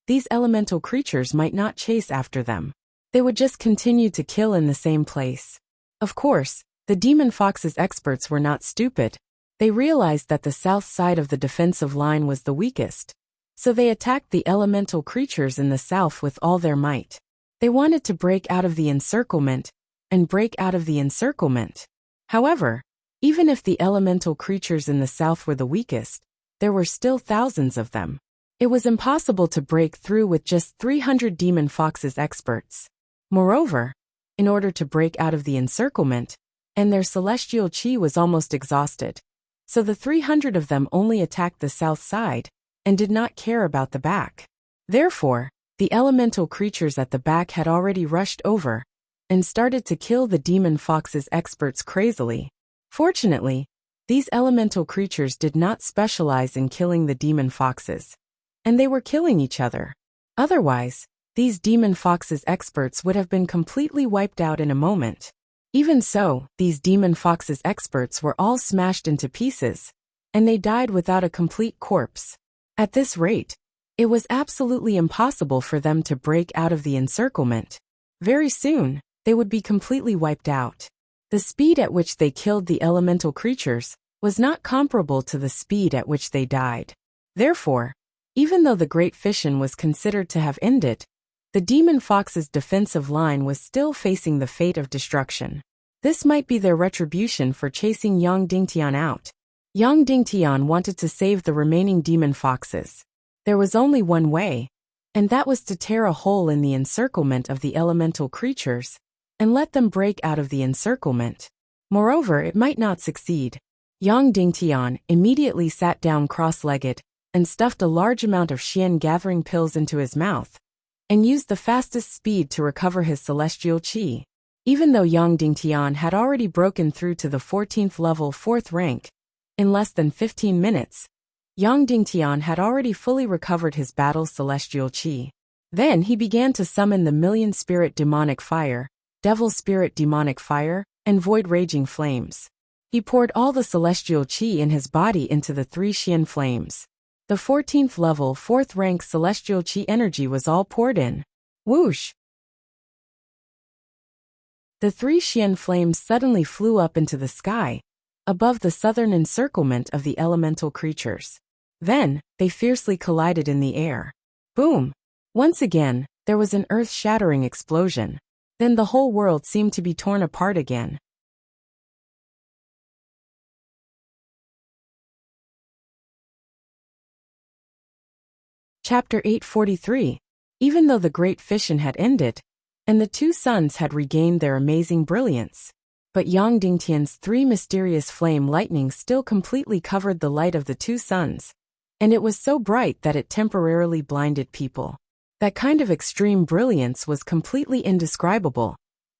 these elemental creatures might not chase after them. They would just continue to kill in the same place. Of course, the demon fox's experts were not stupid. They realized that the south side of the defensive line was the weakest. So they attacked the elemental creatures in the south with all their might. They wanted to break out of the encirclement, and break out of the encirclement. However, even if the elemental creatures in the south were the weakest, there were still thousands of them. It was impossible to break through with just 300 demon foxes experts. Moreover, in order to break out of the encirclement, and their celestial chi was almost exhausted. So the 300 of them only attacked the south side, and did not care about the back. Therefore, the elemental creatures at the back had already rushed over, and started to kill the demon foxes experts crazily. Fortunately, these elemental creatures did not specialize in killing the demon foxes, and they were killing each other. Otherwise, these demon foxes experts would have been completely wiped out in a moment. Even so, these demon foxes experts were all smashed into pieces, and they died without a complete corpse. At this rate, it was absolutely impossible for them to break out of the encirclement. Very soon, they would be completely wiped out. The speed at which they killed the elemental creatures was not comparable to the speed at which they died. Therefore, even though the Great Fission was considered to have ended, the demon fox's defensive line was still facing the fate of destruction. This might be their retribution for chasing Yang Dingtian out. Yang Dingtian wanted to save the remaining demon foxes. There was only one way, and that was to tear a hole in the encirclement of the elemental creatures, and let them break out of the encirclement. Moreover, it might not succeed. Yang Dingtian immediately sat down cross-legged, and stuffed a large amount of Xian gathering pills into his mouth, and used the fastest speed to recover his celestial chi. Even though Yang Dingtian had already broken through to the 14th level 4th rank, in less than 15 minutes, Yang Dingtian had already fully recovered his battle's celestial chi. Then he began to summon the Million Spirit Demonic Fire, Devil Spirit Demonic Fire, and Void Raging Flames. He poured all the celestial chi in his body into the 3 Xian flames. The 14th level 4th rank celestial chi energy was all poured in. Whoosh! The 3 Xian flames suddenly flew up into the sky, above the southern encirclement of the elemental creatures. Then, they fiercely collided in the air. Boom! Once again, there was an earth-shattering explosion. Then the whole world seemed to be torn apart again. Chapter 843. Even though the Great Fission had ended, and the 2 suns had regained their amazing brilliance, but Yang Dingtian's 3 mysterious flame lightnings still completely covered the light of the 2 suns, and it was so bright that it temporarily blinded people. That kind of extreme brilliance was completely indescribable,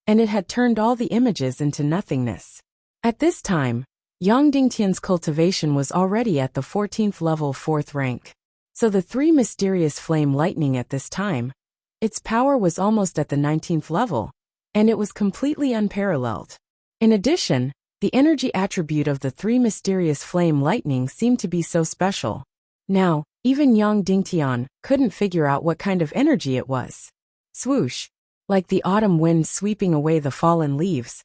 and it had turned all the images into nothingness. At this time, Yang Dingtian's cultivation was already at the 14th level 4th rank. So the 3 mysterious flame lightning at this time, its power was almost at the 19th level, and it was completely unparalleled. In addition, the energy attribute of the 3 mysterious flame lightning seemed to be so special. Now, even Yang Dingtian couldn't figure out what kind of energy it was. Swoosh! Like the autumn wind sweeping away the fallen leaves,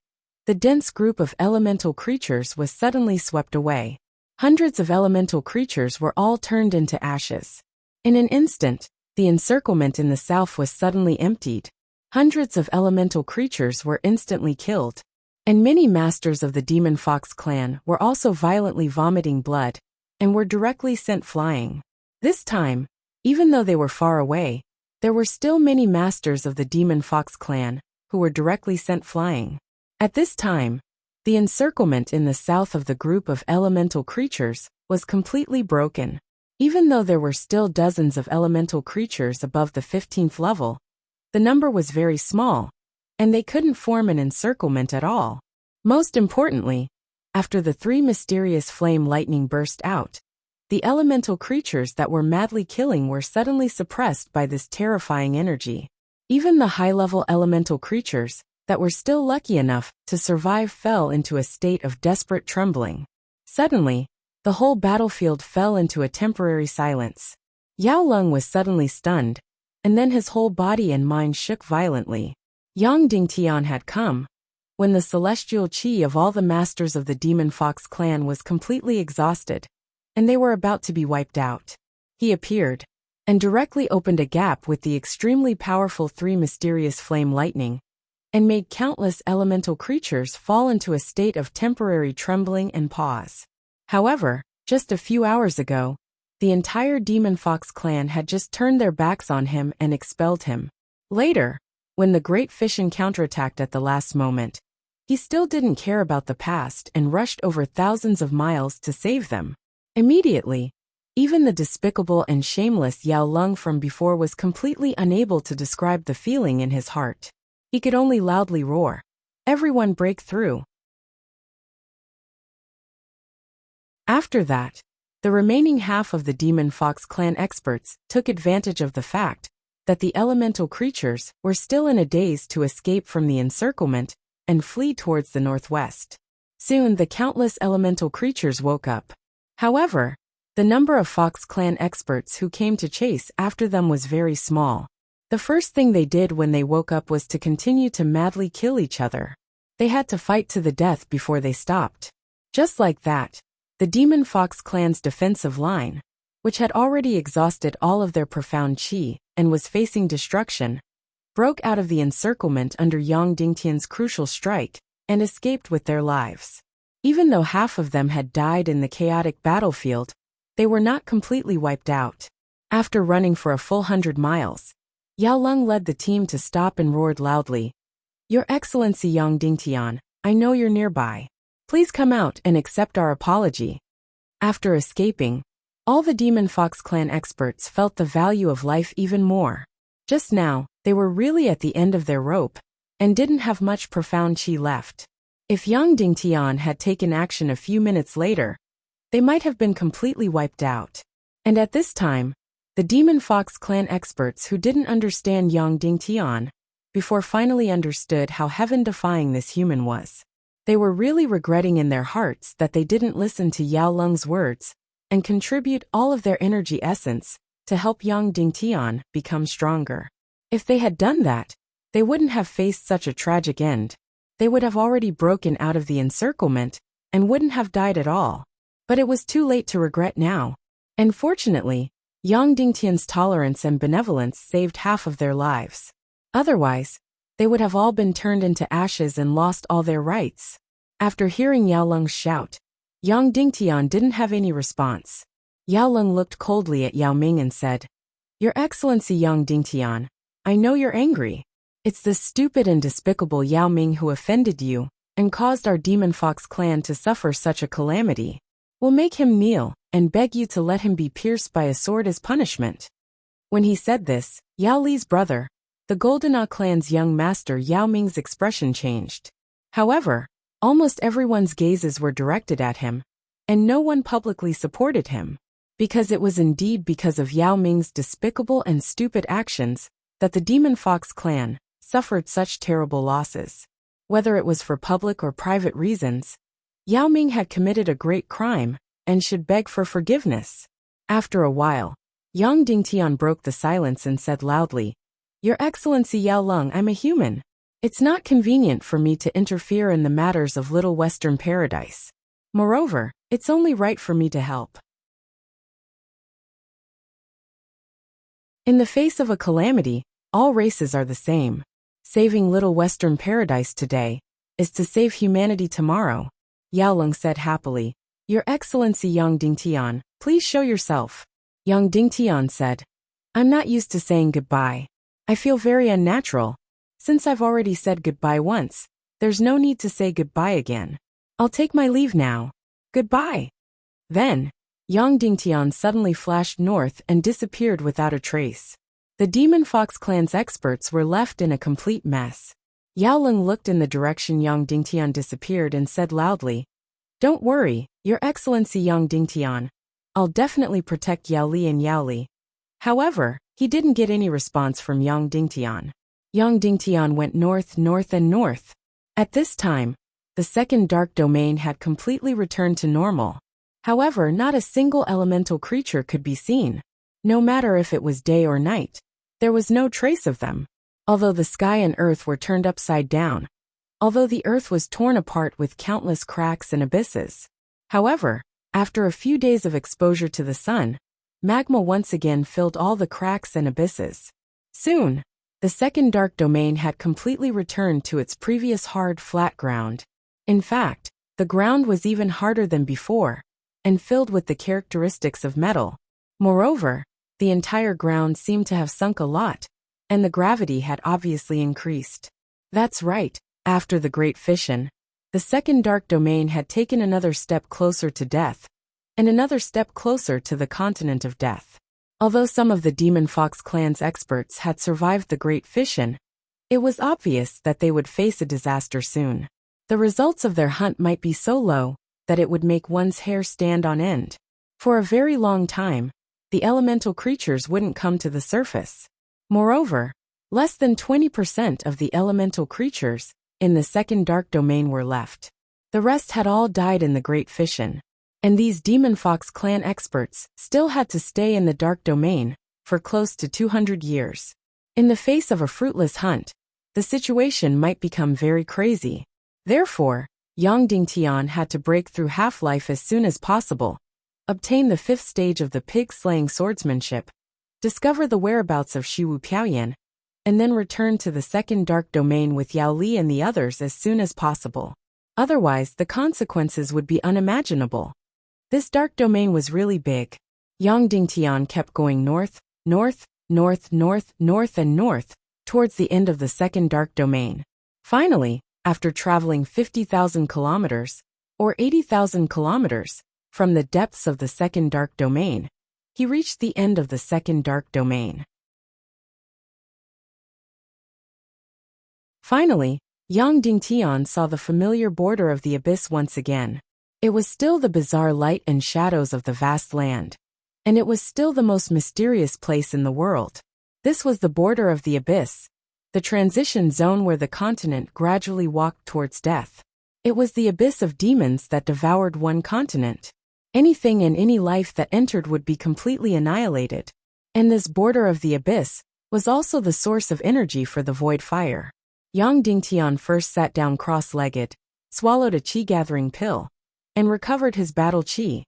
the dense group of elemental creatures was suddenly swept away. Hundreds of elemental creatures were all turned into ashes. In an instant, the encirclement in the south was suddenly emptied. Hundreds of elemental creatures were instantly killed, and many masters of the Demon Fox clan were also violently vomiting blood, and were directly sent flying. This time, even though they were far away, there were still many masters of the Demon Fox clan who were directly sent flying. At this time, the encirclement in the south of the group of elemental creatures was completely broken. Even though there were still dozens of elemental creatures above the 15th level, the number was very small, and they couldn't form an encirclement at all. Most importantly, after the 3 mysterious flame lightning burst out, the elemental creatures that were madly killing were suddenly suppressed by this terrifying energy. Even the high-level elemental creatures that were still lucky enough to survive fell into a state of desperate trembling. Suddenly, the whole battlefield fell into a temporary silence. Yao Lung was suddenly stunned, and then his whole body and mind shook violently. Yang Dingtian had come, when the celestial chi of all the masters of the Demon Fox clan was completely exhausted, and they were about to be wiped out. He appeared, and directly opened a gap with the extremely powerful 3 mysterious flame lightning, and made countless elemental creatures fall into a state of temporary trembling and pause. However, just a few hours ago, The entire Demon Fox clan had just turned their backs on him and expelled him. Later, when the Great Fishin counterattacked at the last moment, he still didn't care about the past and rushed over thousands of miles to save them. Immediately, even the despicable and shameless Yao Lung from before was completely unable to describe the feeling in his heart. He could only loudly roar, "Everyone break through!" After that, the remaining half of the Demon Fox clan experts took advantage of the fact that the elemental creatures were still in a daze to escape from the encirclement and flee towards the northwest. Soon the countless elemental creatures woke up. However, the number of Fox clan experts who came to chase after them was very small. The first thing they did when they woke up was to continue to madly kill each other. They had to fight to the death before they stopped. Just like that, the Demon Fox clan's defensive line, which had already exhausted all of their profound chi and was facing destruction, broke out of the encirclement under Yang Dingtian's crucial strike and escaped with their lives. Even though half of them had died in the chaotic battlefield, they were not completely wiped out. After running for a full 100 miles, Yao Lung led the team to stop and roared loudly, "Your Excellency Yang Dingtian, I know you're nearby. Please come out and accept our apology." After escaping, all the Demon Fox clan experts felt the value of life even more. Just now, they were really at the end of their rope and didn't have much profound chi left. If Yang Dingtian had taken action a few minutes later, they might have been completely wiped out. And at this time, the Demon Fox clan experts who didn't understand Yang Dingtian before finally understood how heaven-defying this human was. They were really regretting in their hearts that they didn't listen to Yao Lung's words and contribute all of their energy essence to help Yang Dingtian become stronger. If they had done that, they wouldn't have faced such a tragic end. They would have already broken out of the encirclement and wouldn't have died at all. But it was too late to regret now. And fortunately, Yang Dingtian's tolerance and benevolence saved half of their lives. Otherwise, they would have all been turned into ashes and lost all their rights. After hearing Yao Lung's shout, Yang Dingtian didn't have any response. Yao Lung looked coldly at Yao Ming and said, "Your Excellency Yang Dingtian, I know you're angry. It's this stupid and despicable Yao Ming who offended you and caused our Demon Fox clan to suffer such a calamity. We'll make him kneel and beg you to let him be pierced by a sword as punishment." When he said this, Yao Li's brother, the Golden clan's young master Yao Ming's expression changed. However, almost everyone's gazes were directed at him, and no one publicly supported him. Because it was indeed because of Yao Ming's despicable and stupid actions that the Demon Fox clan suffered such terrible losses. Whether it was for public or private reasons, Yao Ming had committed a great crime and should beg for forgiveness. After a while, Yang Dingtian broke the silence and said loudly, "Your Excellency Yao Lung, I'm a human. It's not convenient for me to interfere in the matters of Little Western Paradise. Moreover, it's only right for me to help." In the face of a calamity, all races are the same. Saving Little Western Paradise today is to save humanity tomorrow, Yao Lung said happily. "Your Excellency Yang Dingtian, please show yourself." Yang Dingtian said, "I'm not used to saying goodbye. I feel very unnatural. Since I've already said goodbye once, there's no need to say goodbye again. I'll take my leave now. Goodbye." Then, Yang Dingtian suddenly flashed north and disappeared without a trace. The Demon Fox clan's experts were left in a complete mess. Yao Lung looked in the direction Yang Dingtian disappeared and said loudly, "Don't worry, Your Excellency Yang Dingtian. I'll definitely protect Yao Li and Yao Li." However, he didn't get any response from Yang Dingtian. Yang Dingtian went north, north, and north. At this time, the second dark domain had completely returned to normal. However, not a single elemental creature could be seen. No matter if it was day or night, there was no trace of them. Although the sky and earth were turned upside down. Although the earth was torn apart with countless cracks and abysses. However, after a few days of exposure to the sun, magma once again filled all the cracks and abysses. Soon, the second dark domain had completely returned to its previous hard, flat ground. In fact, the ground was even harder than before, and filled with the characteristics of metal. Moreover, the entire ground seemed to have sunk a lot, and the gravity had obviously increased. That's right, after the Great Fission, the second dark domain had taken another step closer to death, and another step closer to the continent of death. Although some of the Demon Fox clan's experts had survived the Great Fission, it was obvious that they would face a disaster soon. The results of their hunt might be so low that it would make one's hair stand on end. For a very long time, the elemental creatures wouldn't come to the surface. Moreover, less than 20% of the elemental creatures in the second dark domain were left. The rest had all died in the Great Fission, and these Demon Fox clan experts still had to stay in the dark domain for close to 200 years. In the face of a fruitless hunt, the situation might become very crazy. Therefore, Yang Dingtian had to break through half-life as soon as possible, obtain the 5th stage of the pig-slaying swordsmanship, discover the whereabouts of Shiwu Piaoyan, and then return to the second dark domain with Yao Li and the others as soon as possible. Otherwise, the consequences would be unimaginable. This dark domain was really big. Yang Dingtian kept going north, north, north, north, north, and north, towards the end of the second dark domain. Finally, after traveling 50,000 kilometers, or 80,000 kilometers, from the depths of the second dark domain, he reached the end of the second dark domain. Finally, Yang Dingtian saw the familiar border of the abyss once again. It was still the bizarre light and shadows of the vast land, and it was still the most mysterious place in the world. This was the border of the abyss, the transition zone where the continent gradually walked towards death. It was the abyss of demons that devoured one continent. Anything and any life that entered would be completely annihilated. And this border of the abyss was also the source of energy for the void fire. Yang Dingtian first sat down cross-legged, swallowed a qi-gathering pill, and recovered his battle qi.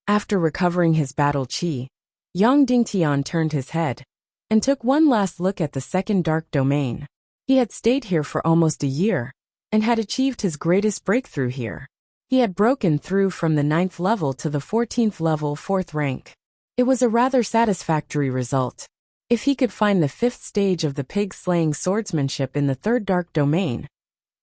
After recovering his battle qi, Yang Dingtian turned his head and took one last look at the second dark domain. He had stayed here for almost a year and had achieved his greatest breakthrough here. He had broken through from the 9th level to the 14th level 4th rank. It was a rather satisfactory result. If he could find the 5th stage of the pig-slaying swordsmanship in the 3rd dark domain,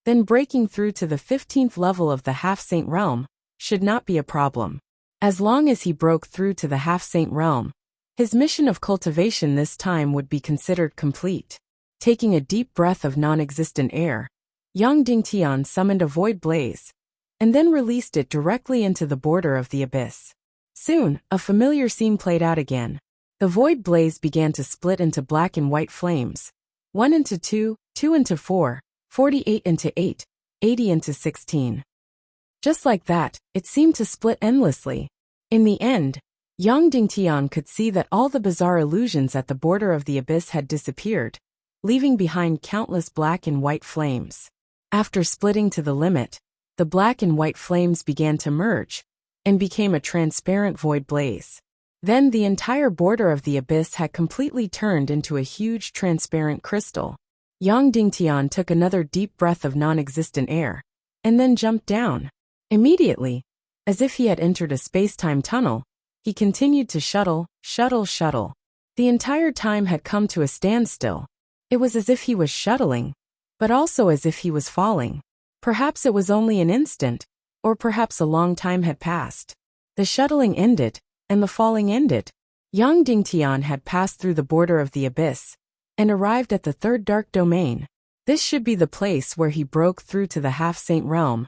then breaking through to the 15th level of the half-saint realm should not be a problem. As long as he broke through to the half-saint realm, his mission of cultivation this time would be considered complete. Taking a deep breath of non-existent air, Yang Dingtian summoned a void blaze, and then released it directly into the border of the abyss. Soon, a familiar scene played out again. The void blaze began to split into black and white flames. 1 into 2, 2 into 4, 48 into 8, 80 into 16. Just like that, it seemed to split endlessly. In the end, Yang Dingtian could see that all the bizarre illusions at the border of the abyss had disappeared, leaving behind countless black and white flames. After splitting to the limit, the black and white flames began to merge and became a transparent void blaze. Then the entire border of the abyss had completely turned into a huge transparent crystal. Yang Dingtian took another deep breath of non-existent air, and then jumped down. Immediately, as if he had entered a space-time tunnel, he continued to shuttle. The entire time had come to a standstill. It was as if he was shuttling, but also as if he was falling. Perhaps it was only an instant, or perhaps a long time had passed. The shuttling ended, and the falling ended. Yang Dingtian had passed through the border of the abyss, and arrived at the 3rd dark domain. This should be the place where he broke through to the half-saint realm,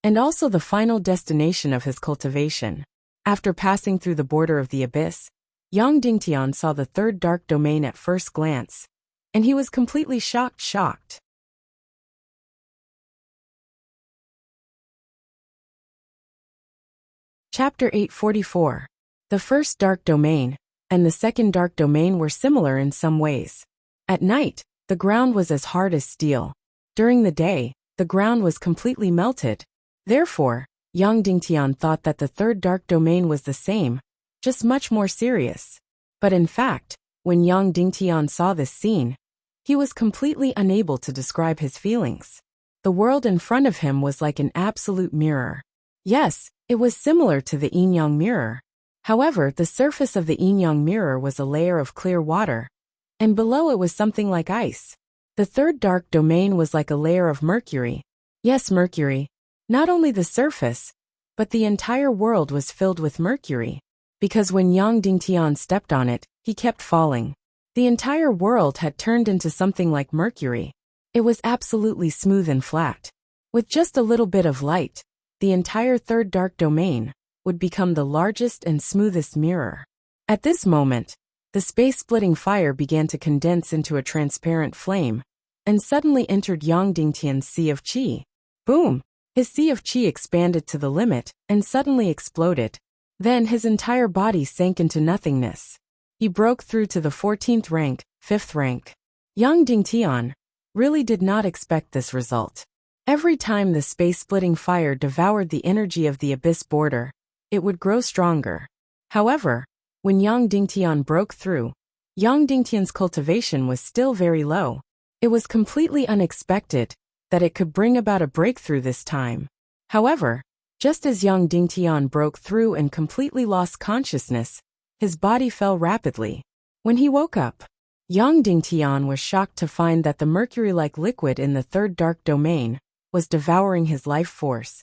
and also the final destination of his cultivation. After passing through the border of the abyss, Yang Dingtian saw the 3rd dark domain at first glance, and he was completely shocked. Chapter 844. The first dark domain and the second dark domain were similar in some ways. At night, the ground was as hard as steel. During the day, the ground was completely melted. Therefore, Yang Dingtian thought that the 3rd dark domain was the same, just much more serious. But in fact, when Yang Dingtian saw this scene, he was completely unable to describe his feelings. The world in front of him was like an absolute mirror. Yes, it was similar to the yin-yang mirror. However, the surface of the yin-yang mirror was a layer of clear water, and below it was something like ice. The third dark domain was like a layer of mercury. Yes, mercury. Not only the surface, but the entire world was filled with mercury. Because when Yang Dingtian stepped on it, he kept falling. The entire world had turned into something like mercury. It was absolutely smooth and flat. With just a little bit of light, the entire third dark domain would become the largest and smoothest mirror. At this moment, the space-splitting fire began to condense into a transparent flame, and suddenly entered Yang Dingtian's sea of qi. Boom! His sea of qi expanded to the limit, and suddenly exploded. Then his entire body sank into nothingness. He broke through to the 14th rank, 5th rank. Yang Dingtian really did not expect this result. Every time the space-splitting fire devoured the energy of the abyss border, it would grow stronger. However, when Yang Dingtian broke through, Yang Dingtian's cultivation was still very low. It was completely unexpected that it could bring about a breakthrough this time. However, just as Yang Dingtian broke through and completely lost consciousness, his body fell rapidly. When he woke up, Yang Dingtian was shocked to find that the mercury-like liquid in the third dark domain was devouring his life force,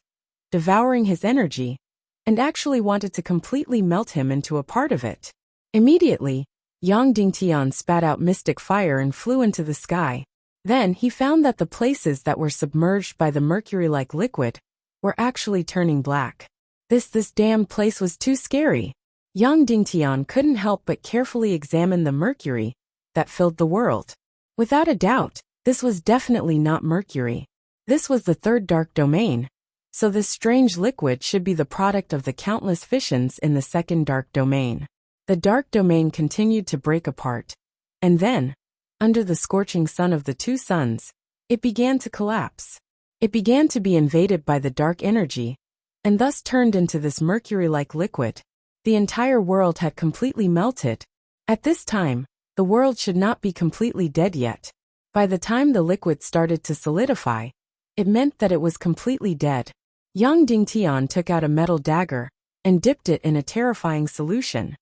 devouring his energy, and actually wanted to completely melt him into a part of it. Immediately, Yang Dingtian spat out mystic fire and flew into the sky. Then he found that the places that were submerged by the mercury-like liquid were actually turning black. This damned place was too scary. Yang Dingtian couldn't help but carefully examine the mercury that filled the world. Without a doubt, this was definitely not mercury. This was the third dark domain, so this strange liquid should be the product of the countless fissions in the second dark domain. The dark domain continued to break apart, and then, under the scorching sun of the two suns, it began to collapse. It began to be invaded by the dark energy, and thus turned into this mercury-like liquid. The entire world had completely melted. At this time, the world should not be completely dead yet. By the time the liquid started to solidify, it meant that it was completely dead. Yang Dingtian took out a metal dagger and dipped it in a terrifying solution.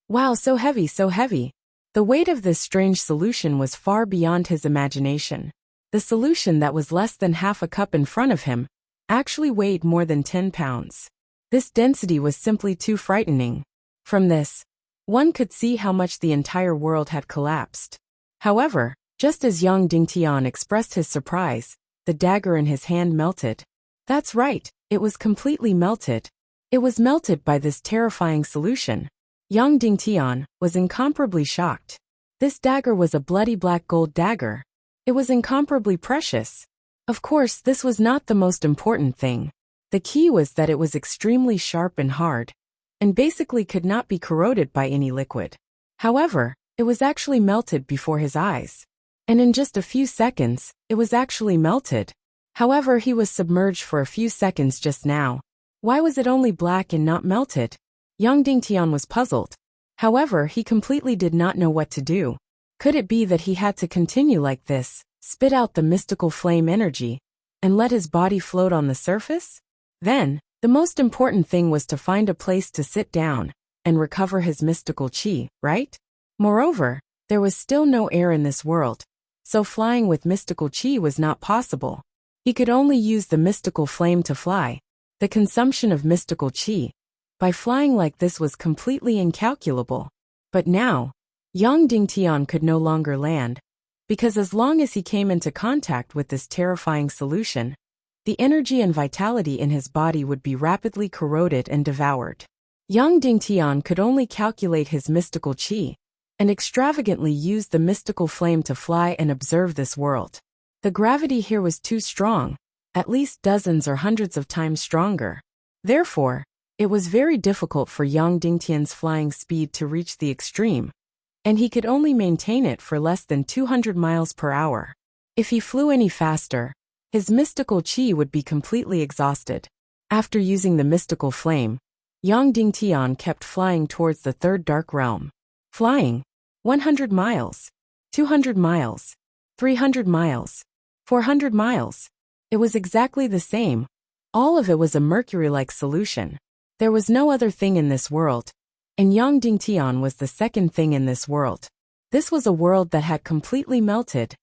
Wow, so heavy, so heavy. The weight of this strange solution was far beyond his imagination. The solution that was less than half a cup in front of him actually weighed more than 10 pounds. This density was simply too frightening. From this, one could see how much the entire world had collapsed. However, just as Yang Dingtian expressed his surprise, the dagger in his hand melted. That's right, it was completely melted. It was melted by this terrifying solution. Yang Dingtian was incomparably shocked. This dagger was a bloody black gold dagger. It was incomparably precious. Of course, this was not the most important thing. The key was that it was extremely sharp and hard, and basically could not be corroded by any liquid. However, it was actually melted before his eyes. And in just a few seconds, it was actually melted. However, he was submerged for a few seconds just now. Why was it only black and not melted? Yang Dingtian was puzzled. However, he completely did not know what to do. Could it be that he had to continue like this, spit out the mystical flame energy, and let his body float on the surface? Then, the most important thing was to find a place to sit down and recover his mystical qi, right? Moreover, there was still no air in this world, so flying with mystical qi was not possible. He could only use the mystical flame to fly. The consumption of mystical qi by flying like this was completely incalculable. But now, Yang Dingtian could no longer land, because as long as he came into contact with this terrifying solution, the energy and vitality in his body would be rapidly corroded and devoured. Yang Dingtian could only calculate his mystical qi, and extravagantly use the mystical flame to fly and observe this world. The gravity here was too strong, at least dozens or hundreds of times stronger. Therefore, it was very difficult for Yang Dingtian's flying speed to reach the extreme, and he could only maintain it for less than 200 miles per hour. If he flew any faster, his mystical qi would be completely exhausted. After using the mystical flame, Yang Dingtian kept flying towards the third dark realm. Flying 100 miles, 200 miles, 300 miles, 400 miles. It was exactly the same. All of it was a mercury-like solution. There was no other thing in this world, and Yang Dingtian was the second thing in this world. This was a world that had completely melted,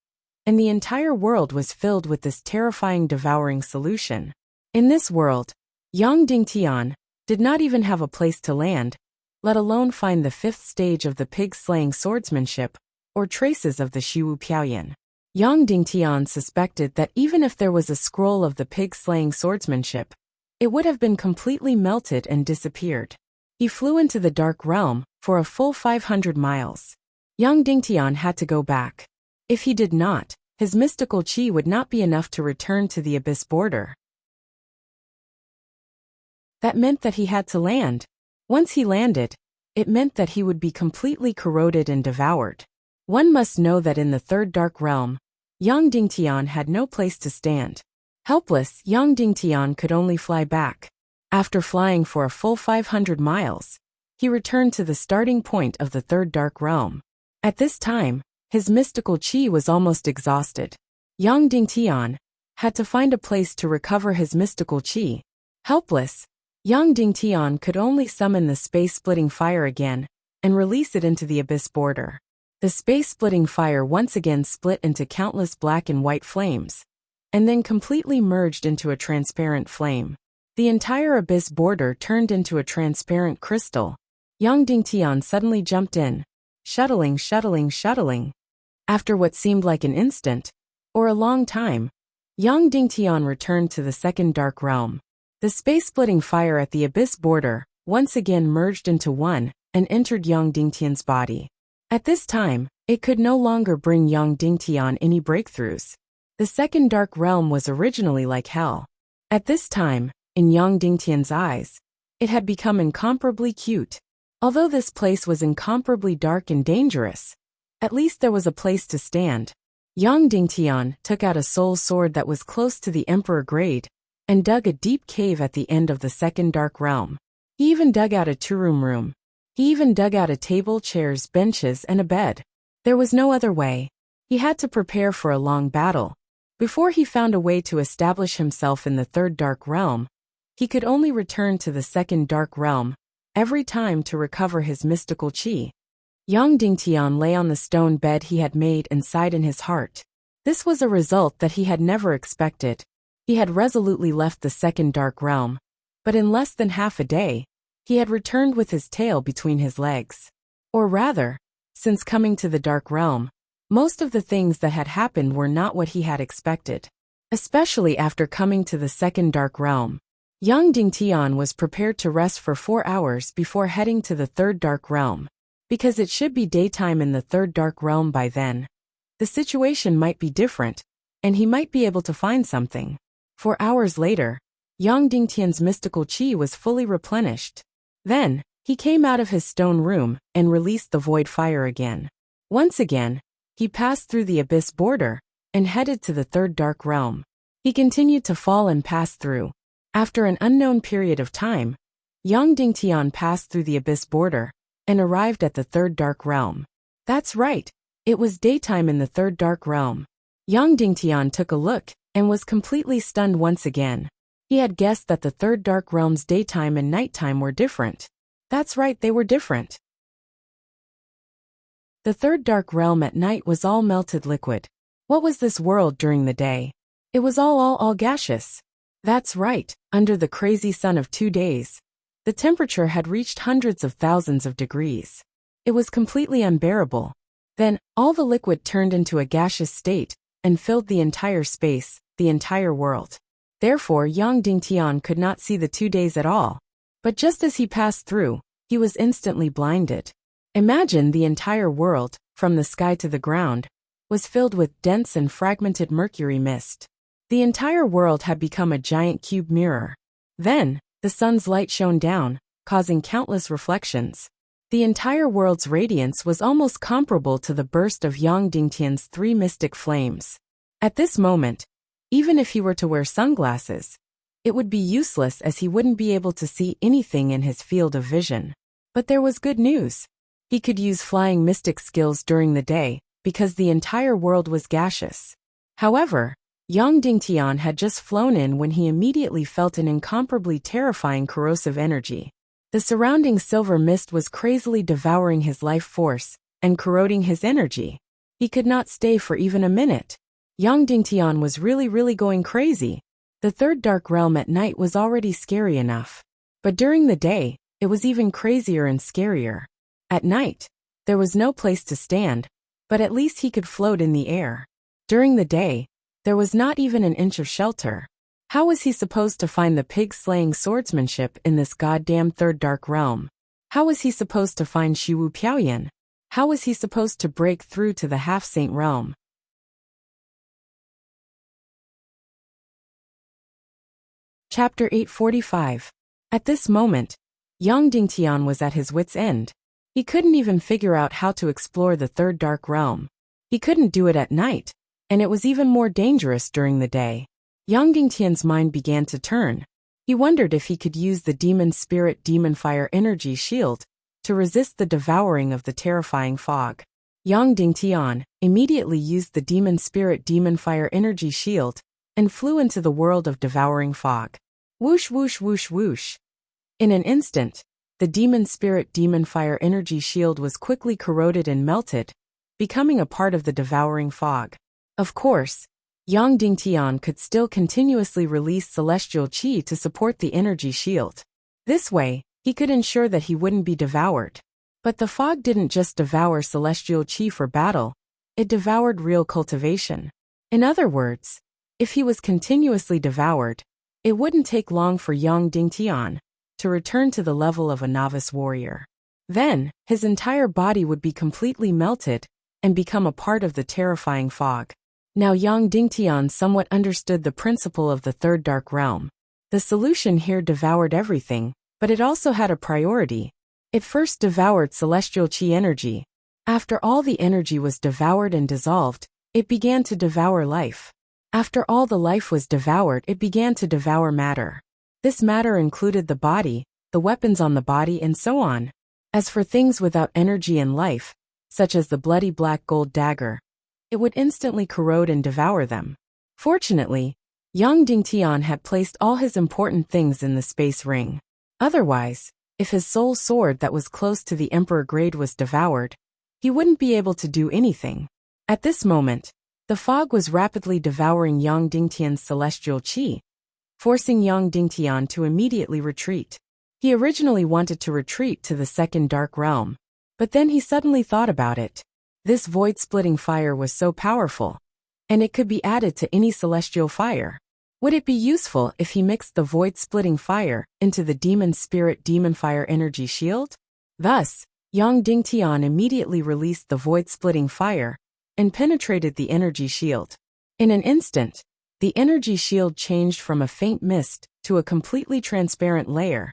and the entire world was filled with this terrifying devouring solution. In this world, Yang Dingtian did not even have a place to land, let alone find the fifth stage of the pig-slaying swordsmanship, or traces of the Shiwu Piaoyan. Yang Dingtian suspected that even if there was a scroll of the pig-slaying swordsmanship, it would have been completely melted and disappeared. He flew into the dark realm for a full 500 miles. Yang Dingtian had to go back. If he did not, his mystical qi would not be enough to return to the abyss border. That meant that he had to land. Once he landed, it meant that he would be completely corroded and devoured. One must know that in the third dark realm, Yang Dingtian had no place to stand. Helpless, Yang Dingtian could only fly back. After flying for a full 500 miles, he returned to the starting point of the third dark realm. At this time, his mystical qi was almost exhausted. Yang Dingtian had to find a place to recover his mystical qi. Helpless, Yang Dingtian could only summon the space-splitting fire again and release it into the abyss border. The space-splitting fire once again split into countless black and white flames, and then completely merged into a transparent flame. The entire abyss border turned into a transparent crystal. Yang Dingtian suddenly jumped in, shuttling. After what seemed like an instant, or a long time, Yang Dingtian returned to the second dark realm. The space-splitting fire at the abyss border once again merged into one and entered Yang Dingtian's body. At this time, it could no longer bring Yang Dingtian any breakthroughs. The second dark realm was originally like hell. At this time, in Yang Dingtian's eyes, it had become incomparably cute. Although this place was incomparably dark and dangerous, at least there was a place to stand. Yang Dingtian took out a soul sword that was close to the emperor grade and dug a deep cave at the end of the second dark realm. He even dug out a two-room. He even dug out a table, chairs, benches, and a bed. There was no other way. He had to prepare for a long battle. Before he found a way to establish himself in the third dark realm, he could only return to the second dark realm every time to recover his mystical qi. Yang Dingtian lay on the stone bed he had made and sighed in his heart. This was a result that he had never expected. He had resolutely left the second dark realm, but in less than half a day, he had returned with his tail between his legs. Or rather, since coming to the dark realm, most of the things that had happened were not what he had expected. Especially after coming to the second dark realm, Yang Dingtian was prepared to rest for 4 hours before heading to the third dark realm. Because it should be daytime in the third dark realm by then. The situation might be different, and he might be able to find something. 4 hours later, Yang Dingtian's mystical qi was fully replenished. Then, he came out of his stone room and released the void fire again. Once again, he passed through the abyss border and headed to the third dark realm. He continued to fall and pass through. After an unknown period of time, Yang Dingtian passed through the abyss border and arrived at the third dark realm. That's right, it was daytime in the third dark realm. Yang Dingtian took a look and was completely stunned once again. He had guessed that the third dark realm's daytime and nighttime were different. That's right, they were different. The third dark realm at night was all melted liquid. What was this world during the day? It was all gaseous. That's right, under the crazy sun of 2 days, the temperature had reached hundreds of thousands of degrees. It was completely unbearable. Then, all the liquid turned into a gaseous state and filled the entire space, the entire world. Therefore, Yang Dingtian could not see the 2 days at all. But just as he passed through, he was instantly blinded. Imagine the entire world, from the sky to the ground, was filled with dense and fragmented mercury mist. The entire world had become a giant cube mirror. Then, the sun's light shone down, causing countless reflections. The entire world's radiance was almost comparable to the burst of Yang Dingtian's 3 mystic flames. At this moment, even if he were to wear sunglasses, it would be useless as he wouldn't be able to see anything in his field of vision. But there was good news. He could use flying mystic skills during the day, because the entire world was gaseous. However, Yang Dingtian had just flown in when he immediately felt an incomparably terrifying corrosive energy. The surrounding silver mist was crazily devouring his life force and corroding his energy. He could not stay for even a minute. Yang Dingtian was really going crazy. The third dark realm at night was already scary enough. But during the day, it was even crazier and scarier. At night, there was no place to stand, but at least he could float in the air. During the day, there was not even an inch of shelter. How was he supposed to find the pig-slaying swordsmanship in this goddamn third dark realm? How was he supposed to find Shiwu Piaoyan? How was he supposed to break through to the half-saint realm? Chapter 845. At this moment, Yang Dingtian was at his wit's end. He couldn't even figure out how to explore the third dark realm. He couldn't do it at night, and it was even more dangerous during the day. Yang Dingtian's mind began to turn. He wondered if he could use the demon spirit demon fire energy shield to resist the devouring of the terrifying fog. Yang Dingtian immediately used the demon spirit demon fire energy shield and flew into the world of devouring fog. Whoosh whoosh whoosh whoosh. In an instant, the demon spirit demon fire energy shield was quickly corroded and melted, becoming a part of the devouring fog. Of course, Yang Dingtian could still continuously release celestial qi to support the energy shield. This way, he could ensure that he wouldn't be devoured. But the fog didn't just devour celestial qi for battle, it devoured real cultivation. In other words, if he was continuously devoured, it wouldn't take long for Yang Dingtian to return to the level of a novice warrior. Then, his entire body would be completely melted and become a part of the terrifying fog. Now Yang Dingtian somewhat understood the principle of the third dark realm. The solution here devoured everything, but it also had a priority. It first devoured celestial qi energy. After all the energy was devoured and dissolved, it began to devour life. After all the life was devoured, it began to devour matter. This matter included the body, the weapons on the body, and so on. As for things without energy and life, such as the bloody black gold dagger, it would instantly corrode and devour them. Fortunately, Yang Dingtian had placed all his important things in the space ring. Otherwise, if his soul sword that was close to the emperor grade was devoured, he wouldn't be able to do anything. At this moment, the fog was rapidly devouring Yang Dingtian's celestial qi, forcing Yang Dingtian to immediately retreat. He originally wanted to retreat to the second dark realm, but then he suddenly thought about it. This void-splitting fire was so powerful, and it could be added to any celestial fire. Would it be useful if he mixed the void-splitting fire into the demon spirit demon fire energy shield? Thus, Yang Dingtian immediately released the void-splitting fire and penetrated the energy shield. In an instant, the energy shield changed from a faint mist to a completely transparent layer,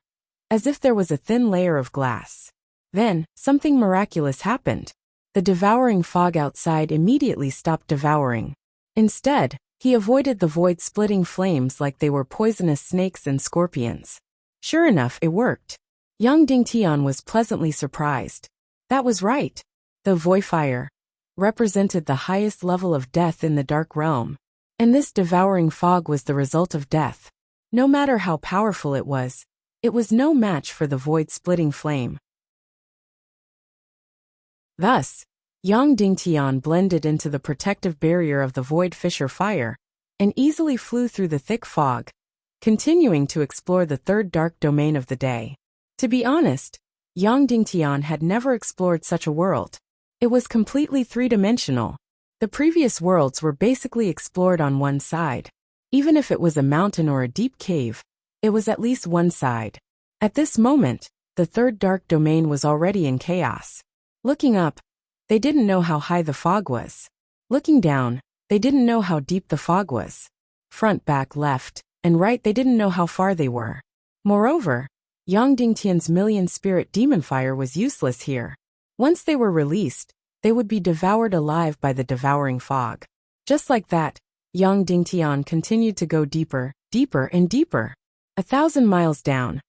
as if there was a thin layer of glass. Then, something miraculous happened. The devouring fog outside immediately stopped devouring. Instead, he avoided the void-splitting flames like they were poisonous snakes and scorpions. Sure enough, it worked. Yang Dingtian was pleasantly surprised. That was right. The void fire represented the highest level of death in the dark realm. And this devouring fog was the result of death. No matter how powerful it was no match for the void-splitting flame. Thus, Yang Dingtian blended into the protective barrier of the void fissure fire and easily flew through the thick fog, continuing to explore the third dark domain of the day. To be honest, Yang Dingtian had never explored such a world. It was completely three-dimensional. The previous worlds were basically explored on one side. Even if it was a mountain or a deep cave, it was at least one side. At this moment, the third dark domain was already in chaos. Looking up, they didn't know how high the fog was. Looking down, they didn't know how deep the fog was. Front, back, left, and right, they didn't know how far they were. Moreover, Yang Dingtian's million spirit demon fire was useless here. Once they were released, they would be devoured alive by the devouring fog. Just like that, Yang Dingtian continued to go deeper, deeper and deeper. 1,000 miles down.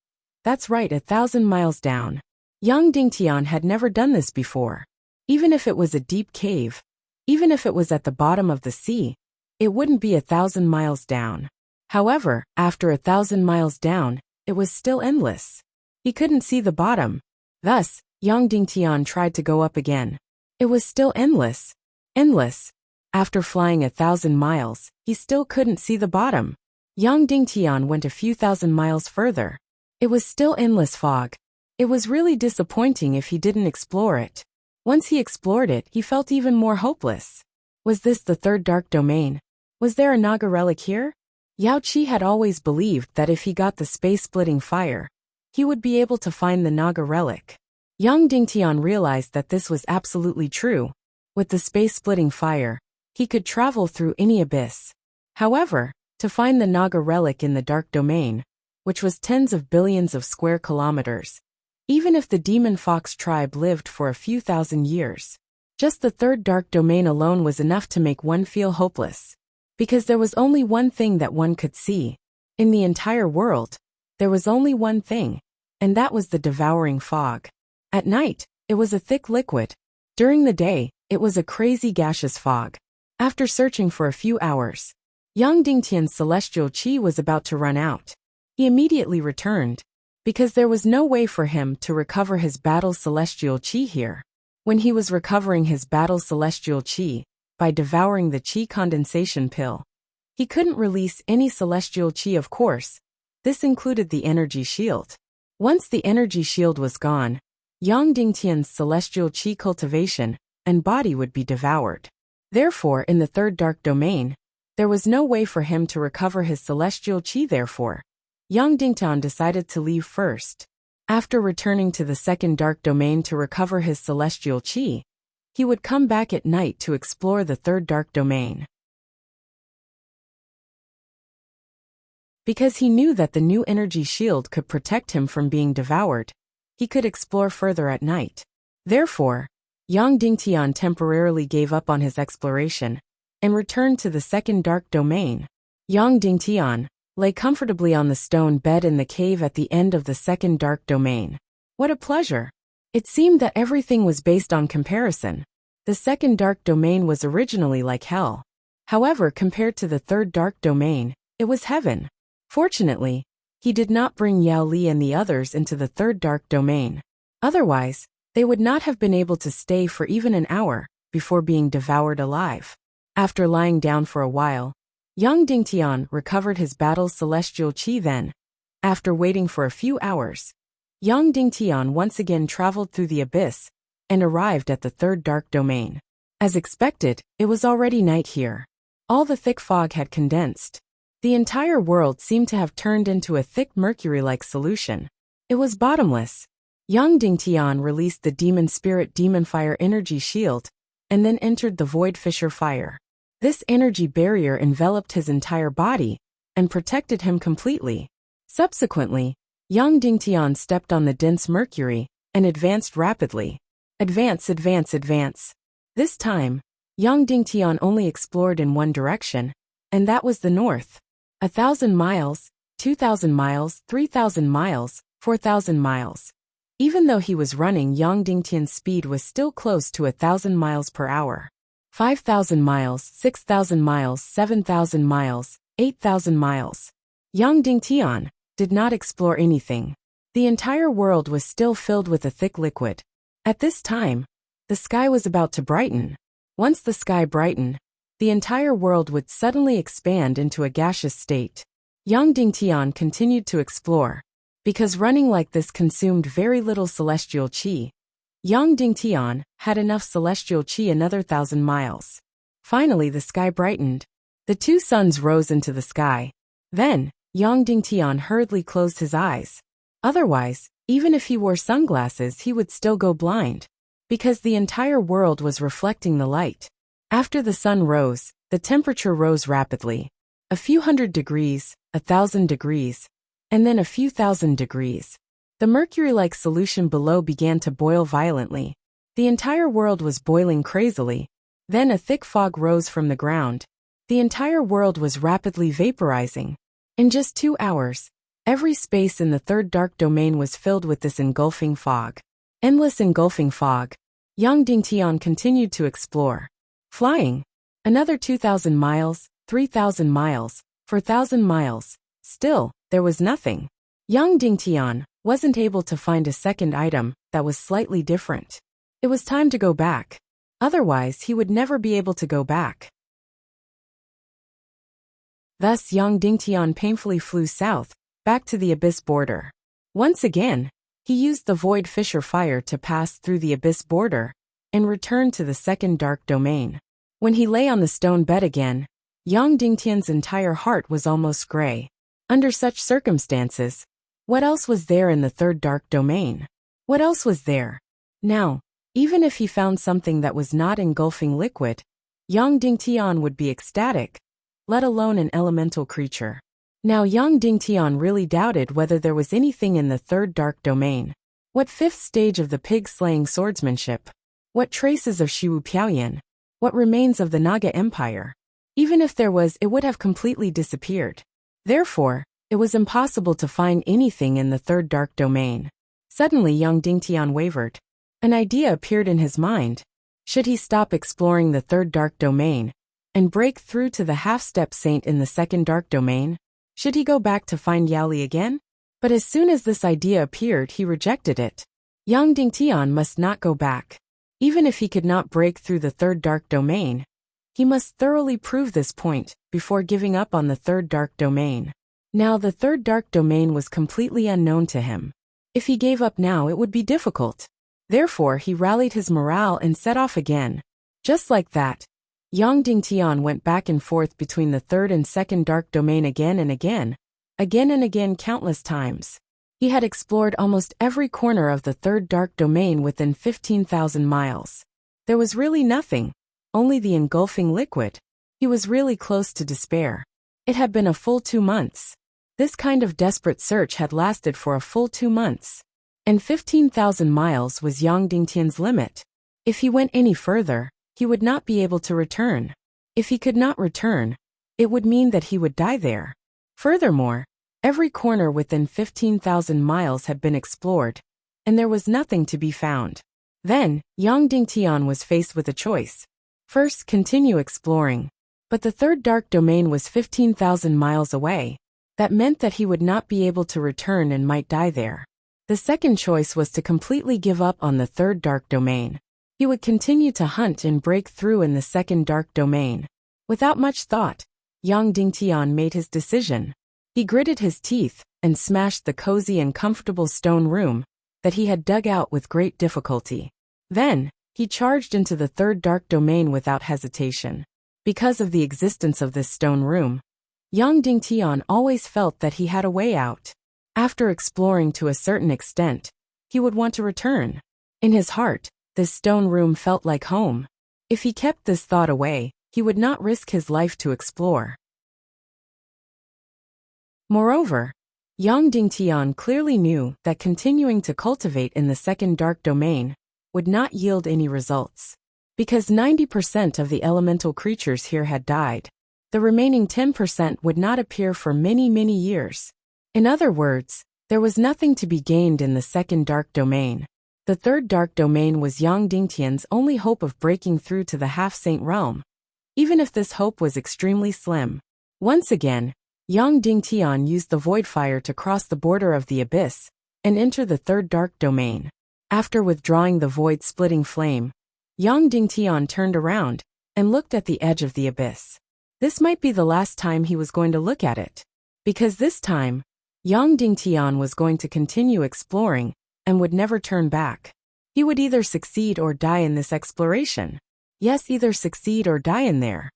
That's right, 1,000 miles down. Yang Dingtian had never done this before. Even if it was a deep cave, even if it was at the bottom of the sea, it wouldn't be 1,000 miles down. However, after 1,000 miles down, it was still endless. He couldn't see the bottom. Thus, Yang Dingtian tried to go up again. It was still endless. Endless. After flying 1,000 miles, he still couldn't see the bottom. Yang Dingtian went a few thousand miles further. It was still endless fog. It was really disappointing if he didn't explore it. Once he explored it, he felt even more hopeless. Was this the third dark domain? Was there a Naga relic here? Yao Qi had always believed that if he got the space-splitting fire, he would be able to find the Naga relic. Yang Dingtian realized that this was absolutely true. With the space-splitting fire, he could travel through any abyss. However, to find the Naga relic in the dark domain, which was tens of billions of square kilometers, even if the demon fox tribe lived for a few thousand years, just the third dark domain alone was enough to make one feel hopeless. Because there was only one thing that one could see. In the entire world, there was only one thing, and that was the devouring fog. At night, it was a thick liquid. During the day, it was a crazy gaseous fog. After searching for a few hours, Yang Dingtian's celestial qi was about to run out. He immediately returned, because there was no way for him to recover his battle celestial qi here. When he was recovering his battle celestial qi, by devouring the qi condensation pill, he couldn't release any celestial qi, of course. This included the energy shield. Once the energy shield was gone, Yang Dingtian's celestial qi cultivation and body would be devoured. Therefore, in the third dark domain, there was no way for him to recover his celestial qi. Therefore, Yang Dingtian decided to leave first. After returning to the second dark domain to recover his celestial qi, he would come back at night to explore the third dark domain. Because he knew that the new energy shield could protect him from being devoured, he could explore further at night. Therefore, Yang Dingtian temporarily gave up on his exploration and returned to the second dark domain. Yang Dingtian lay comfortably on the stone bed in the cave at the end of the second dark domain. What a pleasure! It seemed that everything was based on comparison. The second dark domain was originally like hell. However, compared to the third dark domain, it was heaven. Fortunately, he did not bring Yao Li and the others into the third dark domain. Otherwise, they would not have been able to stay for even an hour before being devoured alive. After lying down for a while, Yang Dingtian recovered his battle celestial qi. Then, after waiting for a few hours, Yang Dingtian once again traveled through the abyss and arrived at the third dark domain. As expected, it was already night here. All the thick fog had condensed. The entire world seemed to have turned into a thick mercury-like solution. It was bottomless. Yang Dingtian released the demon spirit demon fire energy shield and then entered the void fissure fire. This energy barrier enveloped his entire body and protected him completely. Subsequently, Yang Dingtian stepped on the dense mercury and advanced rapidly. Advance, advance, advance. This time, Yang Dingtian only explored in one direction, and that was the north. 1,000 miles, 2,000 miles, 3,000 miles, 4,000 miles. Even though he was running, Yang Dingtian's speed was still close to 1,000 miles per hour. 5,000 miles, 6,000 miles, 7,000 miles, 8,000 miles. Yang Dingtian did not explore anything. The entire world was still filled with a thick liquid. At this time, the sky was about to brighten. Once the sky brightened, the entire world would suddenly expand into a gaseous state. Yang Dingtian continued to explore. Because running like this consumed very little celestial qi, Yang Dingtian had enough celestial qi another 1,000 miles. Finally, the sky brightened. The two suns rose into the sky. Then, Yang Dingtian hurriedly closed his eyes. Otherwise, even if he wore sunglasses, he would still go blind, because the entire world was reflecting the light. After the sun rose, the temperature rose rapidly. A few hundred degrees, 1,000 degrees, and then a few thousand degrees. The mercury-like solution below began to boil violently. The entire world was boiling crazily. Then a thick fog rose from the ground. The entire world was rapidly vaporizing. In just 2 hours, every space in the third dark domain was filled with this engulfing fog. Endless engulfing fog. Yang Dingtian continued to explore. Flying. Another 2,000 miles, 3,000 miles, 4,000 miles. Still, there was nothing. Young Dingtian wasn't able to find a second item that was slightly different. It was time to go back. Otherwise, he would never be able to go back. Thus, young Dingtian painfully flew south, back to the abyss border. Once again, he used the void fissure fire to pass through the abyss border and return to the second dark domain. When he lay on the stone bed again, young Dingtian's entire heart was almost gray. Under such circumstances, what else was there in the third dark domain? What else was there? Now, even if he found something that was not engulfing liquid, young Dingtian would be ecstatic, let alone an elemental creature. Now young Dingtian really doubted whether there was anything in the third dark domain. What fifth stage of the pig-slaying swordsmanship? What traces of Shiwu Piaoyan? What remains of the Naga Empire? Even if there was, it would have completely disappeared. Therefore, it was impossible to find anything in the third dark domain. Suddenly young Dingtian wavered. An idea appeared in his mind. Should he stop exploring the third dark domain and break through to the half-step saint in the second dark domain? Should he go back to find Yaoli again? But as soon as this idea appeared, he rejected it. Young Dingtian must not go back. Even if he could not break through the third dark domain, he must thoroughly prove this point before giving up on the third dark domain. Now the third dark domain was completely unknown to him. If he gave up now, it would be difficult. Therefore, he rallied his morale and set off again. Just like that, young Dingtian went back and forth between the third and second dark domain again and again countless times. He had explored almost every corner of the third dark domain within 15,000 miles. There was really nothing, only the engulfing liquid. He was really close to despair. It had been a full 2 months. This kind of desperate search had lasted for a full 2 months. And 15,000 miles was Yang Dingtian's limit. If he went any further, he would not be able to return. If he could not return, it would mean that he would die there. Furthermore, every corner within 15,000 miles had been explored, and there was nothing to be found. Then, Yang Dingtian was faced with a choice. First, continue exploring. But the third dark domain was 15,000 miles away. That meant that he would not be able to return and might die there. The second choice was to completely give up on the third dark domain. He would continue to hunt and break through in the second dark domain. Without much thought, Yang Dingtian made his decision. He gritted his teeth and smashed the cozy and comfortable stone room that he had dug out with great difficulty. Then, he charged into the third dark domain without hesitation. Because of the existence of this stone room, Yang Dingtian always felt that he had a way out. After exploring to a certain extent, he would want to return. In his heart, this stone room felt like home. If he kept this thought away, he would not risk his life to explore. Moreover, Yang Dingtian clearly knew that continuing to cultivate in the second dark domain would not yield any results. Because 90% of the elemental creatures here had died, the remaining 10% would not appear for many, many years. In other words, there was nothing to be gained in the second dark domain. The third dark domain was Yang Dingtian's only hope of breaking through to the half-saint realm, even if this hope was extremely slim. Once again, Yang Dingtian used the void fire to cross the border of the abyss and enter the third dark domain. After withdrawing the void-splitting flame, Yang Dingtian turned around and looked at the edge of the abyss. This might be the last time he was going to look at it, because this time, Yang Dingtian was going to continue exploring and would never turn back. He would either succeed or die in this exploration. Yes, either succeed or die in there.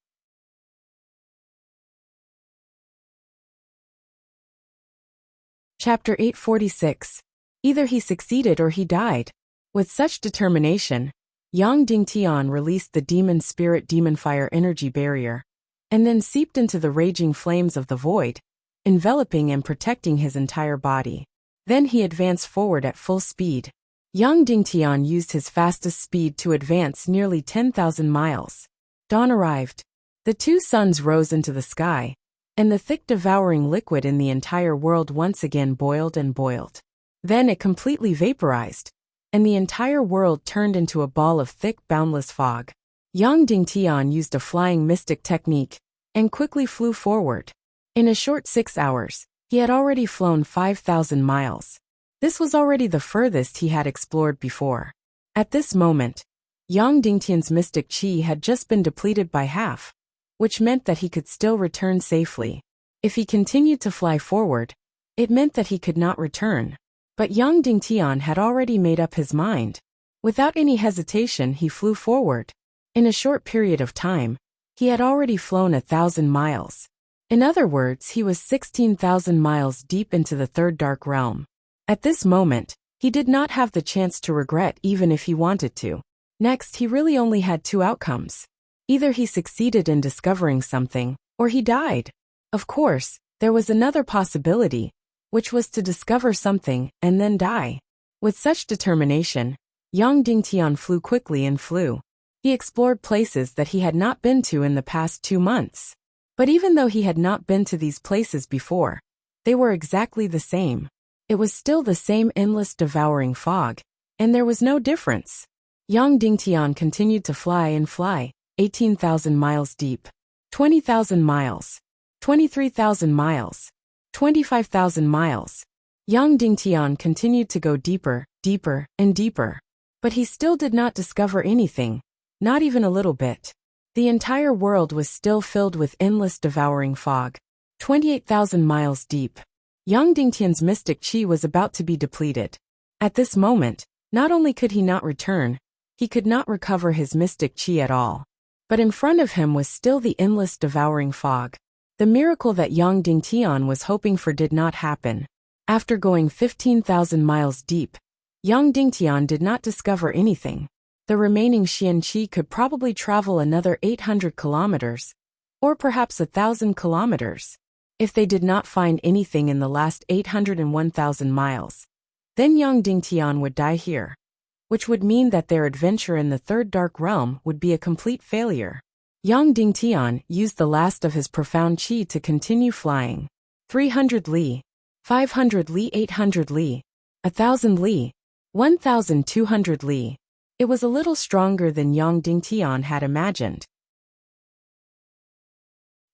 Chapter 846. Either he succeeded or he died. With such determination, Yang Dingtian released the demon spirit demon fire energy barrier, and then seeped into the raging flames of the void, enveloping and protecting his entire body. Then he advanced forward at full speed. Yang Dingtian used his fastest speed to advance nearly 10,000 miles. Dawn arrived. The two suns rose into the sky, and the thick devouring liquid in the entire world once again boiled and boiled. Then it completely vaporized, and the entire world turned into a ball of thick, boundless fog. Yang Dingtian used a flying mystic technique and quickly flew forward. In a short 6 hours, he had already flown 5,000 miles. This was already the furthest he had explored before. At this moment, Yang Dingtian's mystic qi had just been depleted by half, which meant that he could still return safely. If he continued to fly forward, it meant that he could not return. But Yang Dingtian had already made up his mind. Without any hesitation, he flew forward. In a short period of time, he had already flown 1,000 miles. In other words, he was 16,000 miles deep into the third dark realm. At this moment, he did not have the chance to regret even if he wanted to. Next, he really only had two outcomes. Either he succeeded in discovering something, or he died. Of course, there was another possibility, which was to discover something and then die. With such determination, Yang Dingtian flew quickly and flew. He explored places that he had not been to in the past 2 months. But even though he had not been to these places before, they were exactly the same. It was still the same endless devouring fog, and there was no difference. Yang Dingtian continued to fly and fly, 18,000 miles deep, 20,000 miles, 23,000 miles, 25,000 miles. Yang Dingtian continued to go deeper, deeper, and deeper. But he still did not discover anything, not even a little bit. The entire world was still filled with endless devouring fog, 28,000 miles deep. Yang Dingtian's mystic qi was about to be depleted. At this moment, not only could he not return, he could not recover his mystic qi at all. But in front of him was still the endless devouring fog. The miracle that Yang Dingtian was hoping for did not happen. After going 15,000 miles deep, Yang Dingtian did not discover anything. The remaining Xian Qi could probably travel another 800 kilometers, or perhaps 1,000 kilometers. If they did not find anything in the last 801,000 miles, then Yang Dingtian would die here, which would mean that their adventure in the third dark realm would be a complete failure. Yang Dingtian used the last of his profound qi to continue flying. 300 li, 500 li, 800 li, 1,000 li, 1,200 li. It was a little stronger than Yang Dingtian had imagined.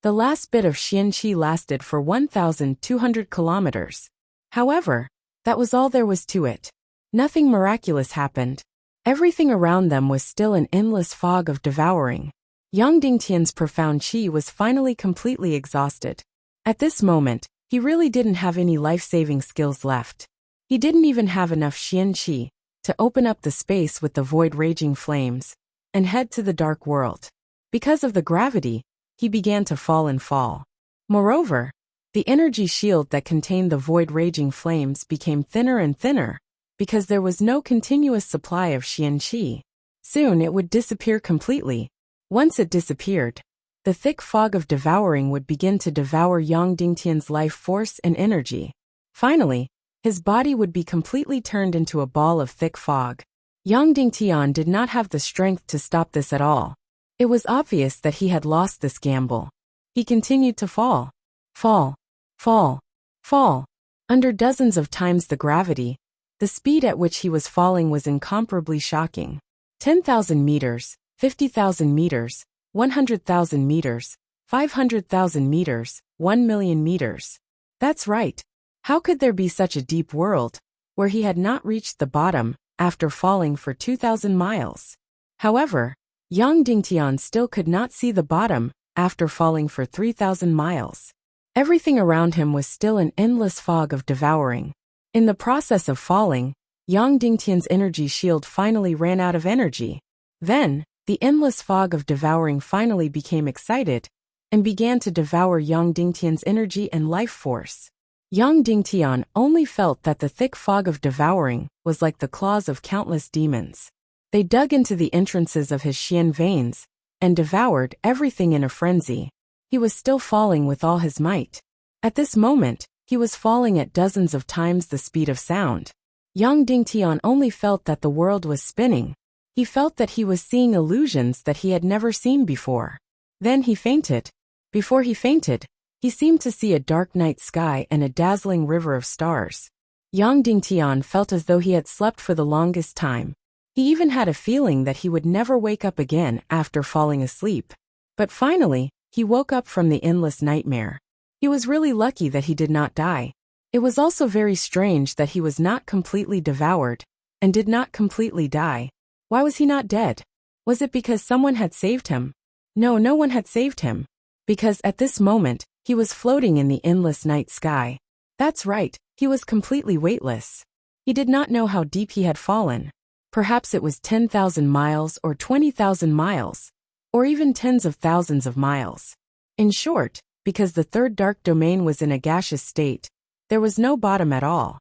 The last bit of Xian Qi lasted for 1,200 kilometers. However, that was all there was to it. Nothing miraculous happened. Everything around them was still an endless fog of devouring. Yang Dingtian's profound qi was finally completely exhausted. At this moment, he really didn't have any life-saving skills left. He didn't even have enough Xian Qi to open up the space with the void raging flames and head to the dark world. Because of the gravity, he began to fall and fall. Moreover, the energy shield that contained the void raging flames became thinner and thinner because there was no continuous supply of Xian Qi. Soon it would disappear completely. Once it disappeared, the thick fog of devouring would begin to devour Yang Dingtian's life force and energy. Finally, his body would be completely turned into a ball of thick fog. Yang Dingtian did not have the strength to stop this at all. It was obvious that he had lost this gamble. He continued to fall. Fall. Fall. Fall. Under dozens of times the gravity, the speed at which he was falling was incomparably shocking. 10,000 meters, 50,000 meters, 100,000 meters, 500,000 meters, 1,000,000 meters. That's right. How could there be such a deep world, where he had not reached the bottom, after falling for 2,000 miles? However, Yang Dingtian still could not see the bottom, after falling for 3,000 miles. Everything around him was still an endless fog of devouring. In the process of falling, Yang Dingtian's energy shield finally ran out of energy. Then, the endless fog of devouring finally became excited, and began to devour Yang Dingtian's energy and life force. Yang Dingtian only felt that the thick fog of devouring was like the claws of countless demons. They dug into the entrances of his Xian veins, and devoured everything in a frenzy. He was still falling with all his might. At this moment, he was falling at dozens of times the speed of sound. Yang Dingtian only felt that the world was spinning. He felt that he was seeing illusions that he had never seen before. Then he fainted. Before he fainted, he seemed to see a dark night sky and a dazzling river of stars. Yang Dingtian felt as though he had slept for the longest time. He even had a feeling that he would never wake up again after falling asleep. But finally, he woke up from the endless nightmare. He was really lucky that he did not die. It was also very strange that he was not completely devoured and did not completely die. Why was he not dead? Was it because someone had saved him? No, no one had saved him. Because at this moment, he was floating in the endless night sky. That's right, he was completely weightless. He did not know how deep he had fallen. Perhaps it was 10,000 miles or 20,000 miles, or even tens of thousands of miles. In short, because the third dark domain was in a gaseous state, there was no bottom at all.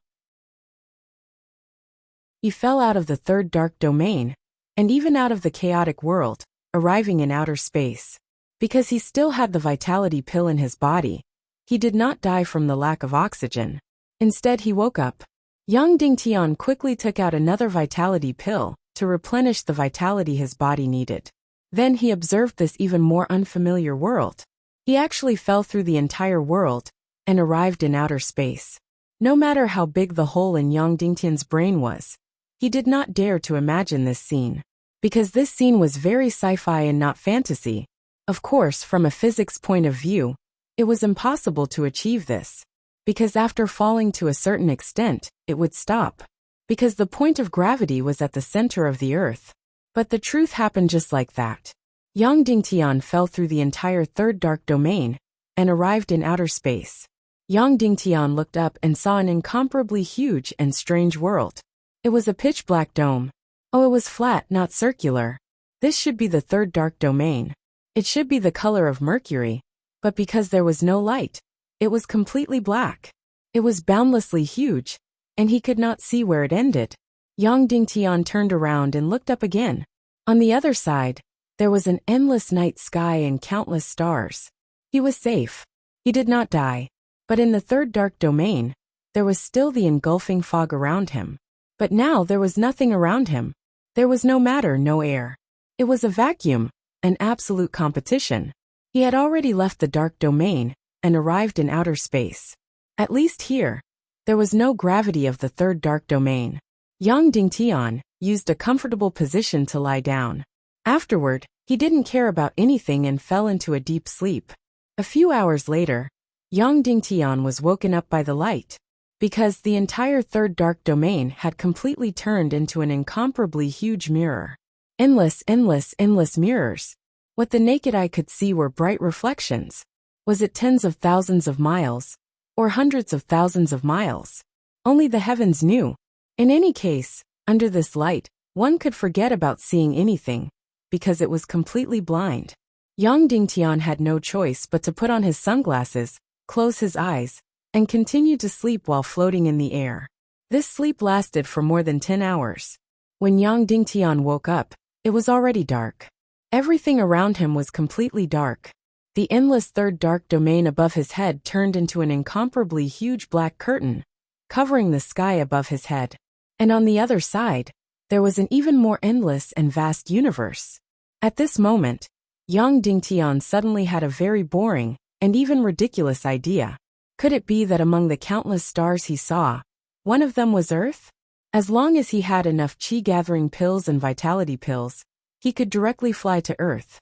He fell out of the third dark domain, and even out of the chaotic world, arriving in outer space. Because he still had the vitality pill in his body, he did not die from the lack of oxygen. Instead, he woke up. Yang Dingtian quickly took out another vitality pill to replenish the vitality his body needed. Then he observed this even more unfamiliar world. He actually fell through the entire world and arrived in outer space. No matter how big the hole in Yang Dingtian's brain was, he did not dare to imagine this scene. Because this scene was very sci-fi and not fantasy. Of course, from a physics point of view, it was impossible to achieve this. Because after falling to a certain extent, it would stop. Because the point of gravity was at the center of the Earth. But the truth happened just like that. Yang Dingtian fell through the entire third dark domain and arrived in outer space. Yang Dingtian looked up and saw an incomparably huge and strange world. It was a pitch-black dome. Oh, it was flat, not circular. This should be the third dark domain. It should be the color of Mercury. But because there was no light, it was completely black. It was boundlessly huge, and he could not see where it ended. Yang Dingtian turned around and looked up again. On the other side, there was an endless night sky and countless stars. He was safe. He did not die. But in the third dark domain, there was still the engulfing fog around him. But now there was nothing around him. There was no matter, no air. It was a vacuum, an absolute competition. He had already left the dark domain and arrived in outer space. At least here, there was no gravity of the third dark domain. Yang Dingtian used a comfortable position to lie down. Afterward, he didn't care about anything and fell into a deep sleep. A few hours later, Yang Dingtian was woken up by the light. Because the entire third dark domain had completely turned into an incomparably huge mirror. Endless, endless, endless mirrors. What the naked eye could see were bright reflections. Was it tens of thousands of miles? Or hundreds of thousands of miles? Only the heavens knew. In any case, under this light, one could forget about seeing anything, because it was completely blind. Yang Dingtian had no choice but to put on his sunglasses, close his eyes, and continue to sleep while floating in the air. This sleep lasted for more than 10 hours. When Yang Dingtian woke up, it was already dark. Everything around him was completely dark. The endless third dark domain above his head turned into an incomparably huge black curtain, covering the sky above his head. And on the other side, there was an even more endless and vast universe. At this moment, Yang Dingtian suddenly had a very boring and even ridiculous idea. Could it be that among the countless stars he saw, one of them was Earth? As long as he had enough chi-gathering pills and vitality pills, he could directly fly to Earth.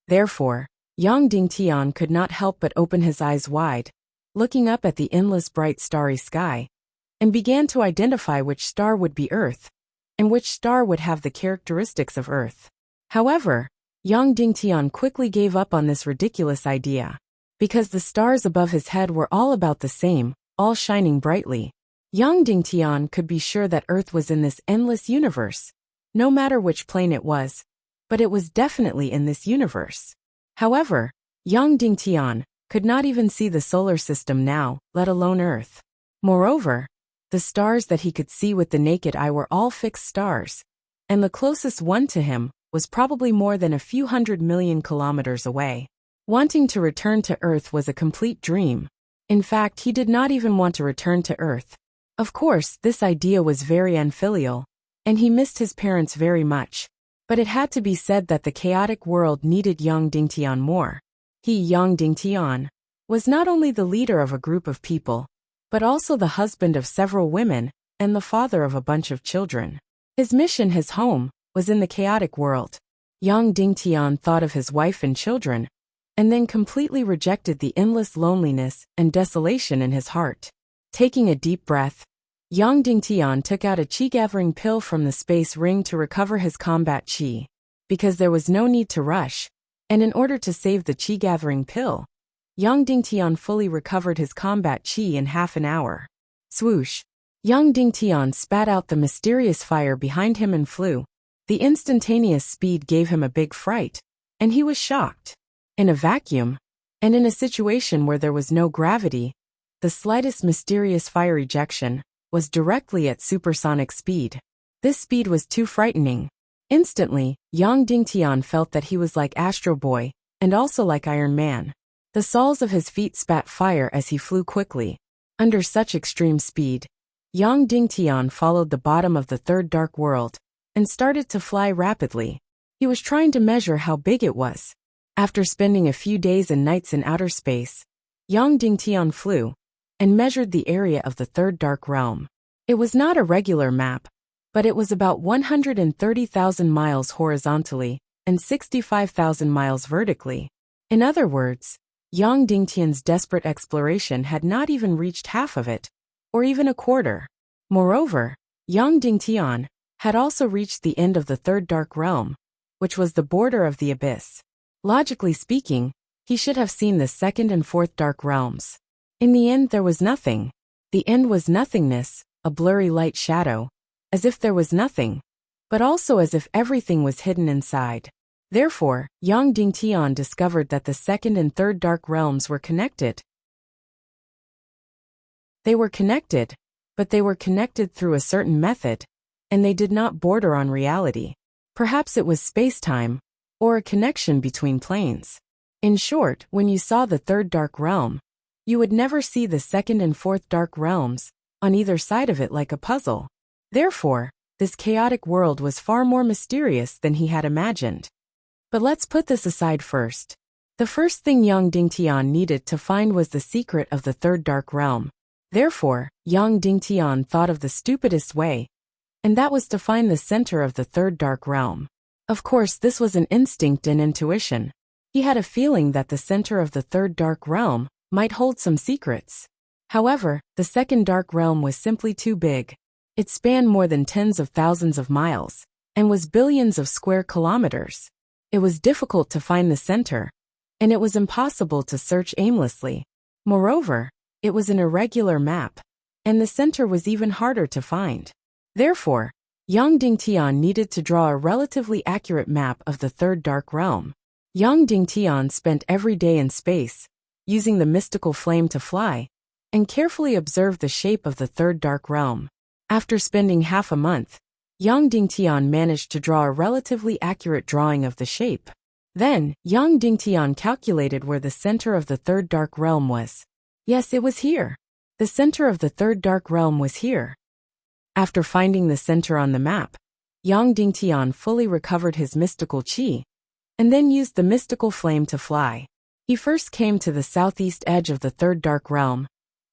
Therefore, Yang Dingtian could not help but open his eyes wide, looking up at the endless bright starry sky, and began to identify which star would be Earth, and which star would have the characteristics of Earth. However, Yang Dingtian quickly gave up on this ridiculous idea. Because the stars above his head were all about the same, all shining brightly. Yang Dingtian could be sure that Earth was in this endless universe, no matter which plane it was, but it was definitely in this universe. However, Yang Dingtian could not even see the solar system now, let alone Earth. Moreover, the stars that he could see with the naked eye were all fixed stars, and the closest one to him was probably more than a few 100 million kilometers away. Wanting to return to Earth was a complete dream. In fact, he did not even want to return to Earth. Of course, this idea was very unfilial, and he missed his parents very much. But it had to be said that the chaotic world needed Yang Dingtian more. He, Yang Dingtian, was not only the leader of a group of people, but also the husband of several women and the father of a bunch of children. His mission, his home, was in the chaotic world. Yang Dingtian thought of his wife and children, and then completely rejected the endless loneliness and desolation in his heart. Taking a deep breath, Yang Dingtian took out a chi-gathering pill from the space ring to recover his combat chi. Because there was no need to rush, and in order to save the chi-gathering pill, Yang Dingtian fully recovered his combat chi in half an hour. Swoosh! Yang Dingtian spat out the mysterious fire behind him and flew. The instantaneous speed gave him a big fright, and he was shocked. In a vacuum, and in a situation where there was no gravity, the slightest mysterious fire ejection was directly at supersonic speed. This speed was too frightening. Instantly, Yang Dingtian felt that he was like Astro Boy, and also like Iron Man. The soles of his feet spat fire as he flew quickly. Under such extreme speed, Yang Dingtian followed the bottom of the third dark world, and started to fly rapidly. He was trying to measure how big it was. After spending a few days and nights in outer space, Yang Dingtian flew, and measured the area of the third dark realm. It was not a regular map, but it was about 130,000 miles horizontally, and 65,000 miles vertically. In other words, Yang Dingtian's desperate exploration had not even reached half of it, or even a quarter. Moreover, Yang Dingtian had also reached the end of the third dark realm, which was the border of the abyss. Logically speaking, he should have seen the second and fourth dark realms. In the end there was nothing. The end was nothingness, a blurry light shadow, as if there was nothing, but also as if everything was hidden inside. Therefore, Yang Dingtian discovered that the second and third dark realms were connected. They were connected, but they were connected through a certain method, and they did not border on reality. Perhaps it was space-time, or a connection between planes. In short, when you saw the third dark realm, you would never see the second and fourth dark realms on either side of it like a puzzle. Therefore, this chaotic world was far more mysterious than he had imagined. But let's put this aside first. The first thing Yang Dingtian needed to find was the secret of the third dark realm. Therefore, Yang Dingtian thought of the stupidest way, and that was to find the center of the third dark realm. Of course, this was an instinct and intuition. He had a feeling that the center of the third dark realm might hold some secrets. However, the second dark realm was simply too big. It spanned more than tens of thousands of miles, and was billions of square kilometers. It was difficult to find the center, and it was impossible to search aimlessly. Moreover, it was an irregular map, and the center was even harder to find. Therefore, Yang Dingtian needed to draw a relatively accurate map of the third dark realm. Yang Dingtian spent every day in space, using the mystical flame to fly, and carefully observed the shape of the third dark realm. After spending half a month, Yang Dingtian managed to draw a relatively accurate drawing of the shape. Then, Yang Dingtian calculated where the center of the third dark realm was. Yes, it was here. The center of the third dark realm was here. After finding the center on the map, Yang Dingtian fully recovered his mystical chi, and then used the mystical flame to fly. He first came to the southeast edge of the third dark realm,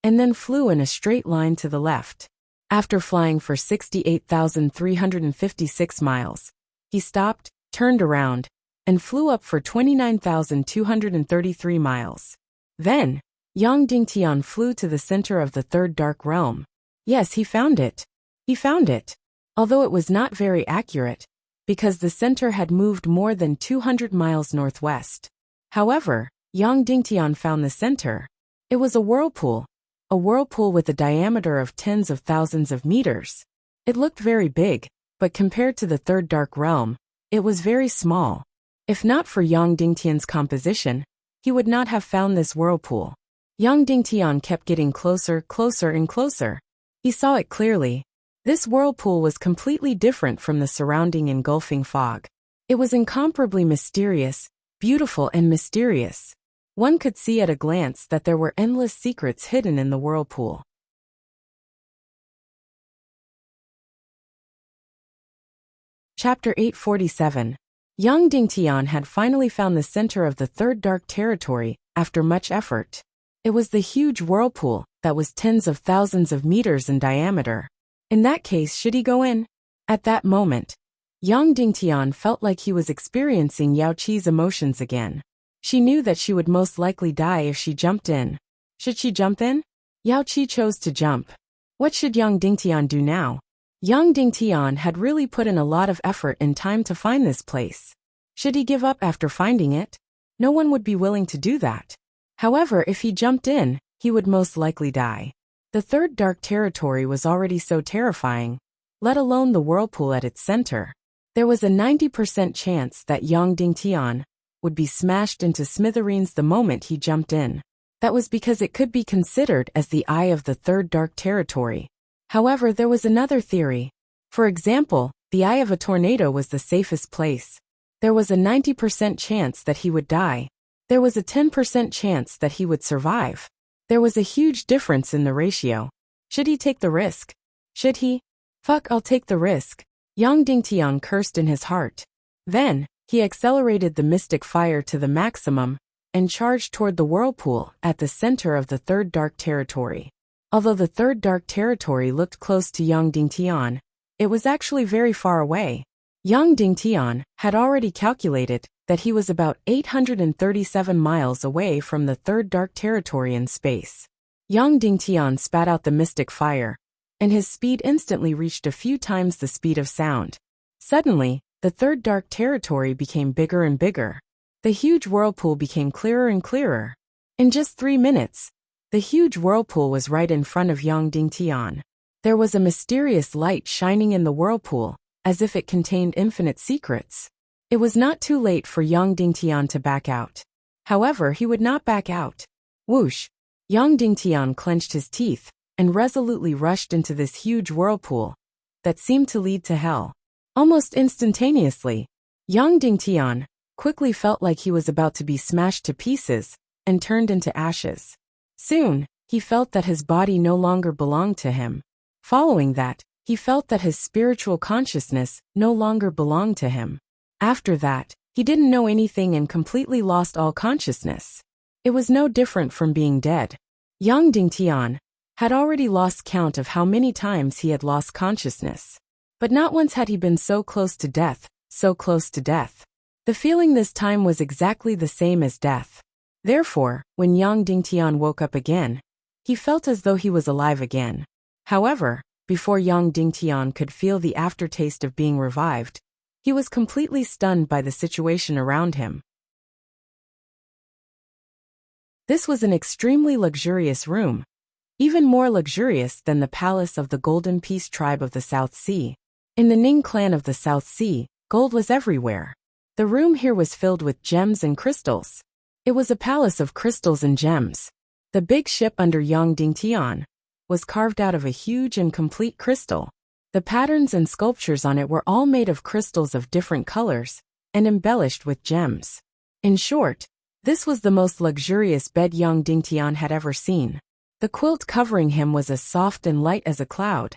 and then flew in a straight line to the left. After flying for 68,356 miles, he stopped, turned around, and flew up for 29,233 miles. Then, Yang Dingtian flew to the center of the third dark realm. Yes, he found it. He found it. Although it was not very accurate, because the center had moved more than 200 miles northwest. However, Yang Dingtian found the center. It was a whirlpool with a diameter of tens of thousands of meters. It looked very big, but compared to the third dark realm, it was very small. If not for Yang Dingtian's composition, he would not have found this whirlpool. Yang Dingtian kept getting closer, closer and closer. He saw it clearly. This whirlpool was completely different from the surrounding engulfing fog. It was incomparably mysterious, beautiful and mysterious. One could see at a glance that there were endless secrets hidden in the whirlpool. Chapter 847. Yang Dingtian had finally found the center of the third dark territory, after much effort. It was the huge whirlpool that was tens of thousands of meters in diameter. In that case, should he go in? At that moment, Yang Dingtian felt like he was experiencing Yao Qi's emotions again. She knew that she would most likely die if she jumped in. Should she jump in? Yao Qi chose to jump. What should Yang Dingtian do now? Yang Dingtian had really put in a lot of effort and time to find this place. Should he give up after finding it? No one would be willing to do that. However, if he jumped in, he would most likely die. The third dark territory was already so terrifying, let alone the whirlpool at its center. There was a 90% chance that Yang Dingtian would be smashed into smithereens the moment he jumped in. That was because it could be considered as the eye of the third dark territory. However, there was another theory. For example, the eye of a tornado was the safest place. There was a 90% chance that he would die. There was a 10% chance that he would survive. There was a huge difference in the ratio. Should he take the risk? Should he? Fuck, I'll take the risk. Yang Dingtian cursed in his heart. Then, he accelerated the mystic fire to the maximum and charged toward the whirlpool at the center of the third dark territory. Although the third dark territory looked close to Yang Dingtian, it was actually very far away. Yang Dingtian had already calculated that he was about 837 miles away from the third dark territory in space. Yang Dingtian spat out the mystic fire, and his speed instantly reached a few times the speed of sound. Suddenly, the third dark territory became bigger and bigger. The huge whirlpool became clearer and clearer. In just 3 minutes, the huge whirlpool was right in front of Yang Dingtian. There was a mysterious light shining in the whirlpool, as if it contained infinite secrets. It was not too late for Yang Dingtian to back out. However, he would not back out. Whoosh! Yang Dingtian clenched his teeth and resolutely rushed into this huge whirlpool that seemed to lead to hell. Almost instantaneously, Yang Dingtian quickly felt like he was about to be smashed to pieces and turned into ashes. Soon, he felt that his body no longer belonged to him. Following that, he felt that his spiritual consciousness no longer belonged to him. After that, he didn't know anything and completely lost all consciousness. It was no different from being dead. Yang Dingtian had already lost count of how many times he had lost consciousness. But not once had he been so close to death, so close to death. The feeling this time was exactly the same as death. Therefore, when Yang Dingtian woke up again, he felt as though he was alive again. However, before Yang Dingtian could feel the aftertaste of being revived, he was completely stunned by the situation around him. This was an extremely luxurious room, even more luxurious than the palace of the Golden Peace tribe of the South Sea. In the Ning clan of the South Sea, gold was everywhere. The room here was filled with gems and crystals. It was a palace of crystals and gems. The big ship under Yang Dingtian was carved out of a huge and complete crystal. The patterns and sculptures on it were all made of crystals of different colors and embellished with gems. In short, this was the most luxurious bed Yang Dingtian had ever seen. The quilt covering him was as soft and light as a cloud,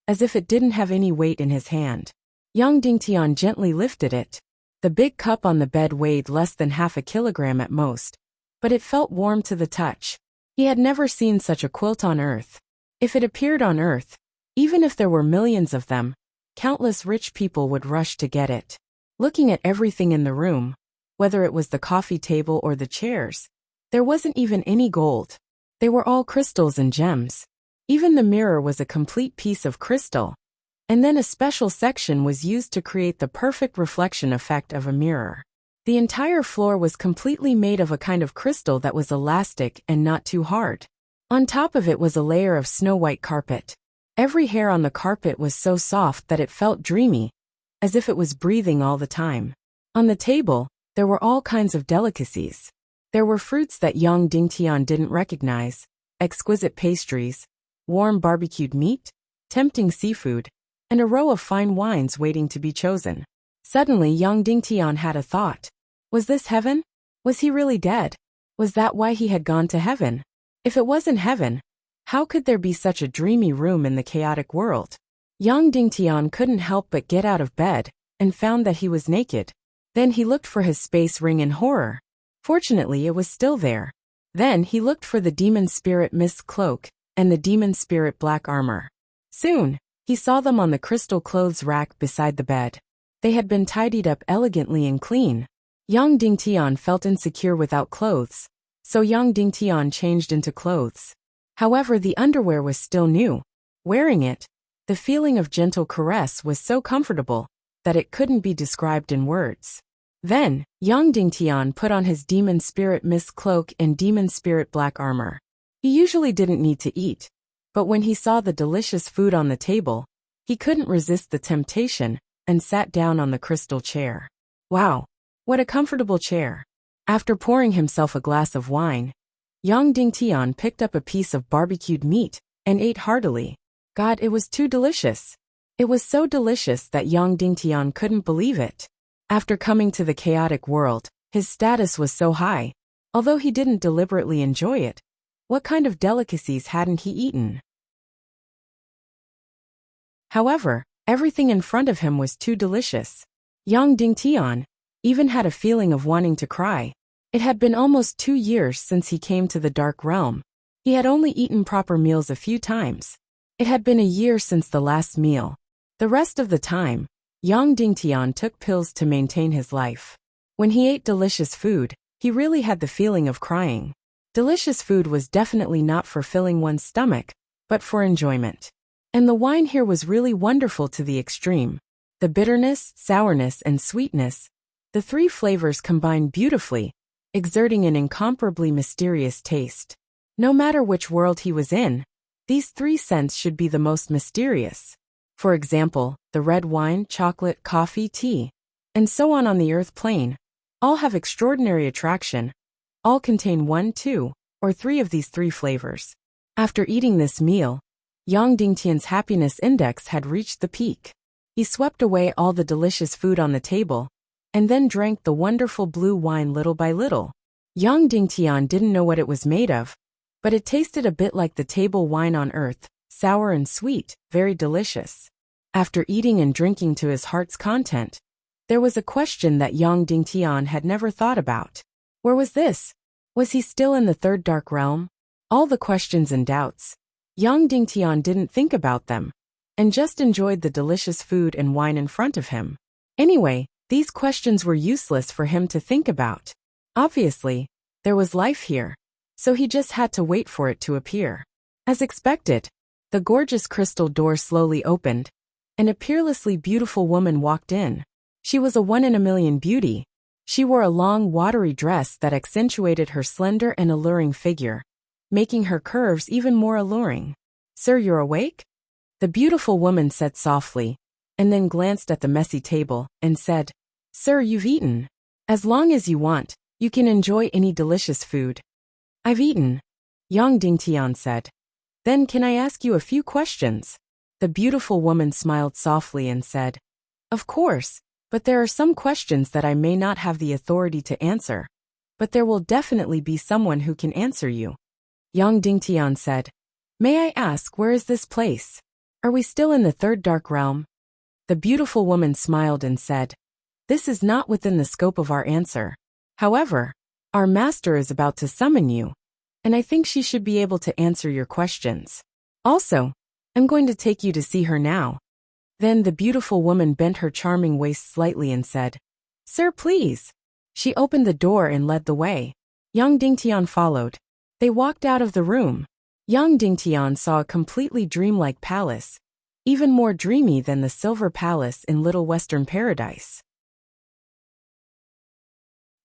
as if it didn't have any weight in his hand. Yang Dingtian gently lifted it. The big cup on the bed weighed less than half a kilogram at most, but it felt warm to the touch. He had never seen such a quilt on Earth. If it appeared on Earth, even if there were millions of them, countless rich people would rush to get it. Looking at everything in the room, whether it was the coffee table or the chairs, there wasn't even any gold. They were all crystals and gems. Even the mirror was a complete piece of crystal. And then a special section was used to create the perfect reflection effect of a mirror. The entire floor was completely made of a kind of crystal that was elastic and not too hard. On top of it was a layer of snow-white carpet. Every hair on the carpet was so soft that it felt dreamy, as if it was breathing all the time. On the table, there were all kinds of delicacies. There were fruits that Yang Dingtian didn't recognize, exquisite pastries, warm barbecued meat, tempting seafood, and a row of fine wines waiting to be chosen. Suddenly Yang Dingtian had a thought. Was this heaven? Was he really dead? Was that why he had gone to heaven? If it wasn't heaven, how could there be such a dreamy room in the chaotic world? Yang Dingtian couldn't help but get out of bed, and found that he was naked. Then he looked for his space ring in horror. Fortunately, it was still there. Then he looked for the demon spirit mist cloak, and the demon spirit black armor. Soon, he saw them on the crystal clothes rack beside the bed. They had been tidied up elegantly and clean. Yang Dingtian felt insecure without clothes, so Yang Dingtian changed into clothes. However, the underwear was still new. Wearing it, the feeling of gentle caress was so comfortable that it couldn't be described in words. Then, Yang Dingtian put on his Demon Spirit Mist cloak and Demon Spirit black armor. He usually didn't need to eat, but when he saw the delicious food on the table, he couldn't resist the temptation and sat down on the crystal chair. Wow, what a comfortable chair. After pouring himself a glass of wine, Yang Dingtian picked up a piece of barbecued meat and ate heartily. God, it was too delicious. It was so delicious that Yang Dingtian couldn't believe it. After coming to the chaotic world, his status was so high. Although he didn't deliberately enjoy it, what kind of delicacies hadn't he eaten? However, everything in front of him was too delicious. Yang Dingtian even had a feeling of wanting to cry. It had been almost 2 years since he came to the Dark Realm. He had only eaten proper meals a few times. It had been a year since the last meal. The rest of the time, Yang Dingtian took pills to maintain his life. When he ate delicious food, he really had the feeling of crying. Delicious food was definitely not for filling one's stomach, but for enjoyment. And the wine here was really wonderful to the extreme. The bitterness, sourness, and sweetness, the 3 flavors combined beautifully, exerting an incomparably mysterious taste. No matter which world he was in, these 3 scents should be the most mysterious. For example, the red wine, chocolate, coffee, tea, and so on the earth plane, all have extraordinary attraction. All contain 1, 2, or 3 of these 3 flavors. After eating this meal, Yang Dingtian's happiness index had reached the peak. He swept away all the delicious food on the table, and then drank the wonderful blue wine little by little. Yang Dingtian didn't know what it was made of, but it tasted a bit like the table wine on earth, sour and sweet, very delicious. After eating and drinking to his heart's content, there was a question that Yang Dingtian had never thought about. Where was this? Was he still in the 3rd Dark Realm? All the questions and doubts. Yang Dingtian didn't think about them, and just enjoyed the delicious food and wine in front of him. Anyway, these questions were useless for him to think about. Obviously, there was life here, so he just had to wait for it to appear. As expected, the gorgeous crystal door slowly opened, and a peerlessly beautiful woman walked in. She was a 1 in a million beauty. She wore a long, watery dress that accentuated her slender and alluring figure, making her curves even more alluring. "Sir, you're awake?" The beautiful woman said softly, and then glanced at the messy table and said, "Sir, you've eaten. As long as you want, you can enjoy any delicious food." "I've eaten," Yang Dingtian said. "Then can I ask you a few questions?" The beautiful woman smiled softly and said, "Of course, but there are some questions that I may not have the authority to answer. But there will definitely be someone who can answer you." Yang Dingtian said, "May I ask, where is this place? Are we still in the 3rd Dark Realm?" The beautiful woman smiled and said, "This is not within the scope of our answer. However, our master is about to summon you, and I think she should be able to answer your questions. Also, I'm going to take you to see her now." Then the beautiful woman bent her charming waist slightly and said, "Sir, please." She opened the door and led the way. Yang Dingtian followed. They walked out of the room. Yang Dingtian saw a completely dreamlike palace, even more dreamy than the Silver Palace in Little Western Paradise.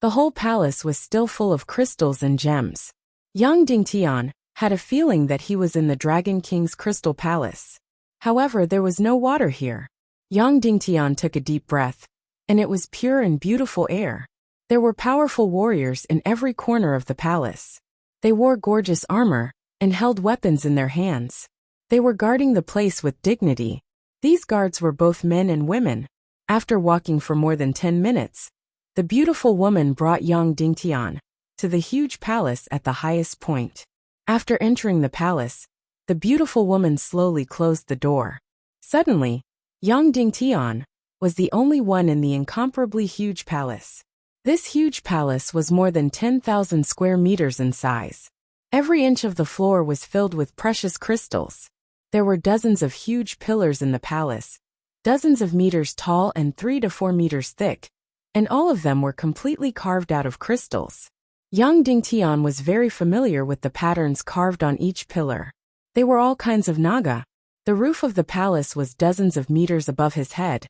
The whole palace was still full of crystals and gems. Yang Dingtian had a feeling that he was in the Dragon King's Crystal Palace. However, there was no water here. Yang Dingtian took a deep breath, and it was pure and beautiful air. There were powerful warriors in every corner of the palace. They wore gorgeous armor and held weapons in their hands. They were guarding the place with dignity. These guards were both men and women. After walking for more than 10 minutes, the beautiful woman brought Yang Dingtian to the huge palace at the highest point. After entering the palace, the beautiful woman slowly closed the door. Suddenly, Yang Dingtian was the only one in the incomparably huge palace. This huge palace was more than 10,000 square meters in size. Every inch of the floor was filled with precious crystals. There were dozens of huge pillars in the palace, dozens of meters tall and 3 to 4 meters thick, and all of them were completely carved out of crystals. Yang Dingtian was very familiar with the patterns carved on each pillar. They were all kinds of naga. The roof of the palace was dozens of meters above his head,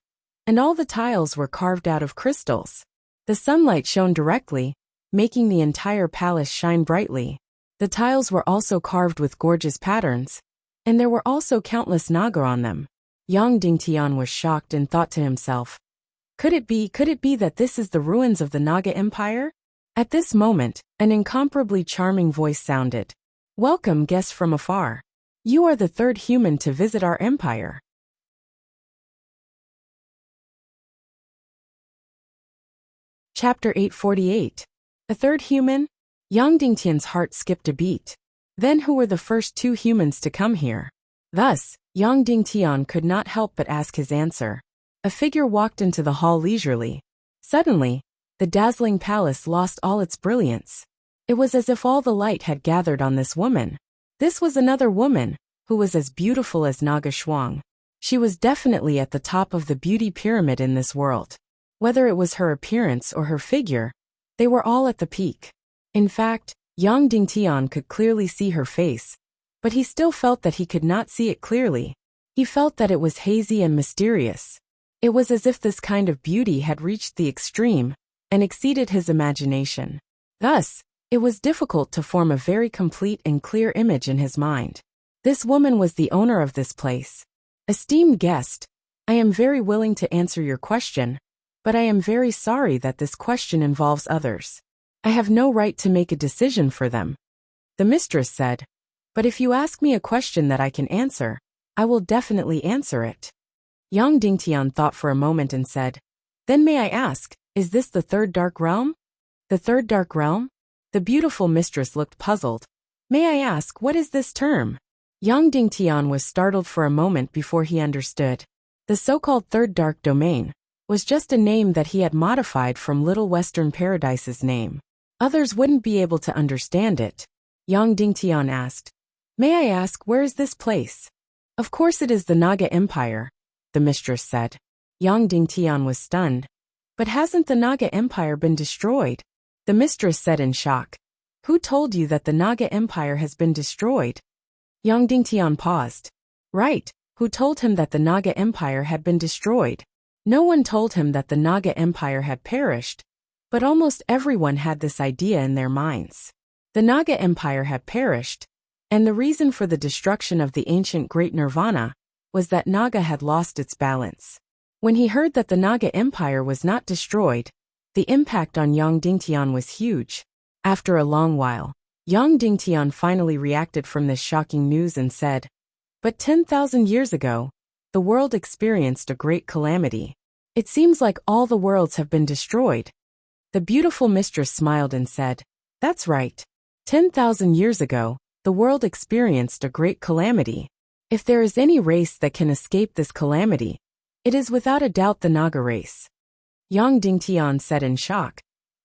and all the tiles were carved out of crystals. The sunlight shone directly, making the entire palace shine brightly. The tiles were also carved with gorgeous patterns, and there were also countless naga on them. Yang Dingtian was shocked and thought to himself, Could it be that this is the ruins of the Naga Empire? At this moment, an incomparably charming voice sounded. Welcome, guests from afar. You are the third human to visit our empire. Chapter 848. A third human? Yang Dingtian's heart skipped a beat. Then who were the first 2 humans to come here? Thus, Yang Dingtian could not help but ask his answer. A figure walked into the hall leisurely. Suddenly, the dazzling palace lost all its brilliance. It was as if all the light had gathered on this woman. This was another woman, who was as beautiful as Naga Shuang. She was definitely at the top of the beauty pyramid in this world. Whether it was her appearance or her figure, they were all at the peak. In fact, Yang Dingtian could clearly see her face, but he still felt that he could not see it clearly. He felt that it was hazy and mysterious. It was as if this kind of beauty had reached the extreme and exceeded his imagination. Thus, it was difficult to form a very complete and clear image in his mind. This woman was the owner of this place. Esteemed guest, I am very willing to answer your question, but I am very sorry that this question involves others. I have no right to make a decision for them. The mistress said, but if you ask me a question that I can answer, I will definitely answer it. Yang Dingtian thought for a moment and said, Then may I ask, is this the third dark realm? The third dark realm? The beautiful mistress looked puzzled. May I ask, what is this term? Yang Dingtian was startled for a moment before he understood. The so-called third dark domain was just a name that he had modified from Little Western Paradise's name. Others wouldn't be able to understand it. Yang Dingtian asked, May I ask, where is this place? Of course it is the Naga Empire, the mistress said. Yang Dingtian was stunned. But hasn't the Naga Empire been destroyed? The mistress said in shock. Who told you that the Naga Empire has been destroyed? Yang Dingtian paused. Right, who told him that the Naga Empire had been destroyed? No one told him that the Naga Empire had perished, but almost everyone had this idea in their minds. The Naga Empire had perished, and the reason for the destruction of the ancient Great Nirvana was that Naga had lost its balance. When he heard that the Naga Empire was not destroyed, the impact on Yang Dingtian was huge. After a long while, Yang Dingtian finally reacted from this shocking news and said, But 10,000 years ago, the world experienced a great calamity. It seems like all the worlds have been destroyed. The beautiful mistress smiled and said, That's right. 10,000 years ago, the world experienced a great calamity. If there is any race that can escape this calamity, it is without a doubt the Naga race. Yang Dingtian said in shock.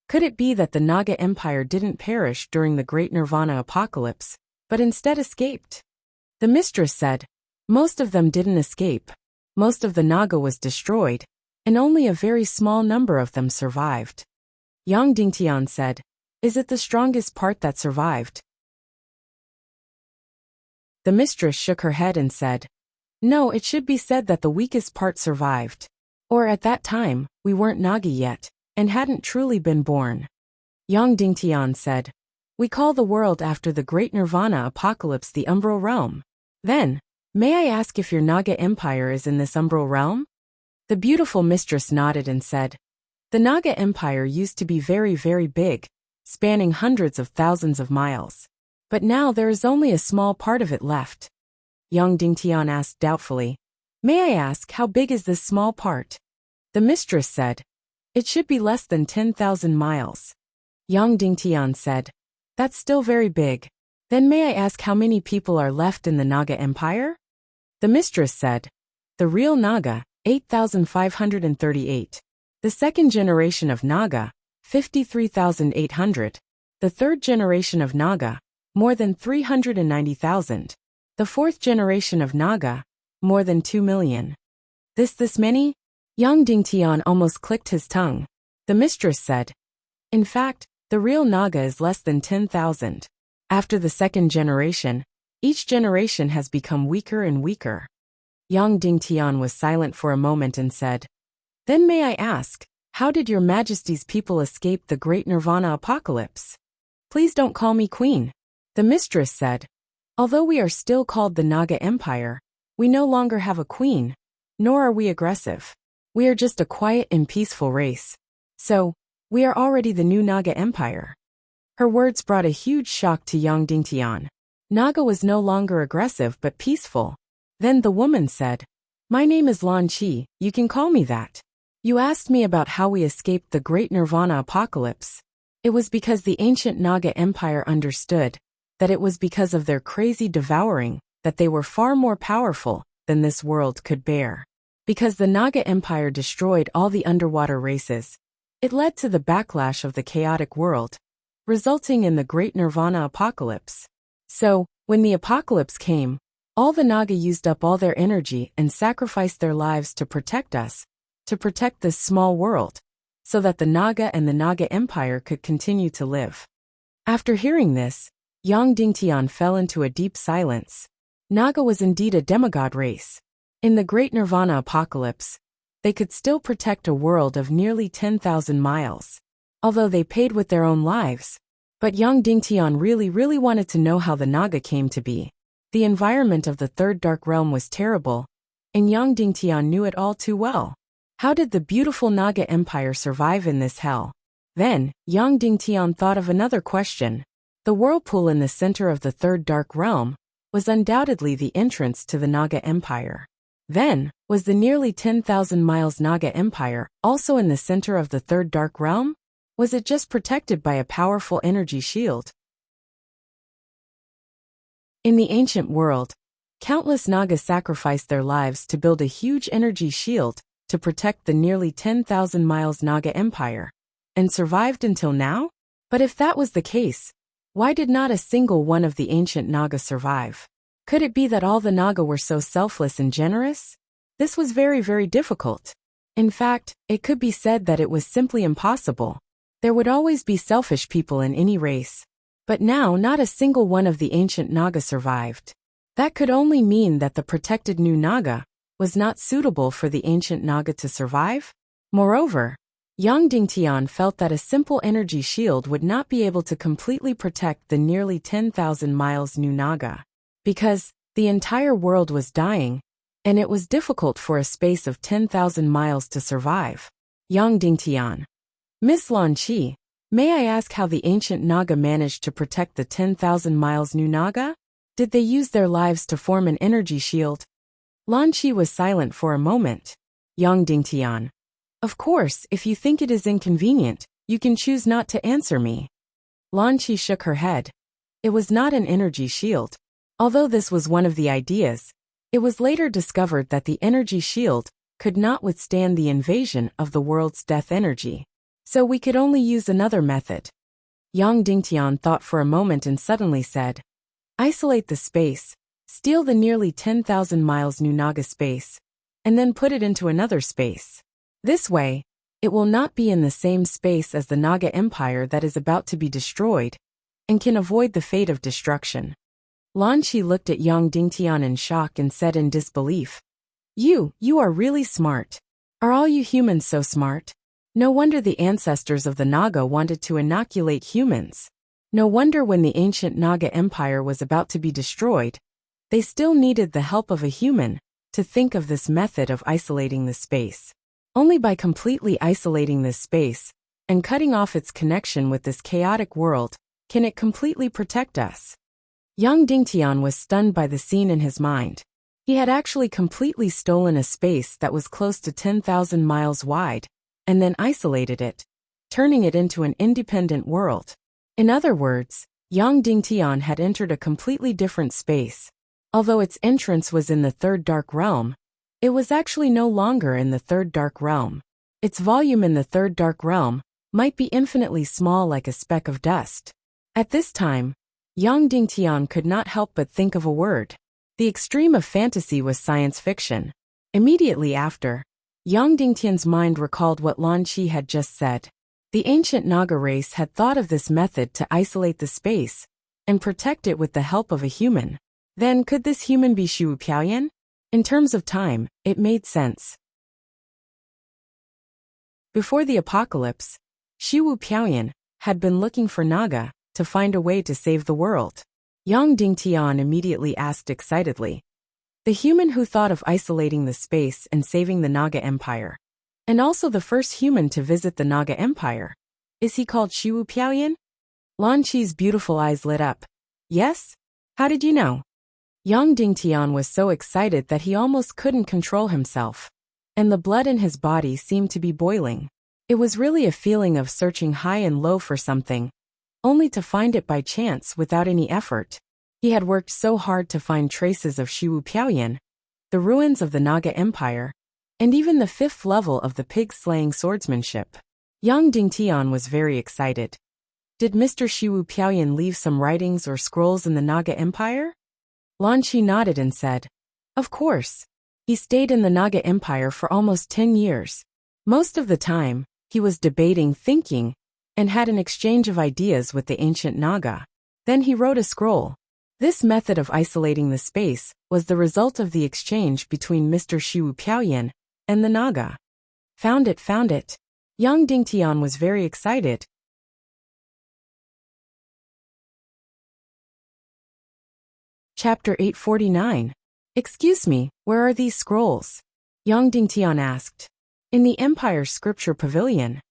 Could it be that the Naga Empire didn't perish during the Great Nirvana apocalypse, but instead escaped? The mistress said, Most of them didn't escape. Most of the Naga was destroyed, and only a very small number of them survived. Yang Dingtian said, Is it the strongest part that survived? The mistress shook her head and said, No, it should be said that the weakest part survived. Or at that time, we weren't Naga yet, and hadn't truly been born. Yang Dingtian said, We call the world after the Great Nirvana apocalypse the Umbral Realm. Then, may I ask if your Naga Empire is in this Umbral Realm? The beautiful mistress nodded and said, The Naga Empire used to be very, very big, spanning hundreds of thousands of miles. But now there is only a small part of it left. Yang Dingtian asked doubtfully, May I ask, how big is this small part? The mistress said, It should be less than 10,000 miles. Yang Dingtian said, That's still very big. Then may I ask how many people are left in the Naga Empire? The mistress said, The real Naga, 8,538. The second generation of Naga, 53,800. The third generation of Naga, more than 390,000. The fourth generation of Naga, more than 2 million. This many? Young Dingtian almost clicked his tongue. The mistress said, "In fact, the real Naga is less than 10,000. After the second generation, each generation has become weaker and weaker." Yang Dingtian was silent for a moment and said, "Then may I ask, how did your majesty's people escape the great Nirvana apocalypse?" "Please don't call me queen," the mistress said. "Although we are still called the Naga Empire, we no longer have a queen, nor are we aggressive. We are just a quiet and peaceful race. So, we are already the new Naga Empire." Her words brought a huge shock to Yang Dingtian. Naga was no longer aggressive but peaceful. Then the woman said, "My name is Lan Qi, you can call me that. You asked me about how we escaped the great Nirvana apocalypse. It was because the ancient Naga Empire understood that it was because of their crazy devouring that they were far more powerful than this world could bear. Because the Naga Empire destroyed all the underwater races, it led to the backlash of the chaotic world, resulting in the great Nirvana apocalypse. So, when the apocalypse came, all the Naga used up all their energy and sacrificed their lives to protect us, to protect this small world, so that the Naga and the Naga Empire could continue to live." After hearing this, Yang Dingtian fell into a deep silence. Naga was indeed a demigod race. In the great Nirvana apocalypse, they could still protect a world of nearly 10,000 miles, although they paid with their own lives. But Yang Dingtian really wanted to know how the Naga came to be. The environment of the Third Dark Realm was terrible, and Yang Dingtian knew it all too well. How did the beautiful Naga Empire survive in this hell? Then, Yang Dingtian thought of another question. The whirlpool in the center of the Third Dark Realm was undoubtedly the entrance to the Naga Empire. Then, was the nearly 10,000 miles Naga Empire also in the center of the Third Dark Realm? Was it just protected by a powerful energy shield? In the ancient world, countless Naga sacrificed their lives to build a huge energy shield to protect the nearly 10,000 miles Naga Empire, and survived until now? But if that was the case, why did not a single one of the ancient Naga survive? Could it be that all the Naga were so selfless and generous? This was very difficult. In fact, it could be said that it was simply impossible. There would always be selfish people in any race. But now not a single one of the ancient Naga survived. That could only mean that the protected new Naga was not suitable for the ancient Naga to survive. Moreover, Yang Dingtian felt that a simple energy shield would not be able to completely protect the nearly 10,000 miles new Naga. Because the entire world was dying, and it was difficult for a space of 10,000 miles to survive. Yang Dingtian. "Miss Lan Qi, may I ask how the ancient Naga managed to protect the 10,000 miles new Naga? Did they use their lives to form an energy shield?" Lan Qi was silent for a moment. Yang Dingtian. "Of course, if you think it is inconvenient, you can choose not to answer me." Lan Qi shook her head. It was not an energy shield. Although this was one of the ideas, it was later discovered that the energy shield could not withstand the invasion of the world's death energy. So we could only use another method. Yang Dingtian thought for a moment and suddenly said, "Isolate the space, steal the nearly 10,000 miles new Naga space, and then put it into another space. This way, it will not be in the same space as the Naga Empire that is about to be destroyed, and can avoid the fate of destruction." Lan Qi looked at Yang Dingtian in shock and said in disbelief, You are really smart. Are all you humans so smart? No wonder the ancestors of the Naga wanted to inoculate humans. No wonder when the ancient Naga Empire was about to be destroyed, they still needed the help of a human to think of this method of isolating the space. Only by completely isolating this space and cutting off its connection with this chaotic world can it completely protect us. Yang Dingtian was stunned by the scene in his mind. He had actually completely stolen a space that was close to 10,000 miles wide, and then isolated it, turning it into an independent world. In other words, Yang Dingtian had entered a completely different space. Although its entrance was in the Third Dark Realm, it was actually no longer in the Third Dark Realm. Its volume in the Third Dark Realm might be infinitely small like a speck of dust. At this time, Yang Dingtian could not help but think of a word. The extreme of fantasy was science fiction. Immediately after, Yang Dingtian's mind recalled what Lan Qi had just said. The ancient Naga race had thought of this method to isolate the space and protect it with the help of a human. Then could this human be Shi Wu Piaoyan? In terms of time, it made sense. Before the apocalypse, Shi Wu Piaoyan had been looking for Naga to find a way to save the world. Yang Dingtian immediately asked excitedly. The human who thought of isolating the space and saving the Naga Empire. And also the first human to visit the Naga Empire. Is he called Shi Wu Piaoyan? Lan Qi's beautiful eyes lit up. Yes? How did you know? Yang Dingtian was so excited that he almost couldn't control himself. And the blood in his body seemed to be boiling. It was really a feeling of searching high and low for something, only to find it by chance without any effort. He had worked so hard to find traces of Shi Wu Piaoyan, the ruins of the Naga Empire, and even the 5th level of the pig-slaying swordsmanship. Yang Dingtian was very excited. Did Mr. Shi Wu Piaoyan leave some writings or scrolls in the Naga Empire? Lan Qi nodded and said, Of course. He stayed in the Naga Empire for almost 10 years. Most of the time, he was debating, thinking, and had an exchange of ideas with the ancient Naga. Then he wrote a scroll. This method of isolating the space was the result of the exchange between Mr. Shi Wu Piaoyan and the Naga. Found it, found it. Yang Dingtian was very excited. Chapter 849. Excuse me, where are these scrolls? Yang Dingtian asked. In the Empire's scripture pavilion.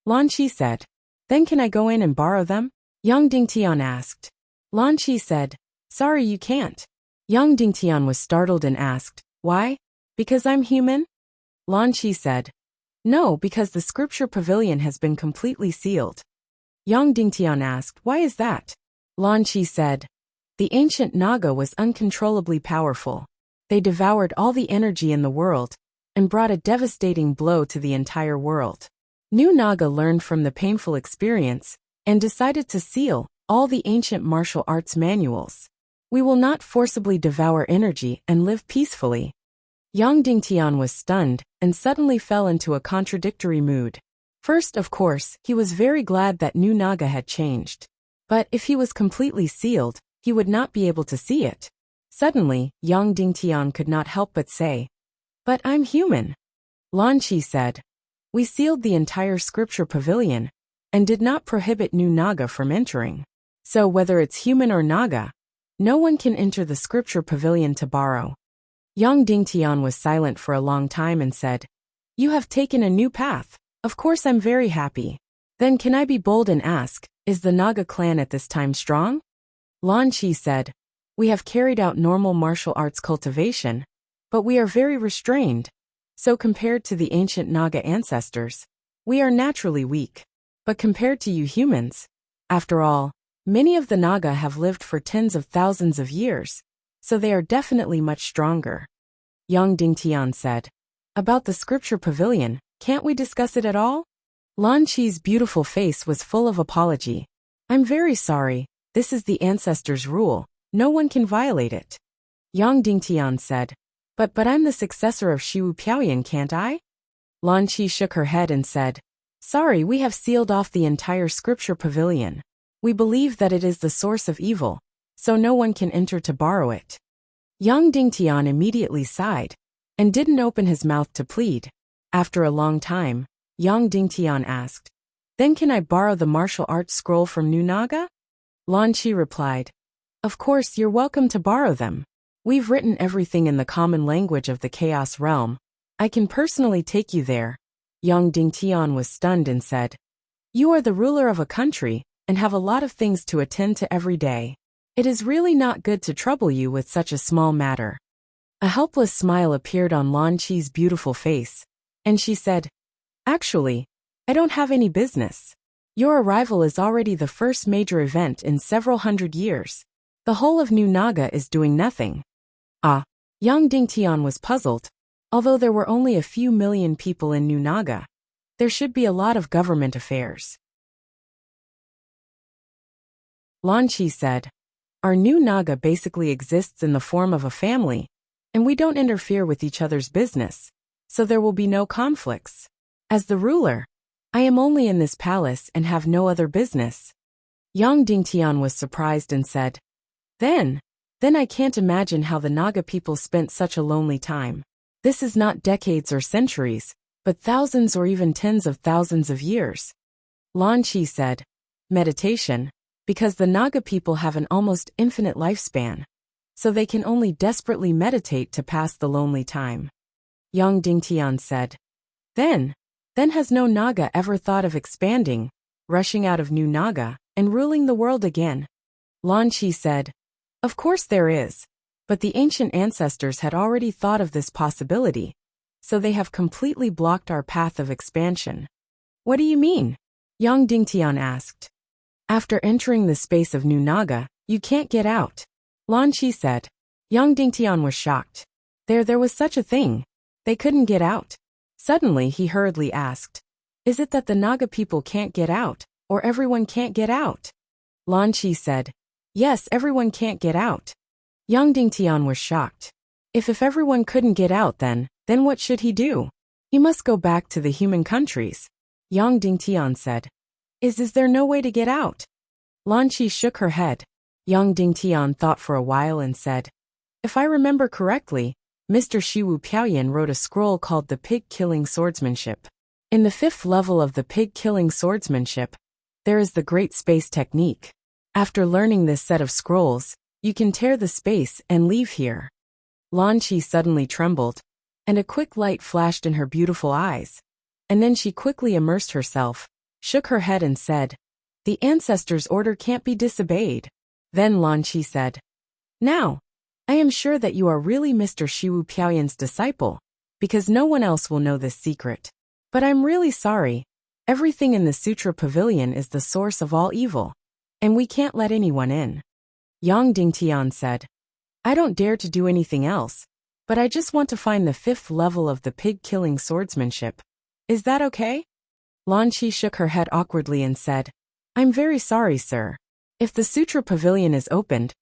Lan Qi said. Then can I go in and borrow them? Yang Dingtian asked. Lan Qi said. Sorry, you can't. Yang Dingtian was startled and asked. Why? Because I'm human? Lan Qi said. No, because the scripture pavilion has been completely sealed. Yang Dingtian asked. Why is that? Lan Qi said. The ancient Naga was uncontrollably powerful. They devoured all the energy in the world and brought a devastating blow to the entire world. New Naga learned from the painful experience and decided to seal all the ancient martial arts manuals. We will not forcibly devour energy and live peacefully. Yang Dingtian was stunned and suddenly fell into a contradictory mood. First, of course, he was very glad that new Naga had changed. But if he was completely sealed, he would not be able to see it. Suddenly, Yang Dingtian could not help but say, But I'm human. Lan Qi said. We sealed the entire scripture pavilion and did not prohibit new Naga from entering. So whether it's human or Naga, no one can enter the scripture pavilion to borrow. Yang Dingtian was silent for a long time and said, You have taken a new path. Of course I'm very happy. Then can I be bold and ask, is the Naga clan at this time strong? Lan Qi said, We have carried out normal martial arts cultivation, but we are very restrained. So compared to the ancient Naga ancestors, we are naturally weak. But compared to you humans, after all, many of the Naga have lived for tens of thousands of years, so they are definitely much stronger. Yang Dingtian said. About the scripture pavilion, can't we discuss it at all? Lan Qi's beautiful face was full of apology. I'm very sorry, this is the ancestors' rule, no one can violate it. Yang Dingtian said. But I'm the successor of Shi Wu Piaoyan, can't I? Lan Qi shook her head and said. Sorry, we have sealed off the entire scripture pavilion. We believe that it is the source of evil, so no one can enter to borrow it. Yang Dingtian immediately sighed and didn't open his mouth to plead. After a long time, Yang Dingtian asked, Then can I borrow the martial arts scroll from new Naga? Lan Qi replied, Of course, you're welcome to borrow them. We've written everything in the common language of the Chaos Realm. I can personally take you there. Yang Dingtian was stunned and said, You are the ruler of a country and have a lot of things to attend to every day. It is really not good to trouble you with such a small matter. A helpless smile appeared on Lan Qi's beautiful face, and she said, Actually, I don't have any business. Your arrival is already the first major event in several hundred years. The whole of New Naga is doing nothing. Ah, Yang Dingtian was puzzled. Although there were only a few million people in New Naga, there should be a lot of government affairs. Lan Qi said, Our new Naga basically exists in the form of a family, and we don't interfere with each other's business, so there will be no conflicts. As the ruler, I am only in this palace and have no other business." Yang Dingtian was surprised and said, Then I can't imagine how the Naga people spent such a lonely time. This is not decades or centuries, but thousands or even tens of thousands of years." Lan Qi said, "Meditation, because the Naga people have an almost infinite lifespan, so they can only desperately meditate to pass the lonely time." Yang Dingtian said, Then has no Naga ever thought of expanding, rushing out of new Naga, and ruling the world again?" Lan Qi said, "Of course there is, but the ancient ancestors had already thought of this possibility, so they have completely blocked our path of expansion." "What do you mean?" Yang Dingtian asked. "After entering the space of new Naga, you can't get out," Lan Qi said. Yang Dingtian was shocked. There was such a thing. They couldn't get out. Suddenly he hurriedly asked, "Is it that the Naga people can't get out, or everyone can't get out?" Lan Qi said, "Yes, everyone can't get out." Yang Dingtian was shocked. If everyone couldn't get out then what should he do? He must go back to the human countries. Yang Dingtian said, Is there no way to get out?" Lan Qi shook her head. Yang Dingtian thought for a while and said, "If I remember correctly, Mr. Shiwu Piaoyan wrote a scroll called the Pig-Killing Swordsmanship. In the 5th level of the Pig-Killing Swordsmanship, there is the Great Space Technique. After learning this set of scrolls, you can tear the space and leave here." Lan Qi suddenly trembled, and a quick light flashed in her beautiful eyes. And then she quickly immersed herself, shook her head and said, "The ancestors' order can't be disobeyed." Then Lan Qi said, "Now, I am sure that you are really Mr. Shiwu Piaoyan's disciple, because no one else will know this secret. But I'm really sorry. Everything in the Sutra Pavilion is the source of all evil, and we can't let anyone in." Yang Dingtian said, "I don't dare to do anything else, but I just want to find the 5th level of the Pig-Killing Swordsmanship. Is that okay?" Lan Qi shook her head awkwardly and said, "I'm very sorry, sir. If the Sutra Pavilion is opened,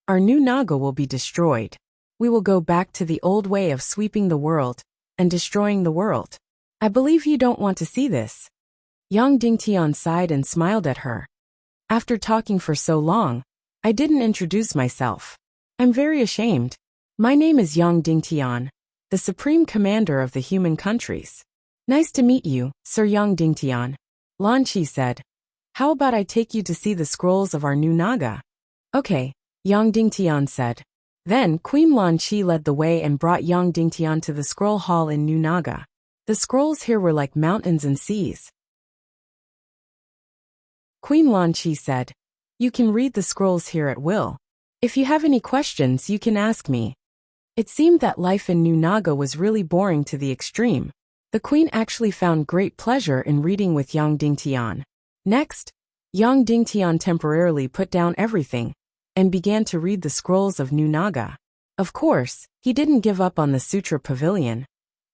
our new Naga will be destroyed. We will go back to the old way of sweeping the world and destroying the world. I believe you don't want to see this." Yang Dingtian sighed and smiled at her. "After talking for so long, I didn't introduce myself. I'm very ashamed. My name is Yang Dingtian, the Supreme Commander of the human countries." "Nice to meet you, Sir Yang Dingtian," Lan Qi said. "How about I take you to see the scrolls of our new Naga?" "Okay," Yang Dingtian said. Then Queen Lan Qi led the way and brought Yang Dingtian to the scroll hall in New Naga. The scrolls here were like mountains and seas. Queen Lan Qi said, "You can read the scrolls here at will. If you have any questions, you can ask me." It seemed that life in New Naga was really boring to the extreme. The queen actually found great pleasure in reading with Yang Dingtian. Next, Yang Dingtian temporarily put down everything and began to read the scrolls of New Naga. Of course, he didn't give up on the Sutra Pavilion,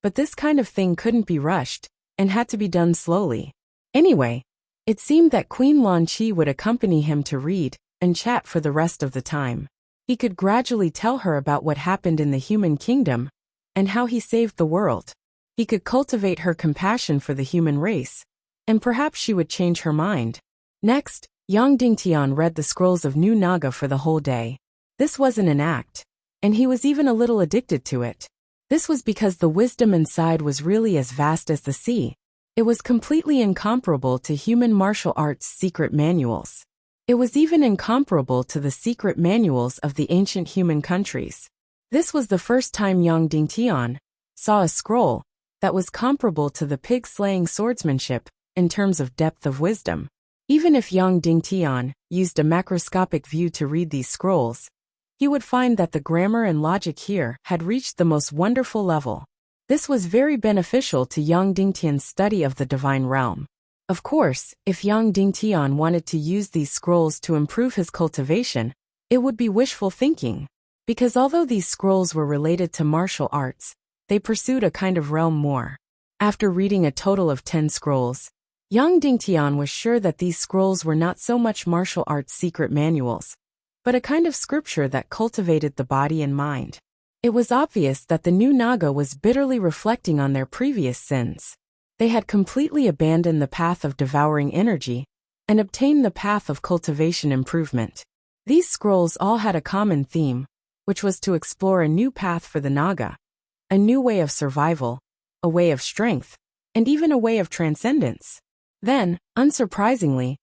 but this kind of thing couldn't be rushed and had to be done slowly. Anyway, it seemed that Queen Lan Qi would accompany him to read and chat for the rest of the time. He could gradually tell her about what happened in the human kingdom and how he saved the world. He could cultivate her compassion for the human race, and perhaps she would change her mind. Next, Yang Dingtian read the scrolls of New Naga for the whole day. This wasn't an act, and he was even a little addicted to it. This was because the wisdom inside was really as vast as the sea. It was completely incomparable to human martial arts secret manuals. It was even incomparable to the secret manuals of the ancient human countries. This was the first time Yang Dingtian saw a scroll that was comparable to the pig-slaying swordsmanship in terms of depth of wisdom. Even if Yang Dingtian used a macroscopic view to read these scrolls, he would find that the grammar and logic here had reached the most wonderful level. This was very beneficial to Yang Dingtian's study of the divine realm. Of course, if Yang Dingtian wanted to use these scrolls to improve his cultivation, it would be wishful thinking. Because although these scrolls were related to martial arts, they pursued a kind of realm more. After reading a total of 10 scrolls, Yang Dingtian was sure that these scrolls were not so much martial arts secret manuals, but a kind of scripture that cultivated the body and mind. It was obvious that the new Naga was bitterly reflecting on their previous sins. They had completely abandoned the path of devouring energy and obtained the path of cultivation improvement. These scrolls all had a common theme, which was to explore a new path for the Naga, a new way of survival, a way of strength, and even a way of transcendence. Then, unsurprisingly,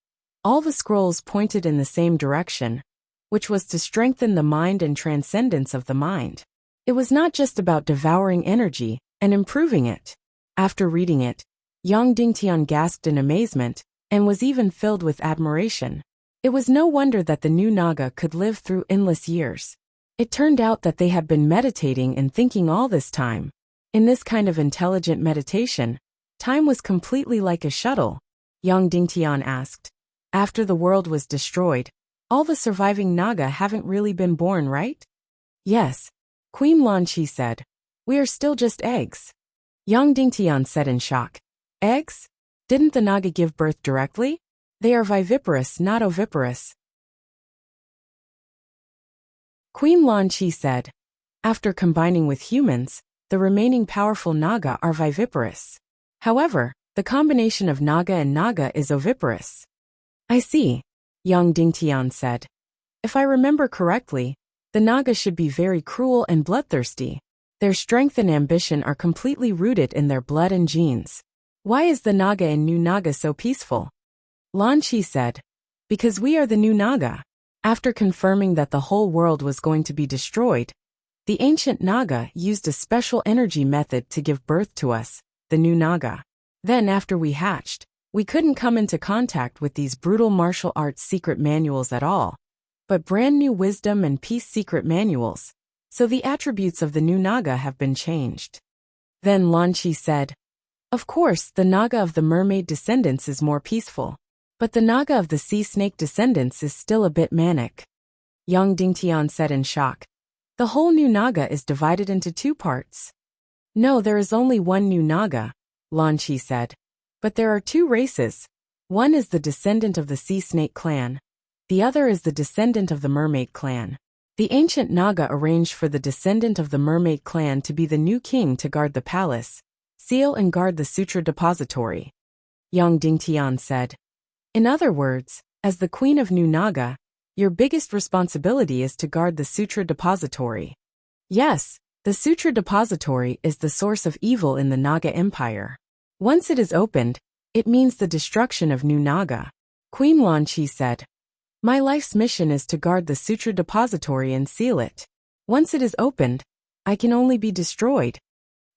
all the scrolls pointed in the same direction, which was to strengthen the mind and transcendence of the mind. It was not just about devouring energy and improving it. After reading it, Yang Dingtian gasped in amazement and was even filled with admiration. It was no wonder that the new Naga could live through endless years. It turned out that they had been meditating and thinking all this time. In this kind of intelligent meditation, time was completely like a shuttle. Yang Dingtian asked. After the world was destroyed, all the surviving Naga haven't really been born, right? Yes, Queen Lanqi said. We are still just eggs. Yang Dingtian said in shock. Eggs? Didn't the Naga give birth directly? They are viviparous, not oviparous. Queen Lanqi said. After combining with humans, the remaining powerful Naga are viviparous. However, the combination of Naga and Naga is oviparous. I see, Yang Dingtian said. If I remember correctly, the Naga should be very cruel and bloodthirsty. Their strength and ambition are completely rooted in their blood and genes. Why is the Naga in New Naga so peaceful? Lanqi said. Because we are the new Naga. After confirming that the whole world was going to be destroyed, the ancient Naga used a special energy method to give birth to us, the new Naga. Then after we hatched, we couldn't come into contact with these brutal martial arts secret manuals at all, but brand new wisdom and peace secret manuals, so the attributes of the new Naga have been changed. Then Lanqi said, of course, the Naga of the mermaid descendants is more peaceful, but the Naga of the sea snake descendants is still a bit manic. Yang Dingtian said in shock. The whole new Naga is divided into two parts. No, there is only one new Naga, Lanqi said. But there are two races. One is the descendant of the sea snake clan. The other is the descendant of the mermaid clan. The ancient Naga arranged for the descendant of the mermaid clan to be the new king to guard the palace, seal and guard the sutra depository. Yang Dingtian said. In other words, as the queen of New Naga, your biggest responsibility is to guard the sutra depository. Yes, the sutra depository is the source of evil in the Naga Empire. Once it is opened, it means the destruction of New Naga. Queen Lanqi said. My life's mission is to guard the sutra depository and seal it. Once it is opened, I can only be destroyed.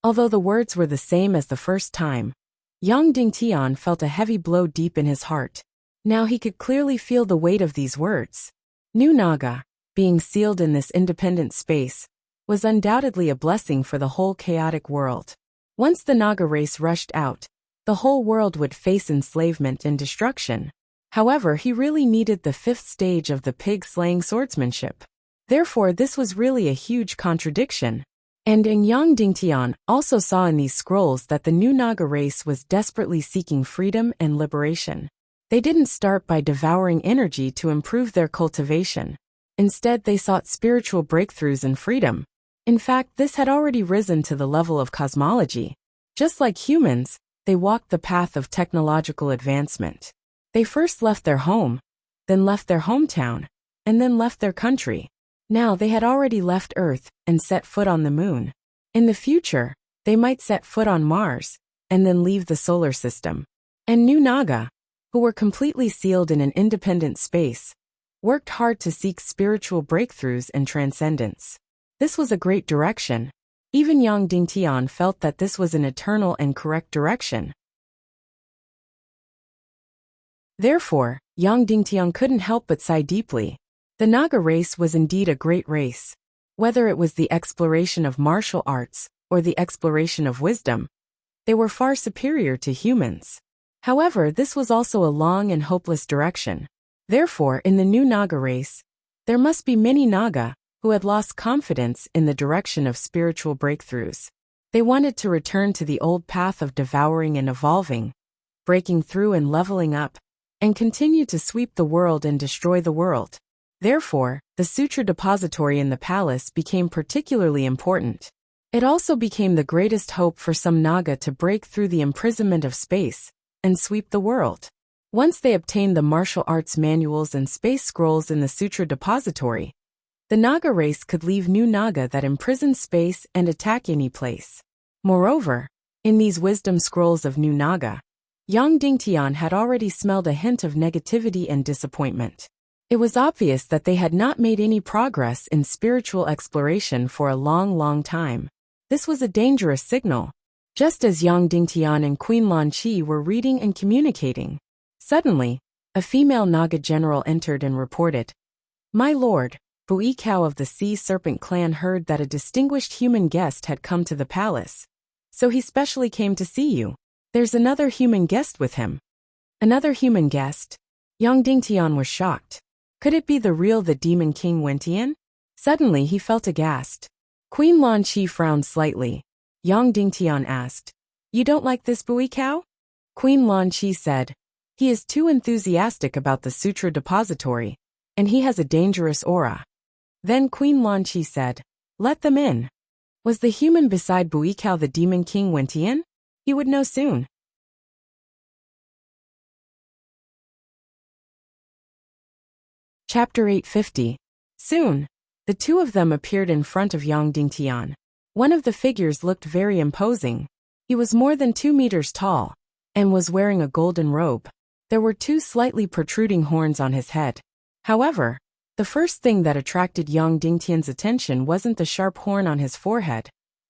Although the words were the same as the first time, Yang Dingtian felt a heavy blow deep in his heart. Now he could clearly feel the weight of these words. New Naga, being sealed in this independent space, was undoubtedly a blessing for the whole chaotic world. Once the Naga race rushed out, the whole world would face enslavement and destruction. However, he really needed the fifth stage of the pig-slaying swordsmanship. Therefore, this was really a huge contradiction. And Yang Dingtian also saw in these scrolls that the new Naga race was desperately seeking freedom and liberation. They didn't start by devouring energy to improve their cultivation. Instead, they sought spiritual breakthroughs and freedom. In fact, this had already risen to the level of cosmology. Just like humans, they walked the path of technological advancement. They first left their home, then left their hometown, and then left their country. Now they had already left Earth and set foot on the moon. In the future, they might set foot on Mars, and then leave the solar system. And New Naga, who were completely sealed in an independent space, worked hard to seek spiritual breakthroughs and transcendence. This was a great direction. Even Yang Dingtian felt that this was an eternal and correct direction. Therefore, Yang Dingtian couldn't help but sigh deeply. The Naga race was indeed a great race. Whether it was the exploration of martial arts or the exploration of wisdom, they were far superior to humans. However, this was also a long and hopeless direction. Therefore, in the new Naga race, there must be many Naga who had lost confidence in the direction of spiritual breakthroughs. They wanted to return to the old path of devouring and evolving, breaking through and leveling up, and continue to sweep the world and destroy the world. Therefore, the sutra depository in the palace became particularly important. It also became the greatest hope for some Naga to break through the imprisonment of space and sweep the world. Once they obtained the martial arts manuals and space scrolls in the sutra depository, the Naga race could leave new Naga that imprisoned space and attack any place. Moreover, in these wisdom scrolls of new Naga, Yang Dingtian had already smelled a hint of negativity and disappointment. It was obvious that they had not made any progress in spiritual exploration for a long time. This was a dangerous signal. Just as Yang Dingtian and Queen Lan Qi were reading and communicating, suddenly, a female Naga general entered and reported, "My lord, Bui Kao of the Sea Serpent clan heard that a distinguished human guest had come to the palace. So he specially came to see you. There's another human guest with him." Another human guest? Yang Dingtian was shocked. Could it be the Demon King Wentian? Suddenly he felt aghast. Queen Lan Qi frowned slightly. Yang Dingtian asked, "You don't like this Bui Kao?" Queen Lan Qi said, "He is too enthusiastic about the sutra depository, and he has a dangerous aura." Then Queen Lan Qi said, "Let them in." Was the human beside Bui Kao the Demon King Wentian? He would know soon. Chapter 850. Soon, the two of them appeared in front of Yang Dingtian. One of the figures looked very imposing. He was more than 2 meters tall, and was wearing a golden robe. There were 2 slightly protruding horns on his head. However, the first thing that attracted Yang Dingtian's attention wasn't the sharp horn on his forehead,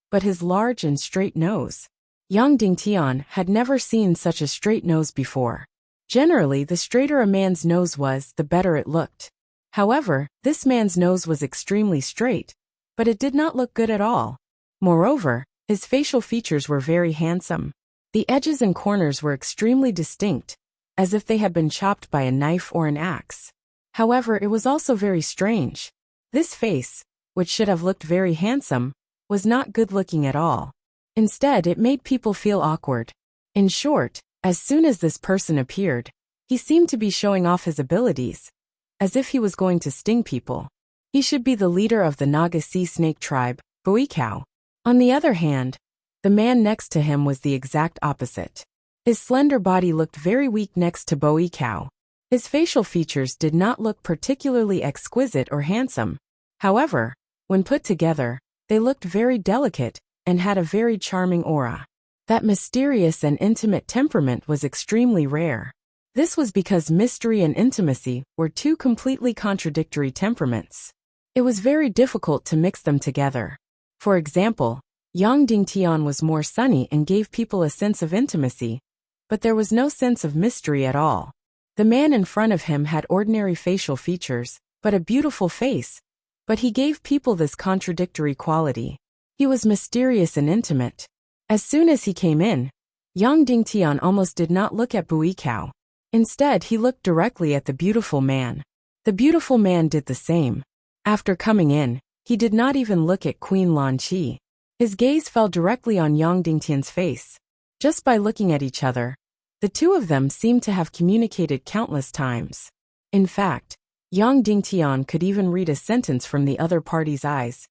but his large and straight nose. Yang Dingtian had never seen such a straight nose before. Generally, the straighter a man's nose was, the better it looked. However, this man's nose was extremely straight, but it did not look good at all. Moreover, his facial features were very handsome. The edges and corners were extremely distinct, as if they had been chopped by a knife or an axe. However, it was also very strange. This face, which should have looked very handsome, was not good-looking at all. Instead, it made people feel awkward. In short, as soon as this person appeared, he seemed to be showing off his abilities, as if he was going to sting people. He should be the leader of the Naga sea snake tribe, Bui Kao. On the other hand, the man next to him was the exact opposite. His slender body looked very weak next to Bui Kao. His facial features did not look particularly exquisite or handsome. However, when put together, they looked very delicate and had a very charming aura. That mysterious and intimate temperament was extremely rare. This was because mystery and intimacy were 2 completely contradictory temperaments. It was very difficult to mix them together. For example, Yang Dingtian was more sunny and gave people a sense of intimacy, but there was no sense of mystery at all. The man in front of him had ordinary facial features, but a beautiful face, but he gave people this contradictory quality. He was mysterious and intimate. As soon as he came in, Yang Dingtian almost did not look at Bui Kao. Instead, he looked directly at the beautiful man. The beautiful man did the same. After coming in, he did not even look at Queen Lan Qi. His gaze fell directly on Yang Dingtian's face. Just by looking at each other, the two of them seemed to have communicated countless times. In fact, Yang Dingtian could even read a sentence from the other party's eyes.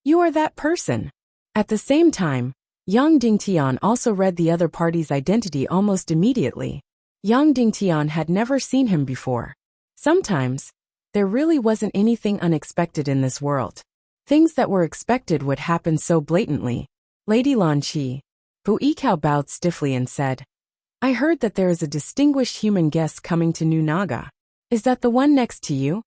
"You are that person." At the same time, Yang Dingtian also read the other party's identity almost immediately. Yang Dingtian had never seen him before. Sometimes, there really wasn't anything unexpected in this world. Things that were expected would happen so blatantly. "Lady Lan Qi." Bui Kao bowed stiffly and said, "I heard that there is a distinguished human guest coming to New Naga. Is that the one next to you?"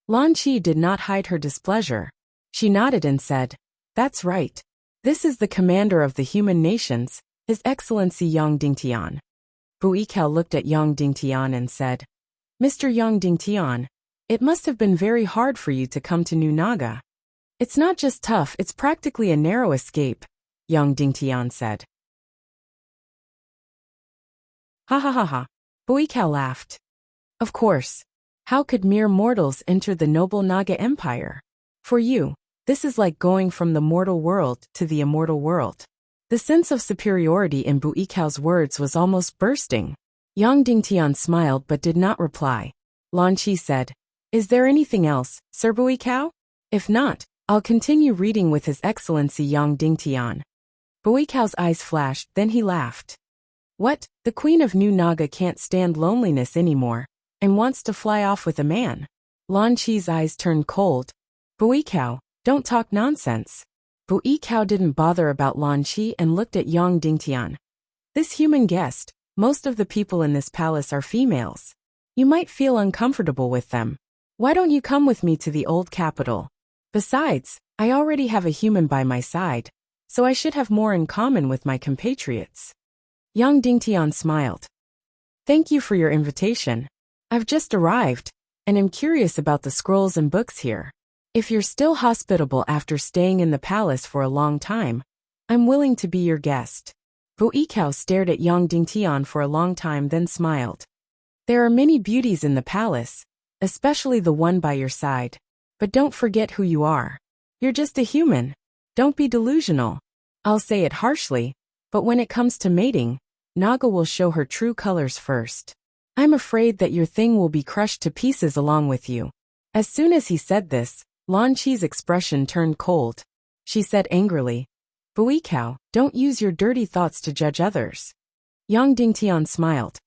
Lan Qi did not hide her displeasure. She nodded and said, "That's right. This is the commander of the human nations, His Excellency Yang Dingtian." Bui Kao looked at Yang Dingtian and said, "Mr. Yang Dingtian, it must have been very hard for you to come to New Naga." "It's not just tough, it's practically a narrow escape," Yang Dingtian said. "Ha ha ha ha." Bui Kao laughed. "Of course. How could mere mortals enter the noble Naga Empire? For you, this is like going from the mortal world to the immortal world." The sense of superiority in Bui Kao's words was almost bursting. Yang Dingtian smiled but did not reply. Lan Qi said, Is there anything else, Sir Buikao? If not, I'll continue reading with His Excellency Yang Dingtian. Buikao's eyes flashed, then he laughed. What? The Queen of New Naga can't stand loneliness anymore, and wants to fly off with a man? Lan Chi's eyes turned cold. Buikao, don't talk nonsense. Buikao didn't bother about Lan Chi and looked at Yang Dingtian. This human guest, most of the people in this palace are females. You might feel uncomfortable with them. Why don't you come with me to the old capital? Besides, I already have a human by my side, so I should have more in common with my compatriots. Yang Dingtian smiled. Thank you for your invitation. I've just arrived, and am curious about the scrolls and books here. If you're still hospitable after staying in the palace for a long time, I'm willing to be your guest. Buikao stared at Yang Dingtian for a long time, then smiled. There are many beauties in the palace, especially the one by your side. But don't forget who you are. You're just a human. Don't be delusional. I'll say it harshly, but when it comes to mating, Naga will show her true colors first. I'm afraid that your thing will be crushed to pieces along with you. As soon as he said this, Lan Chi's expression turned cold. She said angrily, Buikao, don't use your dirty thoughts to judge others. Yang Dingtian smiled.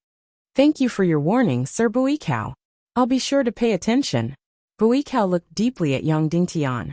Thank you for your warning, Sir Buikao. I'll be sure to pay attention. Buikao looked deeply at Yang Dingtian.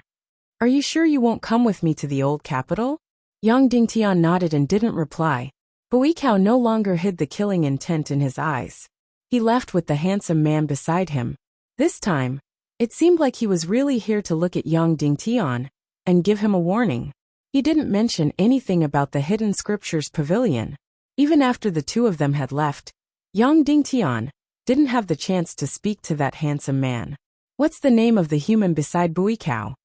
Are you sure you won't come with me to the old capital? Yang Dingtian nodded and didn't reply. Buikao no longer hid the killing intent in his eyes. He left with the handsome man beside him. This time, it seemed like he was really here to look at Yang Dingtian and give him a warning. He didn't mention anything about the hidden scriptures pavilion. Even after the two of them had left, Yang Dingtian didn't have the chance to speak to that handsome man. What's the name of the human beside Buikao?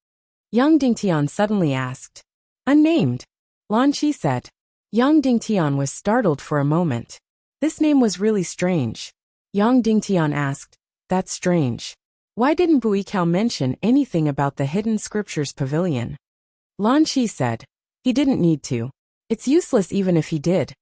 Yang Dingtian suddenly asked. Unnamed. Lan Chi said. Yang Dingtian was startled for a moment. This name was really strange. Yang Dingtian asked, That's strange. Why didn't Buikao mention anything about the hidden scriptures pavilion? Lan Chi said. He didn't need to. It's useless even if he did.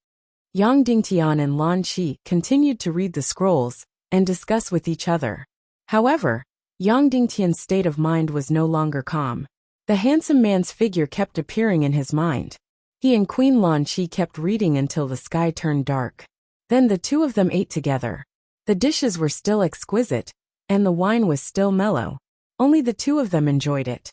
Yang Dingtian and Lan Chi continued to read the scrolls and discuss with each other. However, Yang Dingtian's state of mind was no longer calm. The handsome man's figure kept appearing in his mind. He and Queen Lan Chi kept reading until the sky turned dark. Then the two of them ate together. The dishes were still exquisite, and the wine was still mellow. Only the two of them enjoyed it.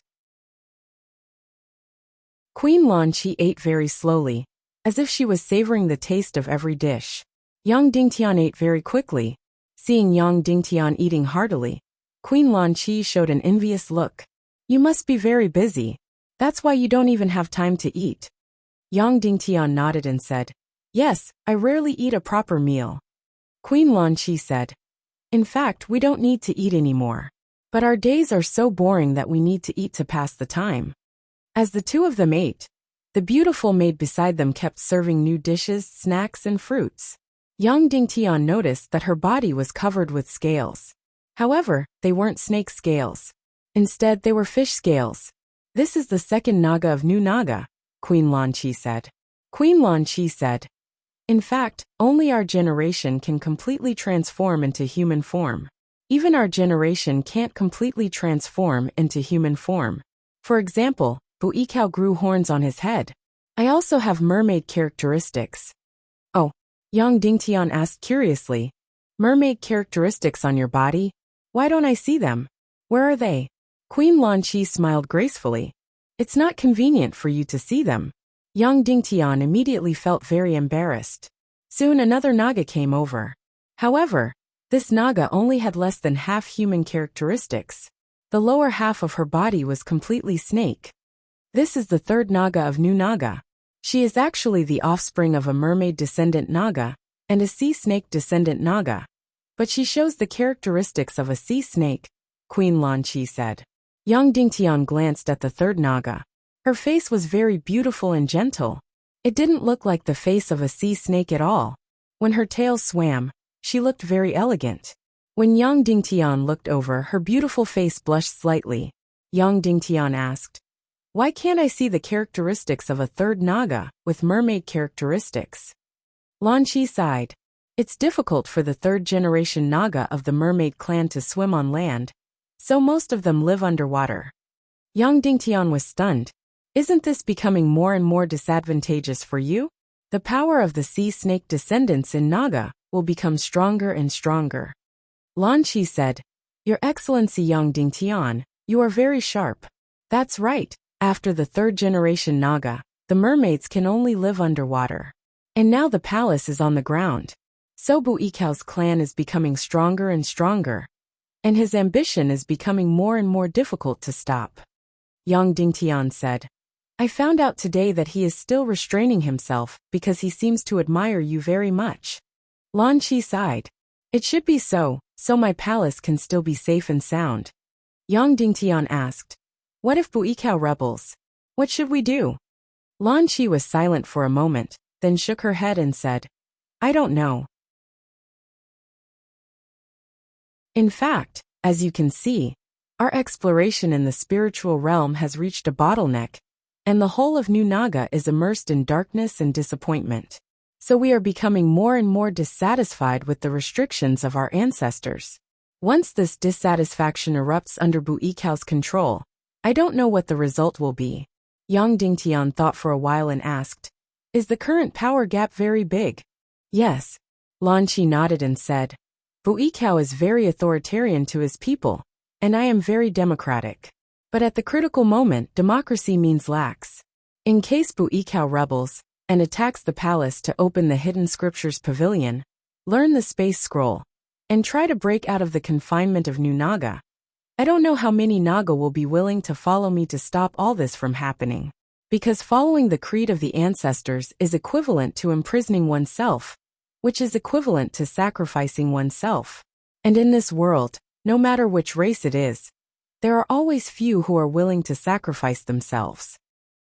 Queen Lan Chi ate very slowly, as if she was savoring the taste of every dish. Yang Dingtian ate very quickly. Seeing Yang Dingtian eating heartily, Queen Lan Chi showed an envious look. You must be very busy. That's why you don't even have time to eat. Yang Dingtian nodded and said, Yes, I rarely eat a proper meal. Queen Lan Chi said, In fact, we don't need to eat anymore. But our days are so boring that we need to eat to pass the time. As the two of them ate, the beautiful maid beside them kept serving new dishes, snacks, and fruits. Yang Dingtian noticed that her body was covered with scales. However, they weren't snake scales. Instead, they were fish scales. This is the second Naga of New Naga, Queen Lan Chi said. Queen Lan Chi said, In fact, only our generation can completely transform into human form. Even our generation can't completely transform into human form. For example, Buikao grew horns on his head. I also have mermaid characteristics. Oh, Yang Dingtian asked curiously. Mermaid characteristics on your body? Why don't I see them? Where are they? Queen Lan Chi smiled gracefully. It's not convenient for you to see them. Yang Dingtian immediately felt very embarrassed. Soon another Naga came over. However, this Naga only had less than half human characteristics. The lower half of her body was completely snake. This is the third Naga of New Naga. She is actually the offspring of a mermaid descendant Naga and a sea snake descendant Naga. But she shows the characteristics of a sea snake, Queen Lan Chi said. Yang Dingtian glanced at the third Naga. Her face was very beautiful and gentle. It didn't look like the face of a sea snake at all. When her tail swam, she looked very elegant. When Yang Dingtian looked over, her beautiful face blushed slightly. Yang Dingtian asked, Why can't I see the characteristics of a third Naga with mermaid characteristics? Lan Chi sighed. It's difficult for the third-generation Naga of the mermaid clan to swim on land, so most of them live underwater. Yang Dingtian was stunned. Isn't this becoming more and more disadvantageous for you? The power of the sea snake descendants in Naga will become stronger and stronger. Lan Qi said, Your Excellency Yang Dingtian, you are very sharp. That's right, after the third generation Naga, the mermaids can only live underwater. And now the palace is on the ground. So Bu Yicao's clan is becoming stronger and stronger, and his ambition is becoming more and more difficult to stop. Yang Dingtian said, I found out today that he is still restraining himself because he seems to admire you very much. Lan Qi sighed. It should be so my palace can still be safe and sound. Yang Dingtian asked, What if Bu Yicao rebels? What should we do? Lan Qi was silent for a moment, then shook her head and said, I don't know. In fact, as you can see, our exploration in the spiritual realm has reached a bottleneck, and the whole of New Naga is immersed in darkness and disappointment. So we are becoming more and more dissatisfied with the restrictions of our ancestors. Once this dissatisfaction erupts under Bu Yicao's control, I don't know what the result will be. Yang Dingtian thought for a while and asked, Is the current power gap very big? Yes. Lan Qi nodded and said, Bu Yicao is very authoritarian to his people, and I am very democratic. But at the critical moment, democracy means lax. In case Bu Yicao rebels and attacks the palace to open the hidden scriptures pavilion, learn the space scroll, and try to break out of the confinement of New Naga, I don't know how many Naga will be willing to follow me to stop all this from happening. Because following the creed of the ancestors is equivalent to imprisoning oneself, which is equivalent to sacrificing oneself. And in this world, no matter which race it is, there are always few who are willing to sacrifice themselves.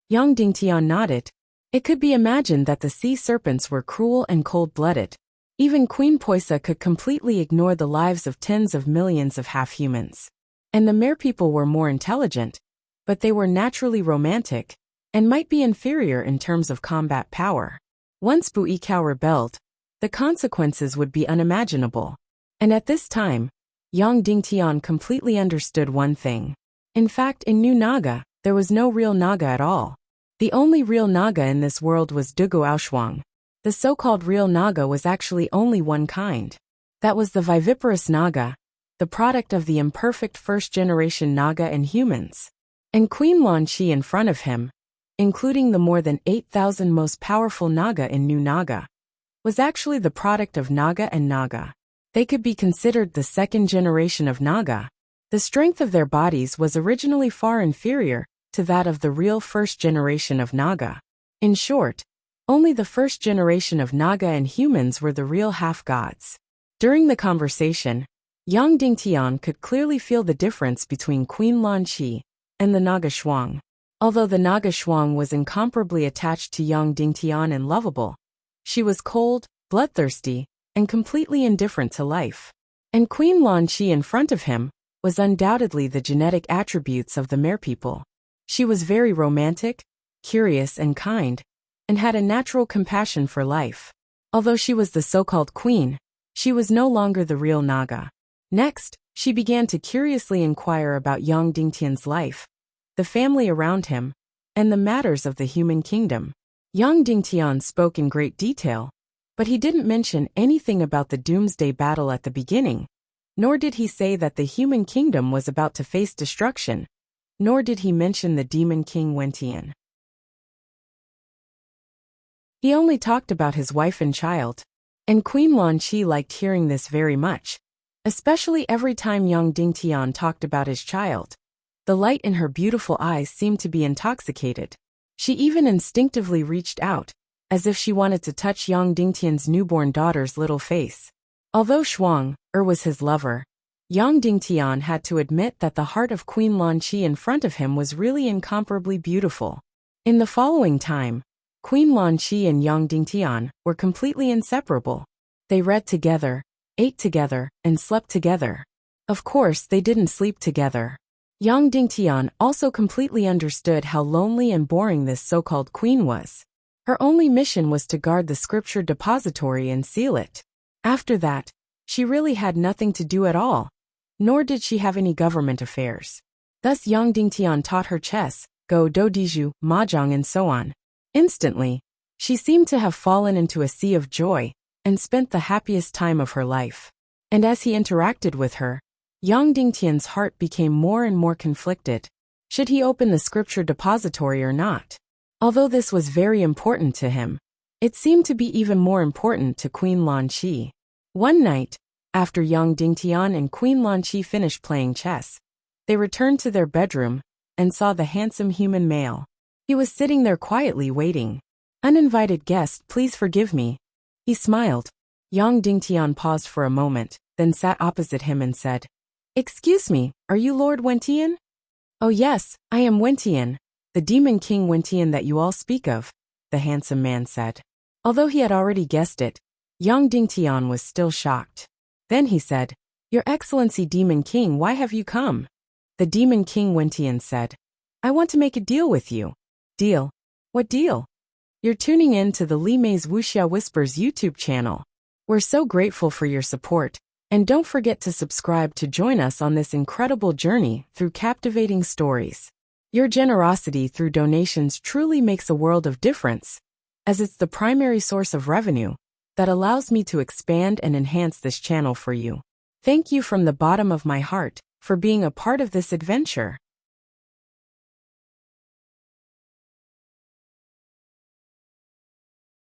Yang Dingtian nodded. It could be imagined that the sea serpents were cruel and cold-blooded. Even Queen Poisa could completely ignore the lives of tens of millions of half-humans. And the merpeople were more intelligent, but they were naturally romantic, and might be inferior in terms of combat power. Once Bu Yicao rebelled, the consequences would be unimaginable. And at this time, Yang Dingtian completely understood one thing. In fact, in New Naga, there was no real Naga at all. The only real Naga in this world was Dugu Aoshuang. The so-called real Naga was actually only one kind. That was the viviparous Naga, the product of the imperfect first-generation Naga and humans. And Queen Lan Qi in front of him, including the more than 8,000 most powerful Naga in New Naga, was actually the product of Naga and Naga. They could be considered the second generation of Naga. The strength of their bodies was originally far inferior to that of the real first generation of Naga. In short, only the first generation of Naga and humans were the real half-gods. During the conversation, Yang Dingtian could clearly feel the difference between Queen Lan Qi and the Naga Shuang. Although the Naga Shuang was incomparably attached to Yang Dingtian and lovable, she was cold, bloodthirsty, and completely indifferent to life. And Queen Lan Qi in front of him was undoubtedly the genetic attributes of the merpeople. She was very romantic, curious, and kind, and had a natural compassion for life. Although she was the so-called queen, she was no longer the real Naga. Next, she began to curiously inquire about Yang Dingtian's life, the family around him, and the matters of the human kingdom. Yang Dingtian spoke in great detail, but he didn't mention anything about the doomsday battle at the beginning, nor did he say that the human kingdom was about to face destruction, nor did he mention the demon king Wentian. He only talked about his wife and child, and Queen Lan Qi liked hearing this very much, especially every time Yang Dingtian talked about his child. The light in her beautiful eyes seemed to be intoxicated. She even instinctively reached out, as if she wanted to touch Yang Dingtian's newborn daughter's little face. Although Shuang was his lover, Yang Dingtian had to admit that the heart of Queen Lan Qi in front of him was really incomparably beautiful. In the following time, Queen Lan Qi and Yang Dingtian were completely inseparable. They read together, ate together, and slept together. Of course, they didn't sleep together. Yang Dingtian also completely understood how lonely and boring this so-called queen was. Her only mission was to guard the scripture depository and seal it. After that, she really had nothing to do at all. nor did she have any government affairs. Thus Yang Dingtian taught her chess, go dodiju, mahjong and so on. Instantly, she seemed to have fallen into a sea of joy and spent the happiest time of her life. And as he interacted with her, Yang Dingtian's heart became more and more conflicted. Should he open the scripture depository or not? Although this was very important to him, it seemed to be even more important to Queen Lan Qi. One night, after Yang Dingtian and Queen Lan Qi finished playing chess, they returned to their bedroom and saw the handsome human male. He was sitting there quietly waiting. "Uninvited guest, please forgive me." He smiled. Yang Dingtian paused for a moment, then sat opposite him and said, "Excuse me, are you Lord Wentian?" "Oh yes, I am Wentian, the demon king Wentian that you all speak of," the handsome man said. Although he had already guessed it, Yang Dingtian was still shocked. Then he said, "Your Excellency Demon King, why have you come?" The Demon King Wentian said, "I want to make a deal with you." "Deal? What deal?" "You're tuning in to the Li Mei's Wuxia Whispers YouTube channel. We're so grateful for your support, and don't forget to subscribe to join us on this incredible journey through captivating stories. Your generosity through donations truly makes a world of difference, as it's the primary source of revenue that allows me to expand and enhance this channel for you. Thank you from the bottom of my heart for being a part of this adventure.